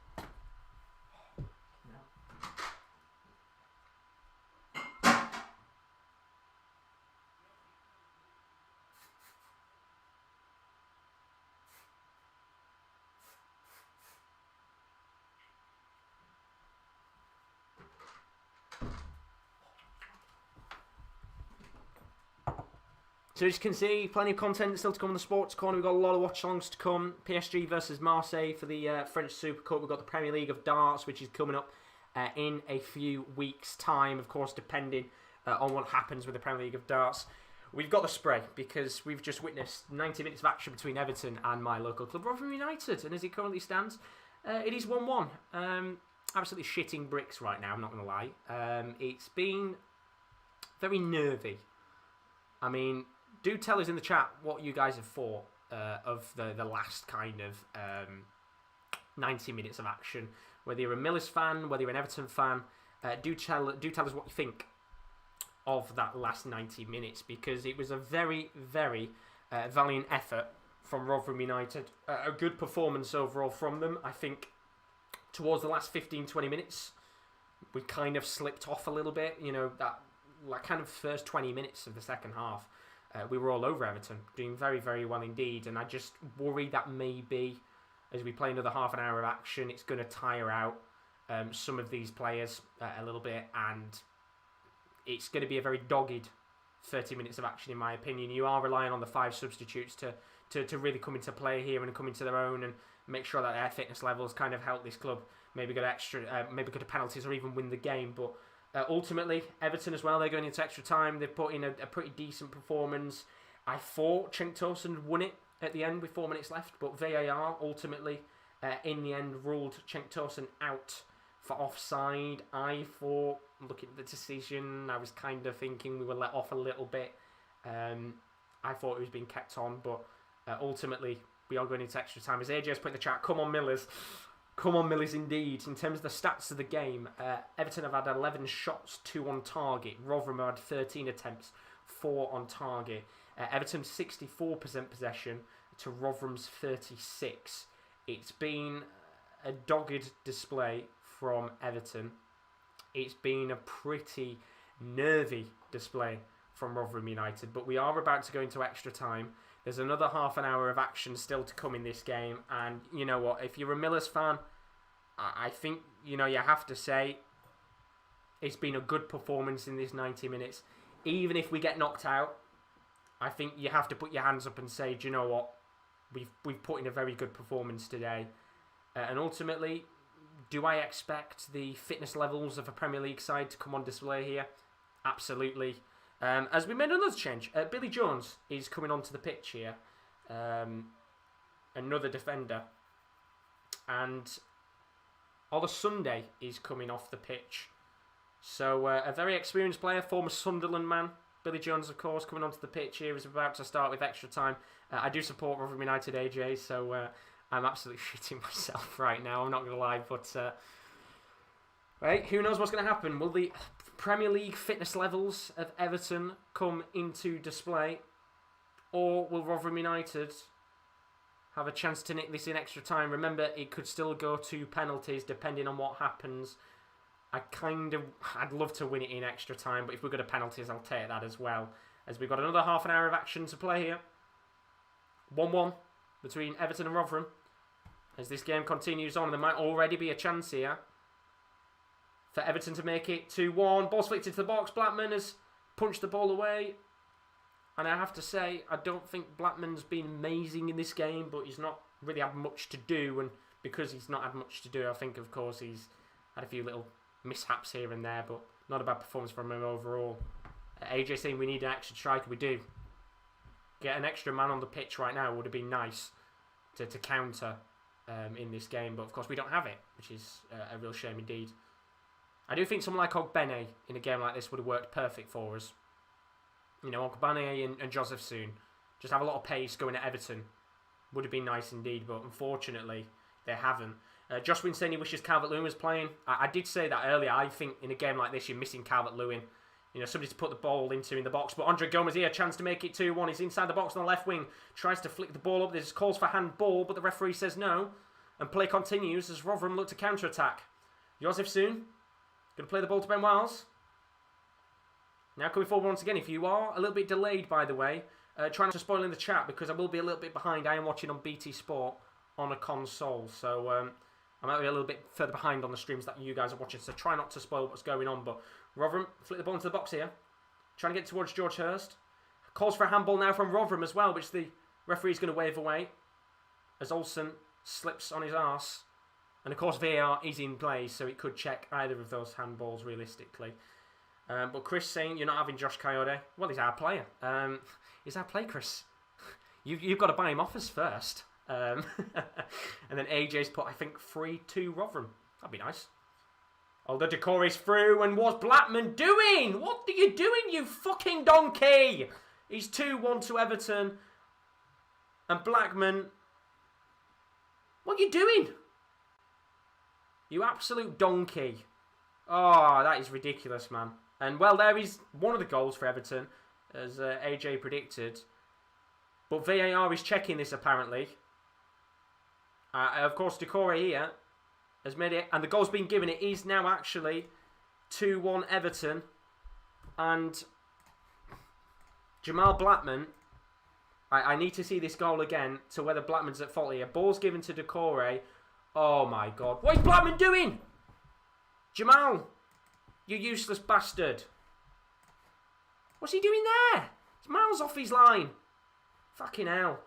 So as you can see, plenty of content still to come on the Sports Corner. We've got a lot of watch-alongs to come. PSG versus Marseille for the French Super Cup. We've got the Premier League of Darts, which is coming up in a few weeks' time. Of course, depending on what happens with the Premier League of Darts. We've got the spray because we've just witnessed 90 minutes of action between Everton and my local club, Rotherham United. And as it currently stands, it is 1-1. Absolutely shitting bricks right now, I'm not going to lie. It's been very nervy. I mean, do tell us in the chat what you guys have thought of the last kind of 90 minutes of action. Whether you're a Millers fan, whether you're an Everton fan, do tell us what you think of that last 90 minutes, because it was a very, very valiant effort from Rotherham United. A good performance overall from them. I think towards the last 15-20 minutes, we kind of slipped off a little bit. You know, that like kind of first 20 minutes of the second half. We were all over Everton, doing very, very well indeed. And I just worry that maybe as we play another half an hour of action, it's going to tire out some of these players a little bit. And it's going to be a very dogged 30 minutes of action, in my opinion. You are relying on the 5 substitutes to really come into play here and come into their own and make sure that their fitness levels kind of help this club maybe go to penalties or even win the game. But ultimately, Everton as well, they're going into extra time. They've put in a pretty decent performance. I thought Cenk Tosun won it at the end with 4 minutes left, but VAR ultimately, in the end, ruled Cenk Tosun out for offside. I thought, looking at the decision, I was kind of thinking we were let off a little bit. I thought it was being kept on, but ultimately, we are going into extra time. As AJ's put in the chat, come on, Millers. Come on, Millers, indeed. In terms of the stats of the game, Everton have had 11 shots, 2 on target. Rotherham had 13 attempts, 4 on target. Everton's 64% possession to Rotherham's 36%. It's been a dogged display from Everton. It's been a pretty nervy display from Rotherham United. But we are about to go into extra time. There's another half an hour of action still to come in this game. And you know what? If you're a Millers fan, I think, you know, you have to say it's been a good performance in this 90 minutes. Even if we get knocked out, I think you have to put your hands up and say, do you know what? We've put in a very good performance today. And ultimately, do I expect the fitness levels of a Premier League side to come on display here? Absolutely. As we made another change, Billy Jones is coming onto the pitch here. Another defender and Ola Sunday is coming off the pitch. So a very experienced player, former Sunderland man, Billy Jones, of course, coming onto the pitch here is about to start with extra time. I do support Rotherham United, AJ, so I'm absolutely shitting myself right now. I'm not going to lie, but right, who knows what's going to happen? Will the Premier League fitness levels of Everton come into display, or will Rotherham United have a chance to nick this in extra time? Remember, it could still go to penalties depending on what happens. I'd love to win it in extra time, but if we go to penalties, I'll take that as well. As we've got another half an hour of action to play here. 1-1 between Everton and Rotherham. As this game continues on, there might already be a chance here for Everton to make it 2-1. Ball's flicked into the box. Blackman has punched the ball away. And I have to say, I don't think Blackman's been amazing in this game, but he's not really had much to do. And because he's not had much to do, I think, of course, he's had a few little mishaps here and there, but not a bad performance from him overall. AJ saying we need an extra striker. We do. Get an extra man on the pitch right now would have been nice to counter in this game, but of course we don't have it, which is a real shame indeed. I do think someone like Ogbene in a game like this would have worked perfect for us. You know, Ogbene and Joseph Soon just have a lot of pace going at Everton. Would have been nice indeed, but unfortunately they haven't. Josh Wynn saying he wishes Calvert-Lewin was playing. I did say that earlier. I think in a game like this, you're missing Calvert-Lewin. You know, somebody to put the ball into in the box. But Andre Gomez here, chance to make it 2-1. He's inside the box on the left wing. Tries to flick the ball up. There's calls for handball, but the referee says no. And play continues as Rotherham look to counter-attack. Joseph Soon going to play the ball to Ben Wiles. Now coming forward once again. If you are a little bit delayed, by the way, try not to spoil in the chat because I will be a little bit behind. I am watching on BT Sport on a console. So I might be a little bit further behind on the streams that you guys are watching, so try not to spoil what's going on. But Rotherham flick the ball into the box here. Trying to get towards George Hurst. Calls for a handball now from Rotherham as well, which the referee's going to wave away. As Olsen slips on his arse. And of course VAR is in play, so it could check either of those handballs realistically. But Chris saying you're not having Josh Coyote. Well, he's our player. He's our play, Chris. You've got to buy him off us first. And then AJ's put, I think, 3-2 Rotherham. That'd be nice. Although Decore's through, and what's Blackman doing? What are you doing, you fucking donkey? He's 2-1 to Everton. And Blackman, what are you doing? You absolute donkey. Oh, that is ridiculous, man. And, well, there is one of the goals for Everton, as AJ predicted. But VAR is checking this, apparently. Of course, Decore here has made it, and the goal's been given. It is now actually 2-1 Everton, and Jamal Blackman. I need to see this goal again to whether Blackman's at fault here. Ball's given to Decore. Oh my God! What is Blackman doing? Jamal, you useless bastard! What's he doing there? It's miles off his line. Fucking hell.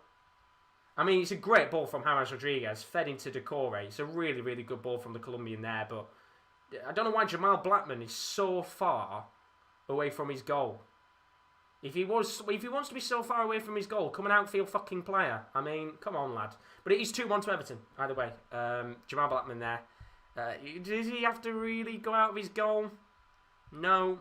I mean, it's a great ball from James Rodriguez, fed into Decore. It's a really, really good ball from the Colombian there, but I don't know why Jamal Blackman is so far away from his goal. If he wants to be so far away from his goal, come an outfield fucking player. I mean, come on, lad. But it is 2-1 to Everton, either way. Jamal Blackman there. Does he have to really go out of his goal? No.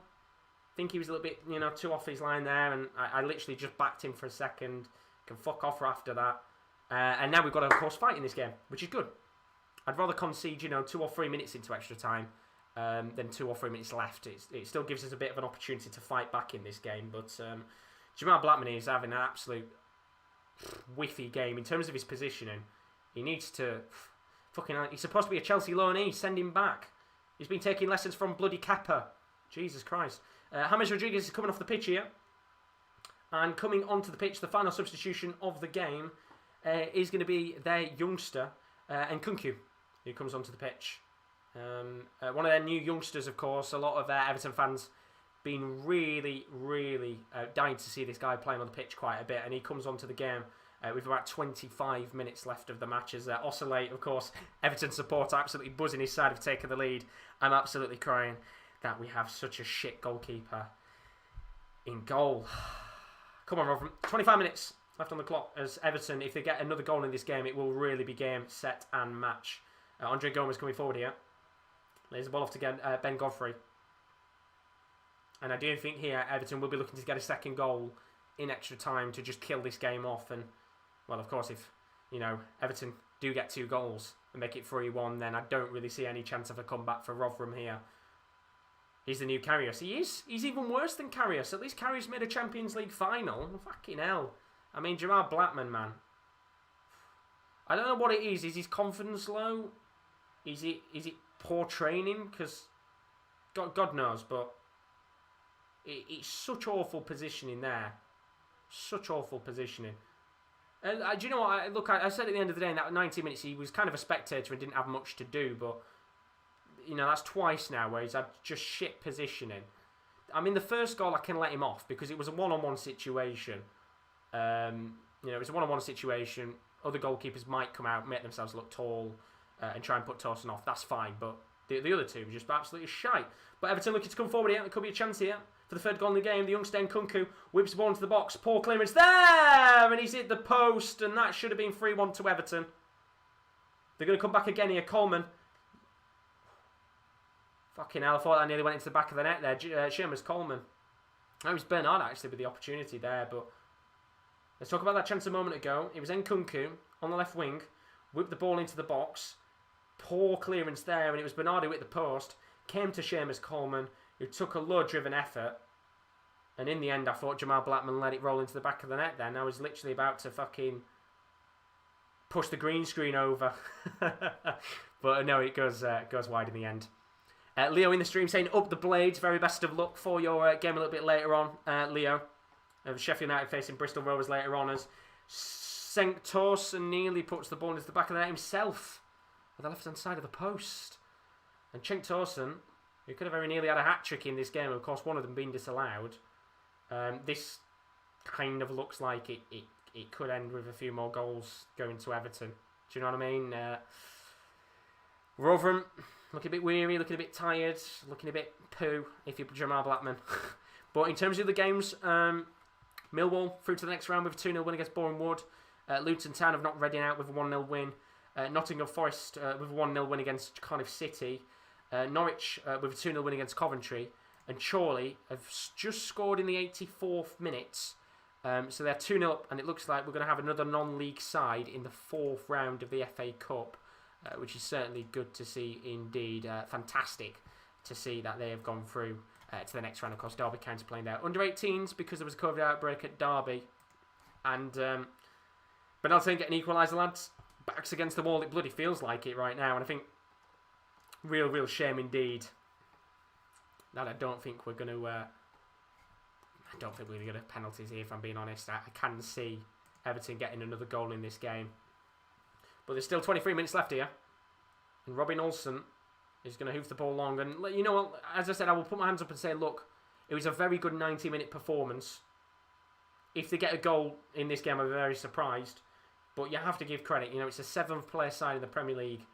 I think he was a little bit, too off his line there, and I literally just backed him for a second. Can fuck off after that. And now we've got a close fight in this game, which is good. I'd rather concede, 2 or 3 minutes into extra time than 2 or 3 minutes left. It still gives us a bit of an opportunity to fight back in this game. But Jamal Blackman is having an absolute whiffy game in terms of his positioning. He needs to he's supposed to be a Chelsea loanee. Send him back. He's been taking lessons from bloody Kappa. Jesus Christ. James Rodriguez is coming off the pitch here. And coming onto the pitch, the final substitution of the game is going to be their youngster, Nkunku, who comes onto the pitch. One of their new youngsters, of course. A lot of Everton fans been really, really dying to see this guy playing on the pitch quite a bit. And he comes onto the game with about 25 minutes left of the match. As Oscillate, of course, Everton supporter absolutely buzzing his side of taking the lead. I'm absolutely crying that we have such a shit goalkeeper in goal. Come on, Rotherham. 25 minutes left on the clock as Everton, if they get another goal in this game, it will really be game, set and match. Andre Gomez coming forward here. There's the ball off to get Ben Godfrey. And I do think here Everton will be looking to get a second goal in extra time to just kill this game off. And, well, of course, if, Everton do get 2 goals and make it 3-1, then I don't really see any chance of a comeback for Rotherham here. He's the new Karius. He is. He's even worse than Karius. At least Karius made a Champions League final. Fucking hell. I mean, Jamal Blackman, man. I don't know what it is. Is his confidence low? Is it poor training? Because God knows, but it's such awful positioning there. Such awful positioning. And do you know what? I said at the end of the day, in that 90 minutes, he was kind of a spectator and didn't have much to do, but that's twice now where he's had just shit positioning. I mean, the first goal I can let him off because it was a one-on-one situation. It was a one-on-one situation. Other goalkeepers might come out, make themselves look tall, and try and put Torsten off. That's fine, but the other two were just absolutely shite. But Everton looking to come forward here. There could be a chance here for the third goal in the game. The youngster Nkunku whips the ball into the box. Poor clearance there! And he's hit the post, and that should have been 3-1 to Everton. They're going to come back again here. Coleman. Fucking hell, I thought I nearly went into the back of the net there. Seamus Coleman. That was Bernard, actually, with the opportunity there, but let's talk about that chance a moment ago. It was Nkunku on the left wing. Whipped the ball into the box. Poor clearance there, and it was Bernard who hit the post. Came to Seamus Coleman, who took a low-driven effort. And in the end, I thought Jamal Blackman let it roll into the back of the net then. I was literally about to fucking push the green screen over. But no, it goes wide in the end. Leo in the stream saying, up the blades. Very best of luck for your game a little bit later on, Leo. Sheffield United facing Bristol Rovers later on as St. Torsen nearly puts the ball into the back of the net himself at the left-hand side of the post. And Cenk Torsen, who could have very nearly had a hat-trick in this game, of course one of them being disallowed. This kind of looks like it could end with a few more goals going to Everton. Do you know what I mean? Rotherham looking a bit weary, looking a bit tired, looking a bit poo if you're Jamal Blackman. But in terms of the games, Millwall through to the next round with a 2-0 win against Boreham Wood. Luton Town have knocked Reading out with a 1-0 win. Nottingham Forest with a 1-0 win against Cardiff City. Norwich with a 2-0 win against Coventry. And Chorley have just scored in the 84th minute. So they're 2-0 up, and it looks like we're going to have another non-league side in the 4th round of the FA Cup, which is certainly good to see indeed. Fantastic to see that they have gone through to the next round. Of course, Derby County playing there. Under-18s, because there was a COVID outbreak at Derby. And but I'll take an equaliser, lads. Backs against the wall, it bloody feels like it right now. And I think, real shame indeed that I don't think we're going to... I don't think we're going to get penalties here, if I'm being honest. I can see Everton getting another goal in this game. But there's still 23 minutes left here. And Robin Olsen is going to hoof the ball long. And you know what? As I said, I will put my hands up and say, look, it was a very good 90-minute performance. If they get a goal in this game, I'll be very surprised. But you have to give credit. It's a 7th-place side in the Premier League.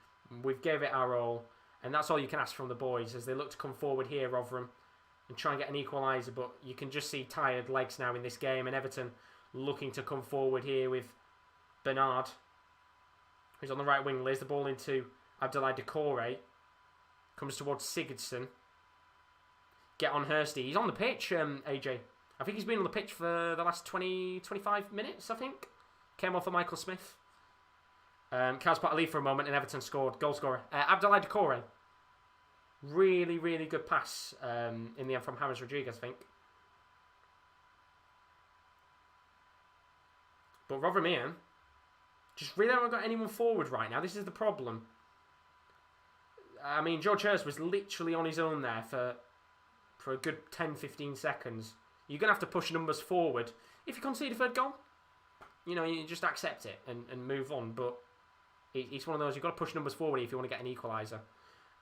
We've gave it our all. And that's all you can ask from the boys as they look to come forward here, Rotherham, and try and get an equaliser. But you can just see tired legs now in this game. And Everton looking to come forward here with Bernard, who's on the right wing. Lays the ball into Abdoulaye Doucouré. Comes towards Sigurdsson. Get on Hursty. He's on the pitch, AJ. I think he's been on the pitch for the last 20-25 minutes, I think. Came off of Michael Smith. Carl's put a lead for a moment and Everton scored. Goal scorer. Abdoulaye Doucouré. Really good pass in the end from James Rodriguez, I think. But Rotherham here just really haven't got anyone forward right now. This is the problem. I mean, George Hurst was literally on his own there for a good 10-15 seconds. You're going to have to push numbers forward. If you concede a third goal, you just accept it and move on. But it's one of those, you've got to push numbers forward if you want to get an equaliser.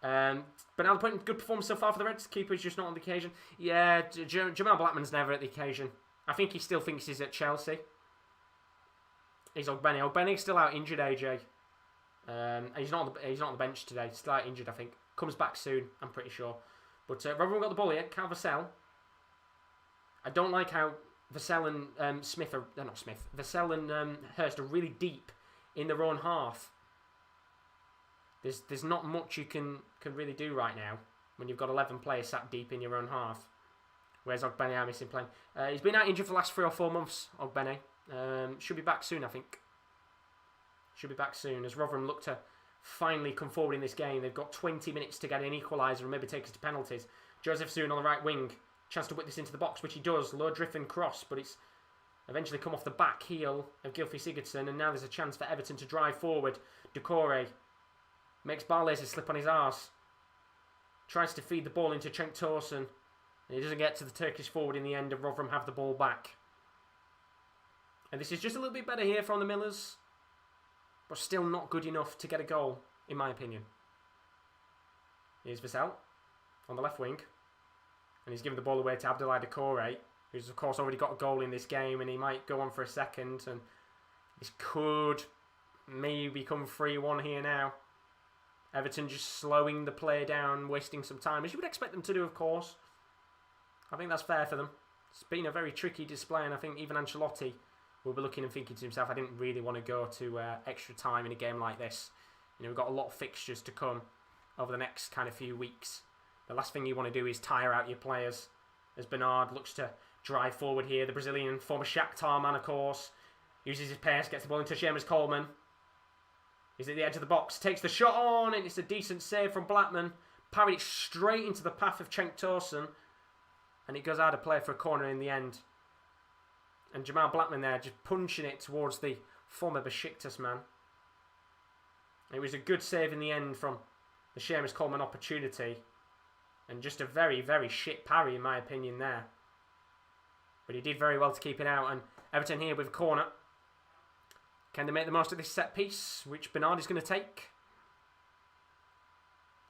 But now point, good performance so far for the Reds. Keeper's just not on the occasion. Yeah, Jamal Blackman's never at the occasion. I think he still thinks he's at Chelsea. He's Ogbene. Ogbene's still out injured, AJ. He's not on the bench today. Still out injured, I think. Comes back soon, I'm pretty sure. But Rotherham got the ball here. Cal Vassell. I don't like how Vassell and Vassell and Hurst are really deep in their own half. there's not much you can really do right now when you've got 11 players sat deep in your own half. Where's Ogbene missing playing? He's been out injured for the last 3 or 4 months, Ogbene. Should be back soon, I think. Should be back soon as Rotherham look to finally come forward in this game. They've got 20 minutes to get an equaliser and maybe take us to penalties. Joseph Soon on the right wing. Chance to whip this into the box, which he does. Low drift and cross, but it's eventually come off the back heel of Gylfi Sigurdsson. And now there's a chance for Everton to drive forward. Doucouré makes Barlaser slip on his arse. Tries to feed the ball into Cenk Tosun. And he doesn't get to the Turkish forward in the end, and Rotherham have the ball back. And this is just a little bit better here from the Millers, but still not good enough to get a goal, in my opinion. Here's Vassell on the left wing. And he's giving the ball away to Abdoulaye Doucouré, who's of course already got a goal in this game, and he might go on for a second. And this could maybe become 3-1 here now. Everton just slowing the play down, wasting some time, as you would expect them to do, of course. I think that's fair for them. It's been a very tricky display, and I think even Ancelotti will be looking and thinking to himself, I didn't really want to go to extra time in a game like this. You know, we've got a lot of fixtures to come over the next kind of few weeks. The last thing you want to do is tire out your players, as Bernard looks to drive forward here. The Brazilian former Shakhtar man, of course, uses his pace, gets the ball into Seamus Coleman. He's at the edge of the box, takes the shot on, and it's a decent save from Blackman. Parried it straight into the path of Cenk Tosun, and it goes out of play for a corner in the end. And Jamal Blackman there just punching it towards the former Besiktas man. It was a good save in the end from the Seamus Coleman opportunity. And just a very, very shit parry in my opinion there. But he did very well to keep it out. And Everton here with a corner. Can they make the most of this set piece, which Bernard is going to take?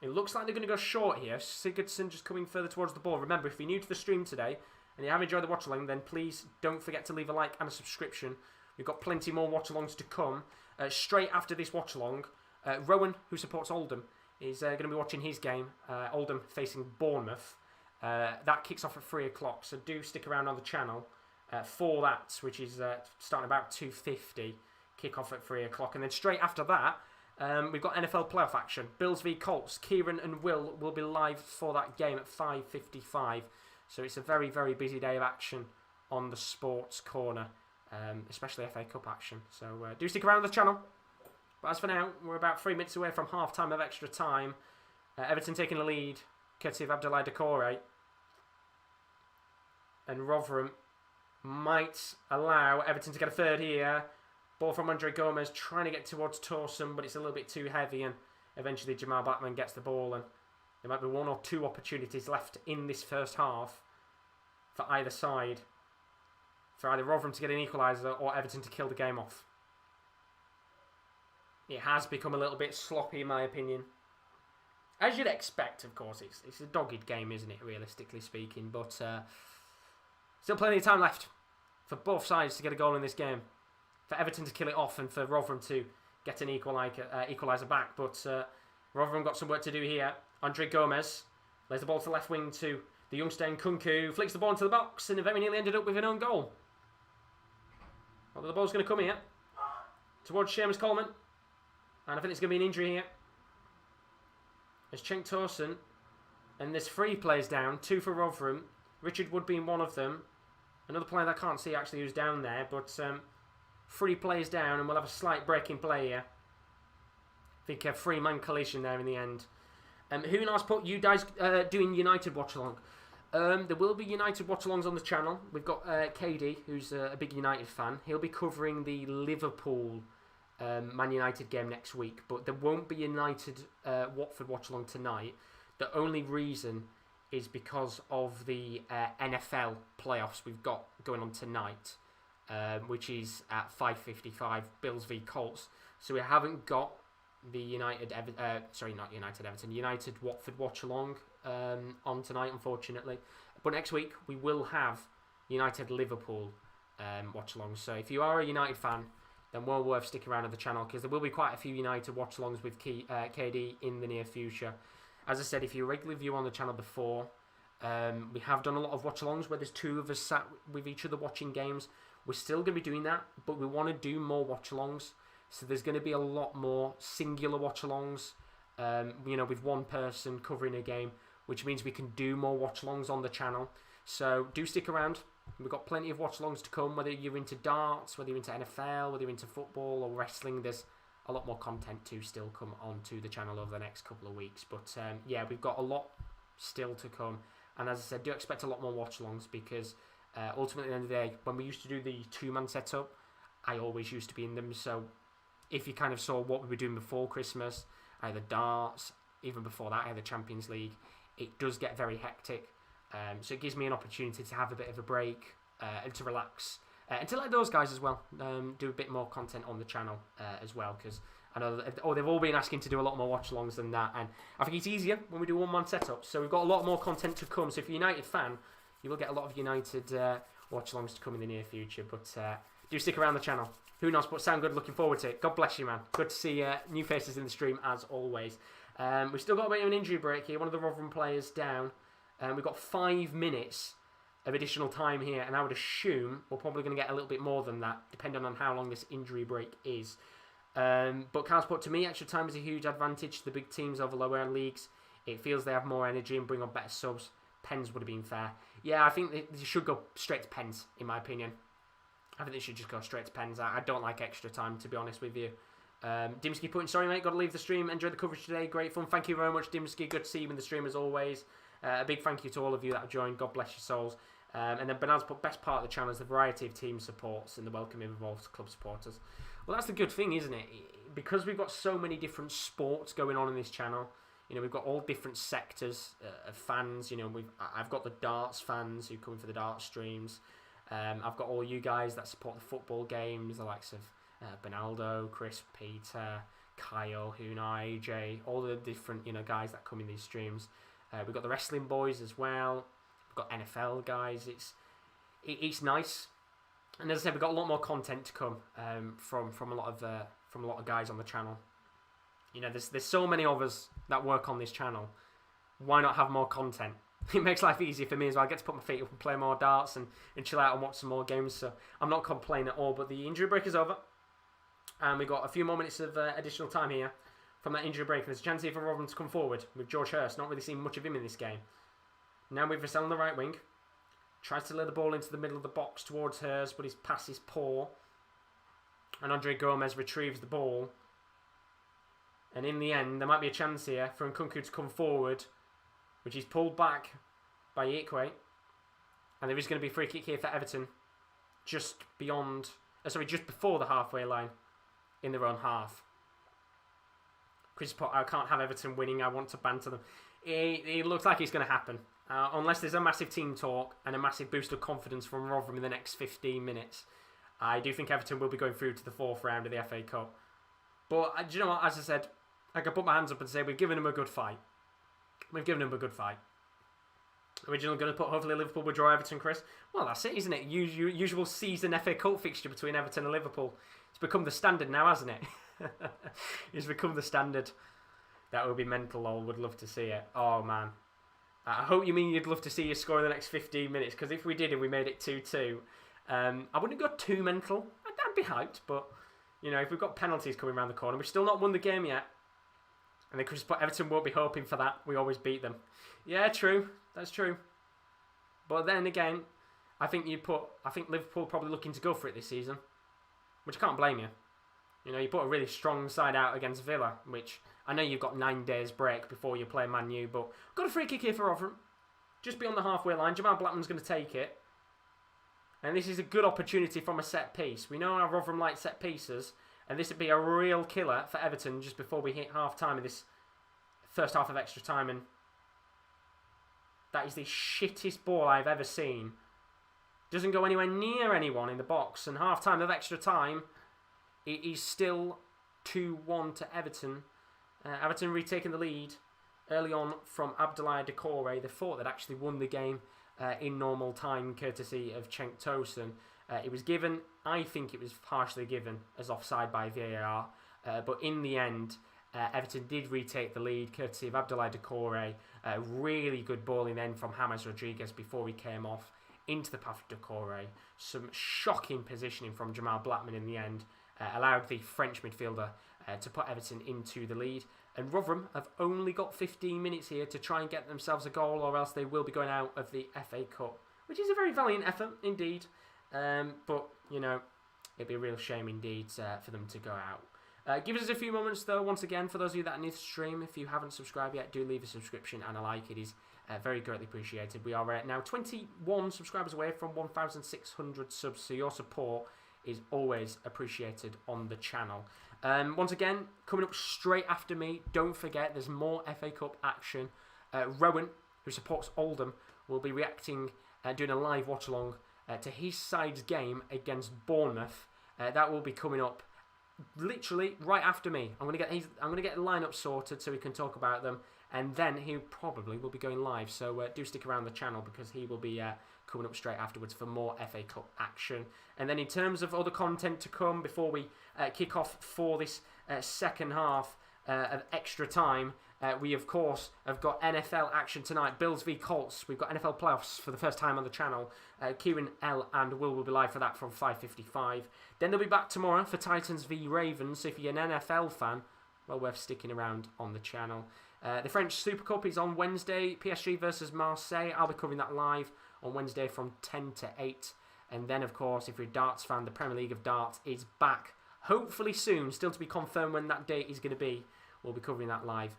It looks like they're going to go short here. Sigurdsson just coming further towards the ball. Remember, if you're new to the stream today and you have enjoyed the watch-along, then please don't forget to leave a like and a subscription. We've got plenty more watch-alongs to come. Straight after this watch-along, Rowan, who supports Oldham, is going to be watching his game. Oldham facing Bournemouth. That kicks off at 3 o'clock, so do stick around on the channel for that, which is starting about 2:50. Kick off at 3 o'clock. And then straight after that, we've got NFL playoff action. Bills v Colts. Kieran and Will be live for that game at 5:55. So it's a very, very busy day of action on the Sports Corner, especially FA Cup action. So do stick around the channel. But as for now, we're about 3 minutes away from half-time of extra time. Everton taking the lead, courtesy of Abdoulaye Doucouré. And Rotherham might allow Everton to get a third here. Ball from Andre Gomez, trying to get towards Tosun, but it's a little bit too heavy, and eventually Jamal Blackman gets the ball, and there might be 1 or 2 opportunities left in this first half for either side, for either Rotherham to get an equaliser or Everton to kill the game off. It has become a little bit sloppy in my opinion. As you'd expect, of course, it's a dogged game, isn't it, realistically speaking, but still plenty of time left for both sides to get a goal in this game. For Everton to kill it off and for Rotherham to get an equaliser back. But Rotherham got some work to do here. Andre Gomez lays the ball to the left wing to the youngster Nkunku. Flicks the ball into the box and very nearly ended up with an own goal. Although the ball's going to come here towards Seamus Coleman. And I think it's going to be an injury here. There's Cenk Tosun. And there's 3 players down. 2 for Rotherham. Richard Wood being one of them. Another player that I can't see actually who's down there. But 3 players down, and we'll have a slight break in play here. I think a 3-man collision there in the end. Who knows put you guys doing United watch-along? There will be United watch-alongs on the channel. We've got KD, who's a big United fan. He'll be covering the Liverpool Man United game next week, but there won't be United Watford watch-along tonight. The only reason is because of the NFL playoffs we've got going on tonight. Which is at 5:55, Bills v Colts. So we haven't got the United Watford watch-along on tonight, unfortunately. But next week, we will have United Liverpool watch-alongs. So if you are a United fan, then well worth sticking around at the channel, because there will be quite a few United watch-alongs with KD in the near future. As I said, if you're a regular viewer on the channel before, we have done a lot of watch-alongs where there's 2 of us sat with each other watching games. We're still going to be doing that, but we want to do more watch-alongs. So there's going to be a lot more singular watch-alongs with one person covering a game, which means we can do more watch-alongs on the channel. So do stick around. We've got plenty of watch-alongs to come, whether you're into darts, whether you're into NFL, whether you're into football or wrestling. There's a lot more content to still come onto the channel over the next couple of weeks. But yeah, we've got a lot still to come. And as I said, do expect a lot more watch-alongs because ultimately at the end of the day, when we used to do the two-man setup, I always used to be in them. So if you kind of saw what we were doing before Christmas, I had the darts, even before that I had the Champions League, it does get very hectic. So it gives me an opportunity to have a bit of a break and to relax. And to let those guys as well do a bit more content on the channel as well, because I know that, they've all been asking to do a lot more watch-alongs than that, and I think it's easier when we do one-man setups. So we've got a lot more content to come. So if you're a United fan, you will get a lot of United watch-alongs to come in the near future. But do stick around the channel. Who knows? But sound good. Looking forward to it. God bless you, man. Good to see new faces in the stream as always. We've still got a bit of an injury break here. One of the Rotherham players down. We've got 5 minutes of additional time here, and I would assume we're probably going to get a little bit more than that, depending on how long this injury break is. But Carl's put, to me, extra time is a huge advantage to the big teams over lower leagues. It feels they have more energy and bring on better subs. Pens would have been fair. Yeah, I think they should go straight to pens, in my opinion. I think they should just go straight to pens. I don't like extra time, to be honest with you. Dimsky putting, sorry mate, got to leave the stream. Enjoyed the coverage today. Great fun. Thank you very much, Dimsky. Good to see you in the stream as always. A big thank you to all of you that have joined. God bless your souls. And then Bernard's put, best part of the channel is the variety of team supports and the welcome involved club supporters. Well, that's the good thing, isn't it? Because we've got so many different sports going on in this channel. We've got all different sectors of fans. I've got the darts fans who come for the darts streams. I've got all you guys that support the football games, the likes of Bernaldo, Chris, Peter, Kyle, Huna, AJ, all the different guys that come in these streams. We've got the wrestling boys as well. We've got NFL guys. It's nice, and as I said, we've got a lot more content to come from a lot of guys on the channel. There's so many of us that work on this channel. Why not have more content? It makes life easier for me as well. I get to put my feet up and play more darts and chill out and watch some more games. So I'm not complaining at all. But the injury break is over, and we've got a few more minutes of additional time here from that injury break. There's a chance here for Rotherham to come forward with George Hurst. Not really seen much of him in this game. Now with Vassell on the right wing. Tries to lay the ball into the middle of the box towards Hurst, but his pass is poor. And Andre Gomez retrieves the ball. And in the end, there might be a chance here for Nkunku to come forward, which is pulled back by Ikwe. And there is going to be a free kick here for Everton, just before the halfway line in their own half. Chris Pot, I can't have Everton winning. I want to banter them. It looks like it's going to happen. Unless there's a massive team talk and a massive boost of confidence from Rotherham in the next 15 minutes. I do think Everton will be going through to the 4th round of the FA Cup. But do you know what? As I said, I can put my hands up and say we've given them a good fight. We're just going to put, hopefully Liverpool will draw Everton, Chris. Well, that's it, isn't it? Usual season FA Cup fixture between Everton and Liverpool. It's become the standard now, hasn't it? It's become the standard. That would be mental. I would love to see it. Oh, man. I hope you mean you'd love to see us score in the next 15 minutes, because if we did and we made it 2-2, I wouldn't go too mental. I'd be hyped, but, if we've got penalties coming around the corner, we've still not won the game yet. And then Chris, Everton won't be hoping for that. We always beat them. Yeah, true. That's true. But then again, I think Liverpool probably looking to go for it this season, which I can't blame you. You put a really strong side out against Villa, which I know you've got 9 days break before you play Man U, but got a free kick here for Rotherham. Just beyond the halfway line. Jamal Blackman's going to take it. And this is a good opportunity from a set piece. We know how Rotherham like set pieces, and this would be a real killer for Everton just before we hit half time in this first half of extra time. And that is the shittest ball I've ever seen. Doesn't go anywhere near anyone in the box. And half time of extra time, it is still 2-1 to Everton. Everton retaking the lead early on from Abdoulaye Doucouré. They thought they'd actually won the game in normal time, courtesy of Cenk Tosun. It was given, I think it was partially given as offside by VAR, but in the end, Everton did retake the lead, courtesy of Abdoulaye Doucouré. Really good ball in the end from James Rodriguez before he came off into the path of Doucouré. Some shocking positioning from Jamal Blackman in the end allowed the French midfielder to put Everton into the lead. And Rotherham have only got 15 minutes here to try and get themselves a goal, or else they will be going out of the FA Cup, which is a very valiant effort indeed. But, you know, it'd be a real shame indeed for them to go out. Give us a few moments, though, once again, for those of you that are new to the stream. If you haven't subscribed yet, do leave a subscription and a like. It is very greatly appreciated. We are now 21 subscribers away from 1,600 subs, so your support is always appreciated on the channel. Once again, coming up straight after me, don't forget there's more FA Cup action. Rowan, who supports Oldham, will be reacting, doing a live watch-along to his side's game against Bournemouth. That will be coming up literally right after me. I'm gonna get the lineup sorted so we can talk about them, and then he probably will be going live. So do stick around the channel because he will be coming up straight afterwards for more FA Cup action. And then in terms of other content to come before we kick off for this second half of extra time, we of course have got NFL action tonight. Bills v Colts. We've got NFL playoffs for the first time on the channel. Kieran L and Will be live for that from 5:55. Then they'll be back tomorrow for Titans v Ravens. So if you're an NFL fan, well, worth sticking around on the channel. The French Super Cup is on Wednesday. PSG versus Marseille. I'll be covering that live on Wednesday from 10 to 8. And then, of course, if you're a darts fan, the Premier League of Darts is back. Hopefully soon. Still to be confirmed when that date is going to be. We'll be covering that live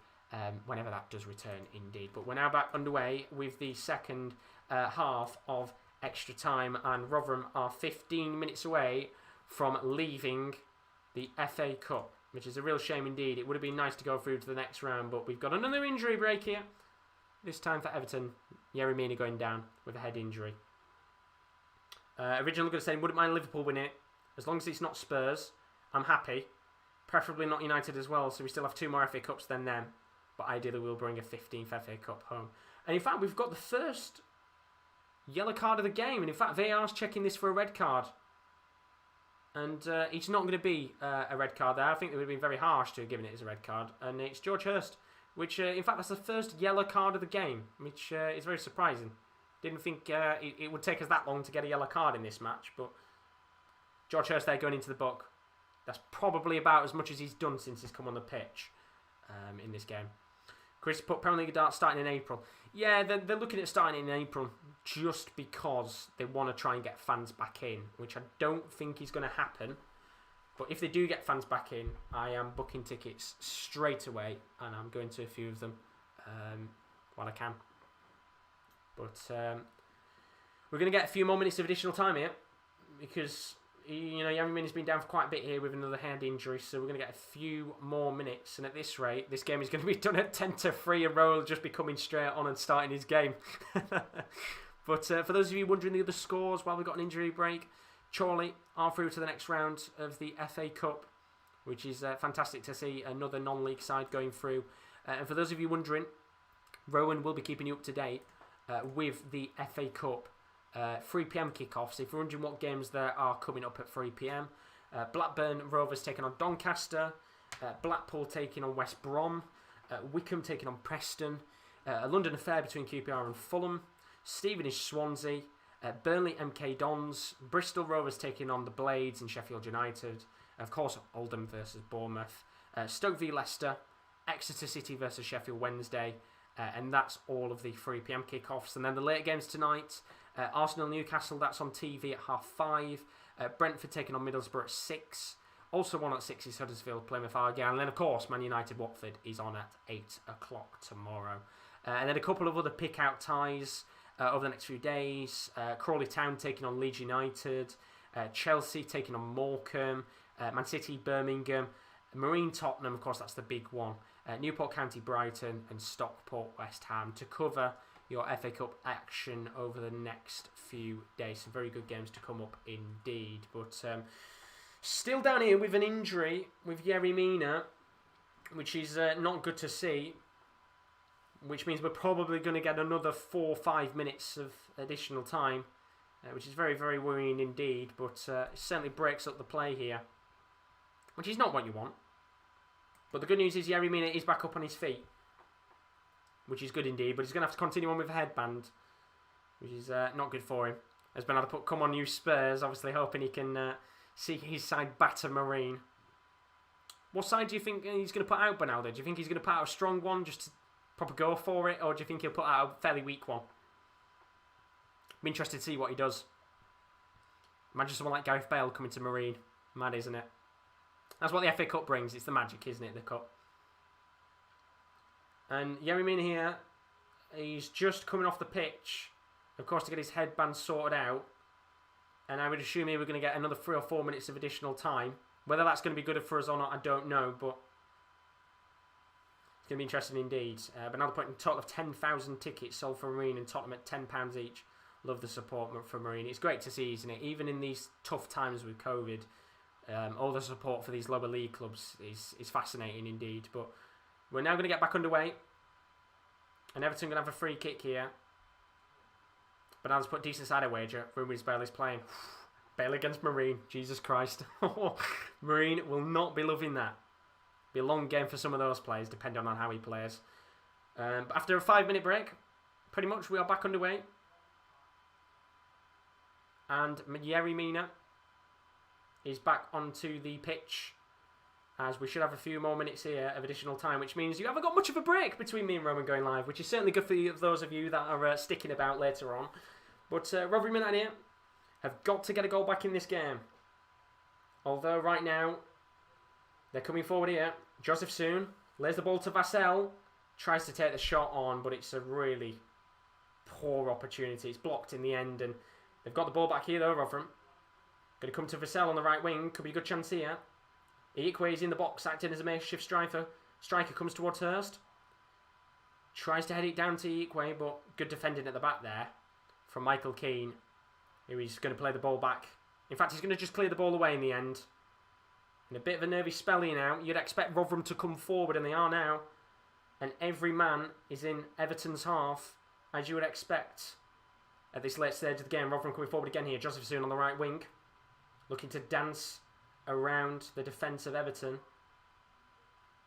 whenever that does return, indeed. But we're now back underway with the second half of extra time. And Rotherham are 15 minutes away from leaving the FA Cup, which is a real shame indeed. It would have been nice to go through to the next round, but we've got another injury break here. This time for Everton. Yerry Mina going down with a head injury. Originally going to say, wouldn't mind Liverpool win it. As long as it's not Spurs, I'm happy. Preferably not United as well, so we still have 2 more FA Cups than them. But ideally we'll bring a 15th FA Cup home. And in fact, we've got the first yellow card of the game. And in fact, VAR's checking this for a red card. And it's not going to be a red card there. I think they would have been very harsh to have given it as a red card. And it's George Hurst, which, in fact, that's the first yellow card of the game, which is very surprising. Didn't think it would take us that long to get a yellow card in this match, but George Hurst there going into the book. That's probably about as much as he's done since he's come on the pitch in this game. Chris put Premier League Darts starting in April. Yeah, they're looking at starting in April just because they want to try and get fans back in, which I don't think is going to happen. But if they do get fans back in, I am booking tickets straight away, and I'm going to a few of them while I can. But we're going to get a few more minutes of additional time here because, you know, Yerry Mina's been down for quite a bit here with another head injury, so we're going to get a few more minutes. And at this rate, this game is going to be done at 10-3, and Rowe will just be coming straight on and starting his game. But for those of you wondering the other scores while we've got an injury break, Chorley are through to the next round of the FA Cup, which is fantastic to see another non-league side going through. And for those of you wondering, Rowan will be keeping you up to date with the FA Cup 3 PM kickoffs. If you're wondering what games there are coming up at 3 PM, Blackburn Rovers taking on Doncaster, Blackpool taking on West Brom, Wycombe taking on Preston, a London affair between QPR and Fulham, Stevenage Swansea, Burnley MK Dons, Bristol Rovers taking on the Blades and Sheffield United, of course Oldham versus Bournemouth, Stoke v Leicester, Exeter City versus Sheffield Wednesday, and that's all of the 3 PM kickoffs. And then the late games tonight, Arsenal Newcastle, that's on TV at 5:30, Brentford taking on Middlesbrough at 6, also one at 6 is Huddersfield Plymouth Argyle, and then of course Man United Watford is on at 8 o'clock tomorrow. And then a couple of other pick-out ties over the next few days. Crawley Town taking on Leeds United, Chelsea taking on Morecambe, Man City Birmingham, Marine Tottenham, of course that's the big one, Newport County Brighton, and Stockport West Ham to cover your FA Cup action over the next few days. Some very good games to come up indeed. But still down here with an injury with Yerry Mina, which is not good to see. Which means we're probably going to get another 4 or 5 minutes of additional time, which is very, very worrying indeed. But it certainly breaks up the play here, which is not what you want. But the good news is Yerry Mina is back up on his feet, which is good indeed. But he's going to have to continue on with a headband, which is not good for him. Has been able to put "Come on, you Spurs," obviously hoping he can see his side batter Marine. What side do you think he's going to put out Bernaldo? Do you think he's going to put out a strong one just to proper go for it, or do you think he'll put out a fairly weak one? I'm interested to see what he does. Imagine someone like Gareth Bale coming to Marine. Mad, isn't it? That's what the FA Cup brings. It's the magic, isn't it, the Cup? And Yerry Mina here, he's just coming off the pitch, of course, to get his headband sorted out. And I would assume he we're going to get another 3 or 4 minutes of additional time. Whether that's going to be good for us or not, I don't know, but it's going to be interesting indeed. But another point, a total of 10,000 tickets sold for Marine and Tottenham at £10 each. Love the support for Marine. It's great to see, isn't it? Even in these tough times with COVID, all the support for these lower league clubs is fascinating indeed. But we're now going to get back underway. And Everton going to have a free kick here. But I'll just put decent side of wager. Ruben's Bale is playing. Bale against Marine. Jesus Christ. Marine will not be loving that. Be a long game for some of those players, depending on how he plays. But after a 5-minute break, pretty much we are back underway. And Yerry Mina is back onto the pitch, as we should have a few more minutes here of additional time, which means you haven't got much of a break between me and Roman going live, which is certainly good for those of you that are sticking about later on. But Rotherham United here have got to get a goal back in this game. Although right now, they're coming forward here. Joseph Soon lays the ball to Vassell, tries to take the shot on, but it's a really poor opportunity. It's blocked in the end, and they've got the ball back here though, Rotherham. Going to come to Vassell on the right wing. Could be a good chance here. Iquay is in the box, acting as a makeshift striker. Striker comes towards Hurst. Tries to head it down to Iquay, but good defending at the back there from Michael Keane, who is going to play the ball back. In fact, he's going to just clear the ball away in the end. In a bit of a nervy spell here now. You'd expect Rotherham to come forward, and they are now. And every man is in Everton's half, as you would expect at this late stage of the game. Rotherham coming forward again here. Joseph Soon on the right wing, looking to dance around the defence of Everton.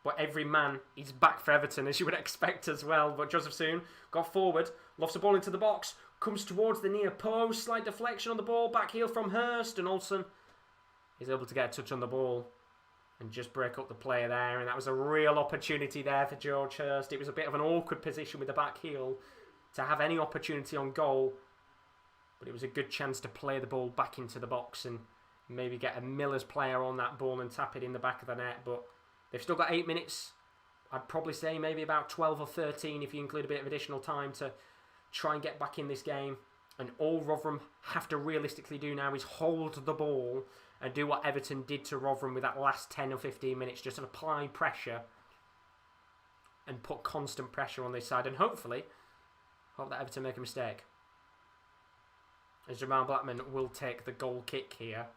But every man is back for Everton, as you would expect as well. But Joseph Soon got forward, lofts the ball into the box, comes towards the near post, slight deflection on the ball, back heel from Hurst, and Olsen is able to get a touch on the ball and just break up the player there. And that was a real opportunity there for George Hurst. It was a bit of an awkward position with the back heel to have any opportunity on goal, but it was a good chance to play the ball back into the box and maybe get a Miller's player on that ball and tap it in the back of the net. But they've still got 8 minutes. I'd probably say maybe about 12 or 13 if you include a bit of additional time to try and get back in this game. And all Rotherham have to realistically do now is hold the ball and do what Everton did to Rotherham with that last 10 or 15 minutes. Just apply pressure and put constant pressure on this side. And hopefully, hope that Everton make a mistake, as Jamal Blackman will take the goal kick here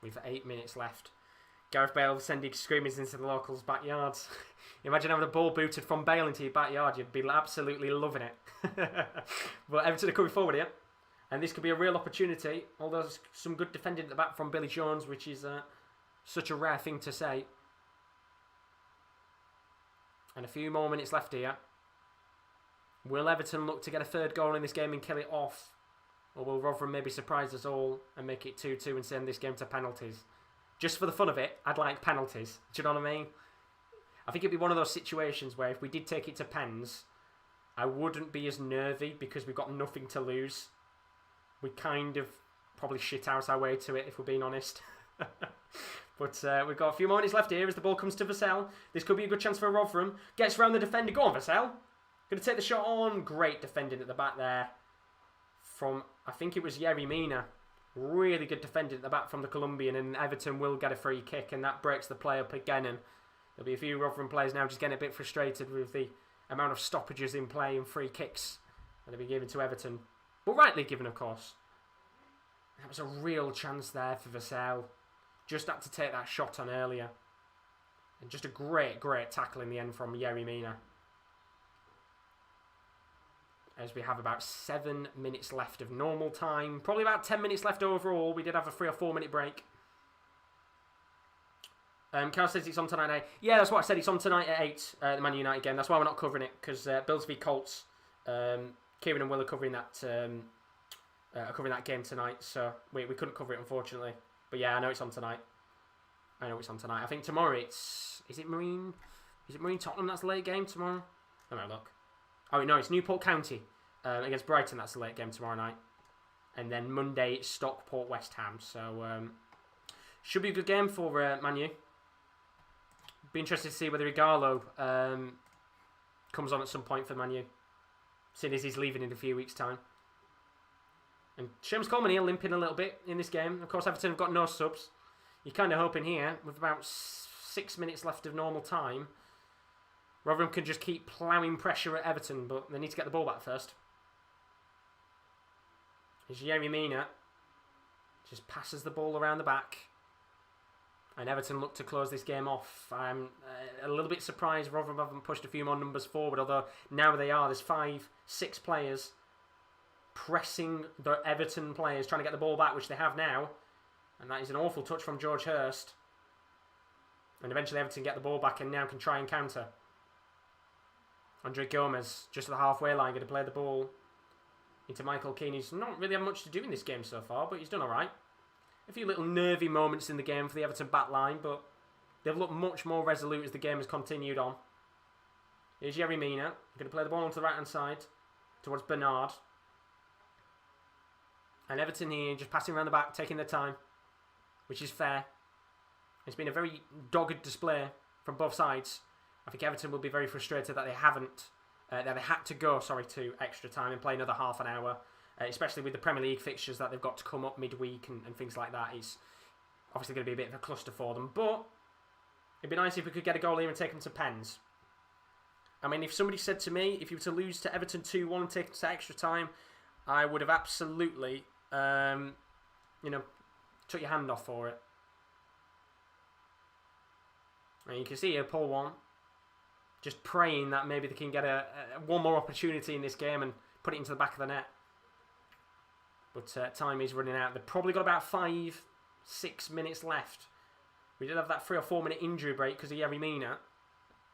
with 8 minutes left. Gareth Bale sending screamers into the locals' backyards. Imagine having a ball booted from Bale into your backyard. You'd be absolutely loving it. But Everton are coming forward here, and this could be a real opportunity. Although there's some good defending at the back from Billy Jones, which is such a rare thing to say. And a few more minutes left here. Will Everton look to get a third goal in this game and kill it off? Or will Rotherham maybe surprise us all and make it 2-2 and send this game to penalties? Just for the fun of it, I'd like penalties. Do you know what I mean? I think it'd be one of those situations where if we did take it to pens, I wouldn't be as nervy because we've got nothing to lose. We kind of probably shit out our way to it, if we're being honest. But we've got a few more minutes left here as the ball comes to Vassell. This could be a good chance for Rotherham. Gets around the defender. Go on, Vassell. Going to take the shot on. Great defending at the back there from, I think it was Yerry Mina. Really good defending at the back from the Colombian, and Everton will get a free kick, and that breaks the play up again. And there'll be a few Rotherham players now just getting a bit frustrated with the amount of stoppages in play and free kicks that have been given to Everton. But rightly given, of course. That was a real chance there for Vassell. Just had to take that shot on earlier. And just a great, great tackle in the end from Yerry Mina. As we have about 7 minutes left of normal time. Probably about 10 minutes left overall. We did have a 3 or 4 minute break. Carl says it's on tonight at 8. Yeah, that's what I said. It's on tonight at 8, the Man United game. That's why we're not covering it, because Bills v Colts. Kieran and Will are covering that game tonight, so we couldn't cover it, unfortunately. But yeah, I know it's on tonight. I know it's on tonight. I think tomorrow it's... Is it Marine Tottenham? That's the late game tomorrow? Let me look. Oh, no, it's Newport County against Brighton. That's the late game tomorrow night. And then Monday, it's Stockport West Ham. So, should be a good game for Man U. Be interested to see whether Igalo comes on at some point for Man U, seeing as he's leaving in a few weeks' time. And Seamus Coleman here limping a little bit in this game. Of course, Everton have got no subs. You're kind of hoping here, with about 6 minutes left of normal time, Rotherham can just keep ploughing pressure at Everton, but they need to get the ball back first. As Yerry Mina just passes the ball around the back. And Everton look to close this game off. I'm a little bit surprised Rotherham haven't pushed a few more numbers forward, although now they are. There's 5, 6 players pressing the Everton players, trying to get the ball back, which they have now. And that is an awful touch from George Hurst. And eventually Everton get the ball back and now can try and counter. Andre Gomez, just at the halfway line, going to play the ball into Michael Keane. He's not really had much to do in this game so far, but he's done alright. A few little nervy moments in the game for the Everton back line, but they've looked much more resolute as the game has continued on. Here's Yerry Mina, going to play the ball onto the right-hand side towards Bernard. And Everton here just passing around the back, taking their time, which is fair. It's been a very dogged display from both sides. I think Everton will be very frustrated that they haven't, that they had to go, to extra time and play another half an hour. Especially with the Premier League fixtures that they've got to come up midweek and things like that. It's obviously going to be a bit of a cluster for them. But it'd be nice if we could get a goal here and take them to pens. I mean, if somebody said to me, if you were to lose to Everton 2-1 and take them to extra time, I would have absolutely, took your hand off for it. And you can see here, Paul 1, just praying that maybe they can get one more opportunity in this game and put it into the back of the net. But time is running out. They've probably got about 5, 6 minutes left. We did have that 3 or 4 minute injury break because of Yerry Mina,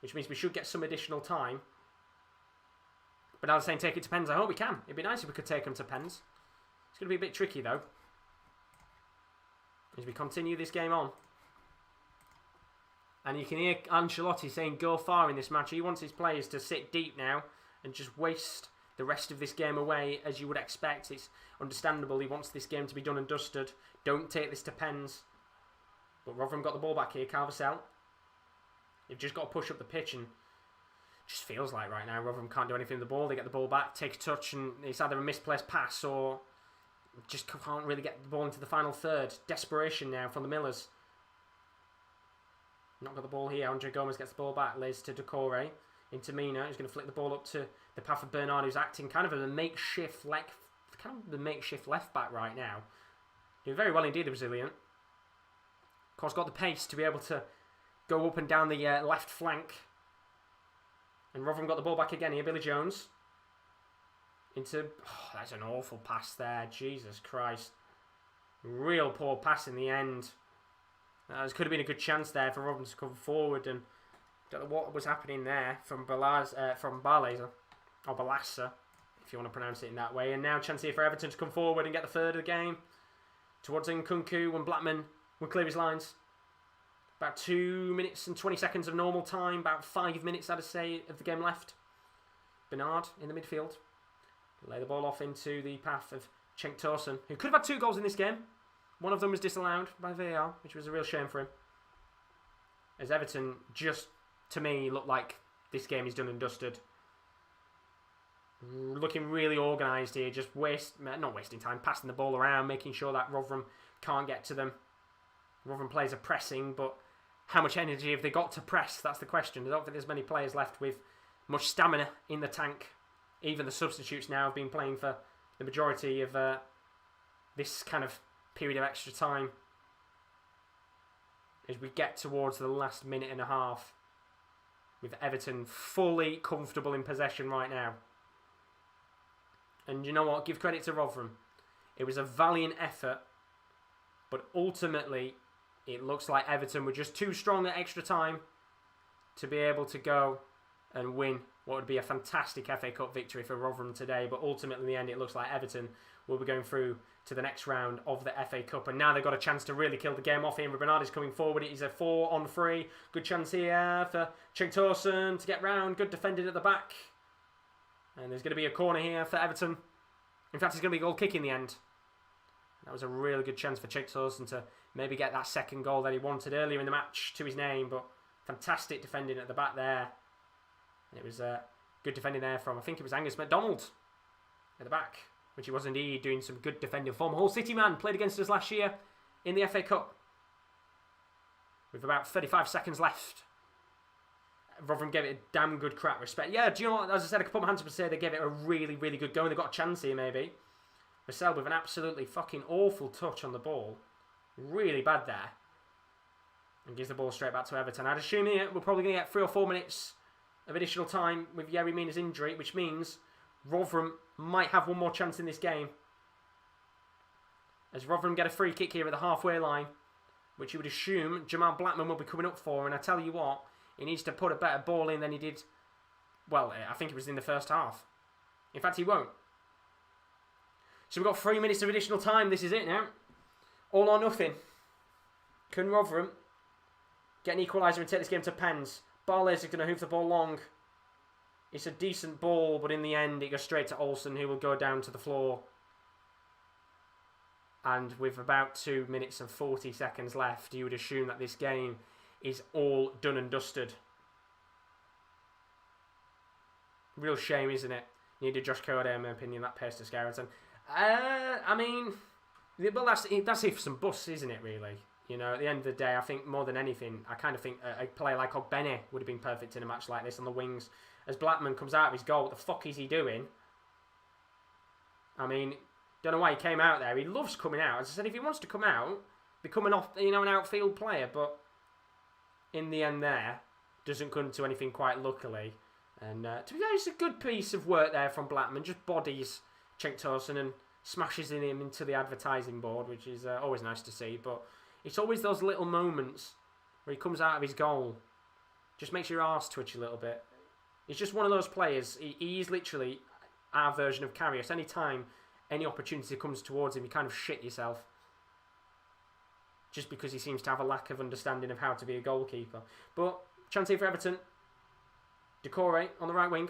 which means we should get some additional time. But now they're saying take it to pens. I hope we can. It'd be nice if we could take them to pens. It's going to be a bit tricky though, as we continue this game on. And you can hear Ancelotti saying go far in this match. He wants his players to sit deep now and just waste the rest of this game away, as you would expect. It's understandable. He wants this game to be done and dusted. Don't take this to pens. But Rotherham got the ball back here. Carvacell. They've just got to push up the pitch, and just feels like right now Rotherham can't do anything with the ball. They get the ball back, take a touch, and it's either a misplaced pass or just can't really get the ball into the final third. Desperation now from the Millers. Not got the ball here. Andre Gomez gets the ball back. Lays to Decore. Into Mina, who's going to flick the ball up to the path of Bernard, who's acting kind of as a makeshift left back right now. Doing very well indeed, the Brazilian. Of course, got the pace to be able to go up and down the left flank. And Rotherham got the ball back again here. Billy Jones. That's an awful pass there. Jesus Christ. Real poor pass in the end. This could have been a good chance there for Rotherham to come forward, and don't know what was happening there from Barlaser, or Balassa, if you want to pronounce it in that way. And now chance here for Everton to come forward and get the third of the game towards Nkunku when Blackman will clear his lines. About 2 minutes and 20 seconds of normal time, about 5 minutes, I'd say, of the game left. Bernard in the midfield. Lay the ball off into the path of Cenk Tosun, who could have had 2 goals in this game. One of them was disallowed by VAR, which was a real shame for him. As Everton just, to me, look like this game is done and dusted. Looking really organised here, just not wasting time, passing the ball around, making sure that Rotherham can't get to them. Rotherham players are pressing, but how much energy have they got to press? That's the question. I don't think there's many players left with much stamina in the tank. Even the substitutes now have been playing for the majority of this kind of period of extra time. As we get towards the last minute and a half, with Everton fully comfortable in possession right now. And you know what? Give credit to Rotherham. It was a valiant effort, but ultimately it looks like Everton were just too strong at extra time to be able to go and win what would be a fantastic FA Cup victory for Rotherham today. But ultimately in the end it looks like Everton will be going through to the next round of the FA Cup. And now they've got a chance to really kill the game off here. Bernard is coming forward. It is a 4-on-3. Good chance here for Cenk Tosun to get round. Good defending at the back. And there's going to be a corner here for Everton. In fact, it's going to be a goal kick in the end. That was a really good chance for Cenk Tosun to maybe get that second goal that he wanted earlier in the match to his name. But fantastic defending at the back there. And it was good defending there from, I think it was Angus MacDonald at the back, which he was indeed, doing some good defending. Former Hull City man, played against us last year in the FA Cup. With about 35 seconds left. Rotherham gave it a damn good crack. Respect. Yeah, do you know what? As I said, I could put my hands up and say they gave it a really, really good go. And they've got a chance here, maybe. Vassell with an absolutely fucking awful touch on the ball. Really bad there. And gives the ball straight back to Everton. I'd assume here we're probably going to get 3 or 4 minutes of additional time with Yerry Mina's injury, which means Rotherham might have one more chance in this game. As Rotherham get a free kick here at the halfway line, which you would assume Jamal Blackman will be coming up for. And I tell you what, he needs to put a better ball in than he did, well, I think it was in the first half. In fact, he won't. So we've got 3 minutes of additional time. This is it now. All or nothing. Can Rotherham get an equaliser and take this game to pens? Barley's going to hoof the ball long. It's a decent ball, but in the end, it goes straight to Olsen, who will go down to the floor. And with about 2 minutes and 40 seconds left, you would assume that this game is all done and dusted. Real shame, isn't it? Needed Josh Cody, in my opinion, that pace to Scarrington. I mean, well, that's if some busts, isn't it, really? You know, at the end of the day, I think more than anything, I kind of think a player like Ogbene would have been perfect in a match like this on the wings. As Blackman comes out of his goal, what the fuck is he doing? I mean, don't know why he came out there. He loves coming out. As I said, if he wants to come out, become an outfield player, but in the end there, doesn't come to anything quite luckily. And to be fair, it's a good piece of work there from Blackman. Just bodies Cenk Tosun and smashes him into the advertising board, which is always nice to see. But it's always those little moments where he comes out of his goal. Just makes your arse twitch a little bit. He's just one of those players. He's literally our version of Karius. Any time, any opportunity comes towards him, you kind of shit yourself. Just because he seems to have a lack of understanding of how to be a goalkeeper. But chance here for Everton. Decore on the right wing.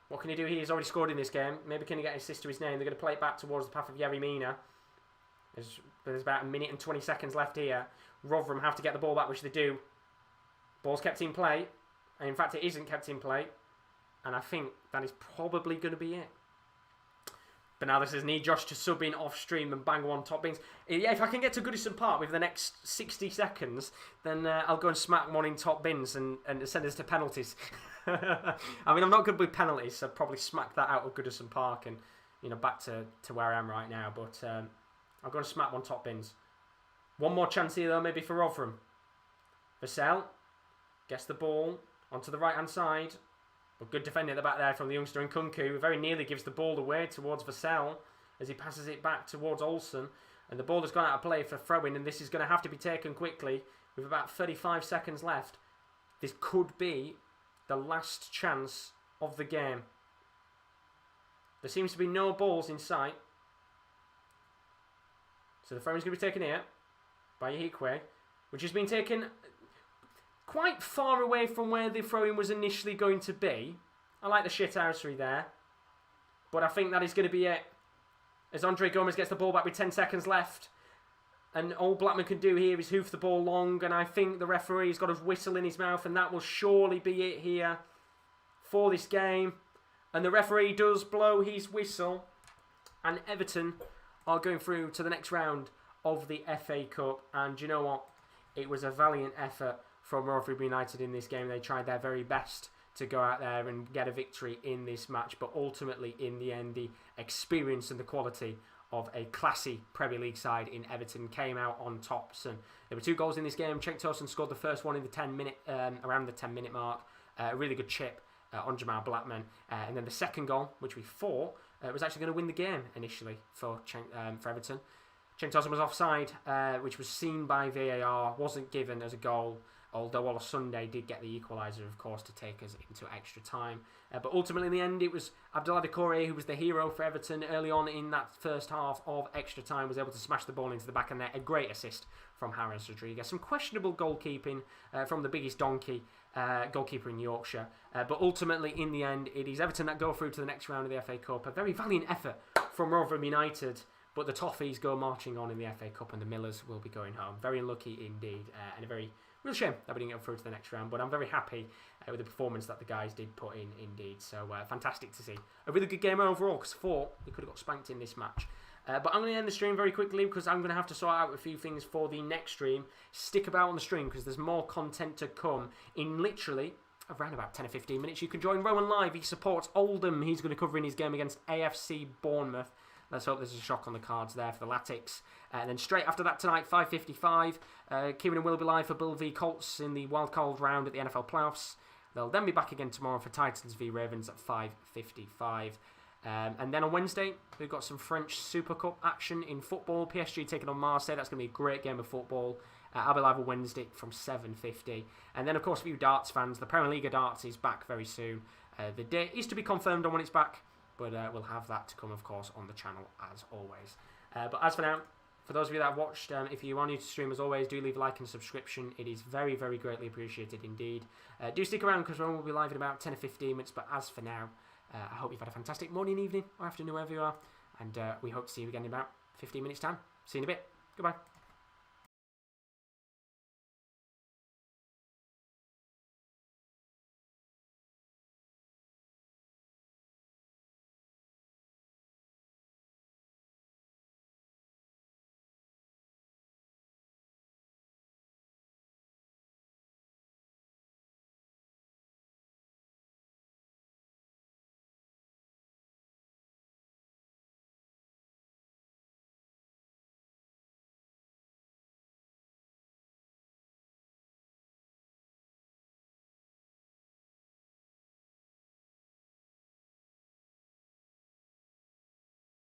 What can he do here? He's already scored in this game. Maybe can he get an assist to his name? They're going to play it back towards the path of Yerry Mina. There's about 1 minute and 20 seconds left here. Rotherham have to get the ball back, which they do. Ball's kept in play. And in fact, it isn't kept in play. And I think that is probably going to be it. But now this is need Josh to sub in off stream and bang one top bins. Yeah, if I can get to Goodison Park with the next 60 seconds, then I'll go and smack one in top bins and send us to penalties. I mean, I'm not good with penalties, so I'll probably smack that out of Goodison Park and back to where I am right now. But I'll go and smack one top bins. One more chance here though, maybe for Rotherham. Vassell gets the ball onto the right hand side. But good defending at the back there from the youngster in Nkunku, who very nearly gives the ball away towards Vassell as he passes it back towards Olsen. And the ball has gone out of play for throw-in, and this is going to have to be taken quickly with about 35 seconds left. This could be the last chance of the game. There seems to be no balls in sight. So the throw-in is going to be taken here by Ihikwe, which has been taken quite far away from where the throw-in was initially going to be. I like the shithousery there. But I think that is going to be it. As Andre Gomez gets the ball back with 10 seconds left. And all Blackman can do here is hoof the ball long. And I think the referee's got a whistle in his mouth. And that will surely be it here for this game. And the referee does blow his whistle. And Everton are going through to the next round of the FA Cup. And you know what? It was a valiant effort from Rotherham United in this game. They tried their very best to go out there and get a victory in this match, but ultimately in the end the experience and the quality of a classy Premier League side in Everton came out on tops. And there were 2 goals in this game. Cenk Tosun scored the first one in the around the 10-minute mark. A really good chip on Jamal Blackman, and then the second goal, which we thought was actually going to win the game initially for Everton. Cenk Tosun was offside, which was seen by VAR, wasn't given as a goal. although on a Sunday did get the equaliser, of course, to take us into extra time. But ultimately, in the end, it was Abdoulaye Doucouré who was the hero for Everton early on in that first half of extra time, was able to smash the ball into the back of the net. A great assist from James Rodriguez. Some questionable goalkeeping from the biggest donkey goalkeeper in Yorkshire. But ultimately, in the end, it is Everton that go through to the next round of the FA Cup. A very valiant effort from Rotherham United. But the Toffees go marching on in the FA Cup and the Millers will be going home. Very unlucky indeed, and a very real shame that we didn't get through to the next round. But I'm very happy with the performance that the guys did put in indeed. So fantastic to see. A really good game overall, because I thought we could have got spanked in this match. But I'm going to end the stream very quickly because I'm going to have to sort out a few things for the next stream. Stick about on the stream because there's more content to come in literally around about 10 or 15 minutes. You can join Rowan live. He supports Oldham. He's going to cover in his game against AFC Bournemouth. Let's hope there's a shock on the cards there for the Latics. And then straight after that tonight, 5:55, Kieran and Will will be live for Bill v Colts in the wildcard round at the NFL playoffs. They'll then be back again tomorrow for Titans v Ravens at 5:55. And then on Wednesday, we've got some French Super Cup action in football. PSG taking on Marseille. That's going to be a great game of football. I'll be live on Wednesday from 7:50. And then, of course, for you darts fans, the Premier League of darts is back very soon. The date is to be confirmed on when it's back. But we'll have that to come, of course, on the channel as always. But as for now, for those of you that have watched, if you are new to stream, as always, do leave a like and subscription. It is very, very greatly appreciated indeed. Do stick around because we'll be live in about 10 or 15 minutes. But as for now, I hope you've had a fantastic morning, evening, or afternoon, wherever you are. And we hope to see you again in about 15 minutes' time. See you in a bit. Goodbye.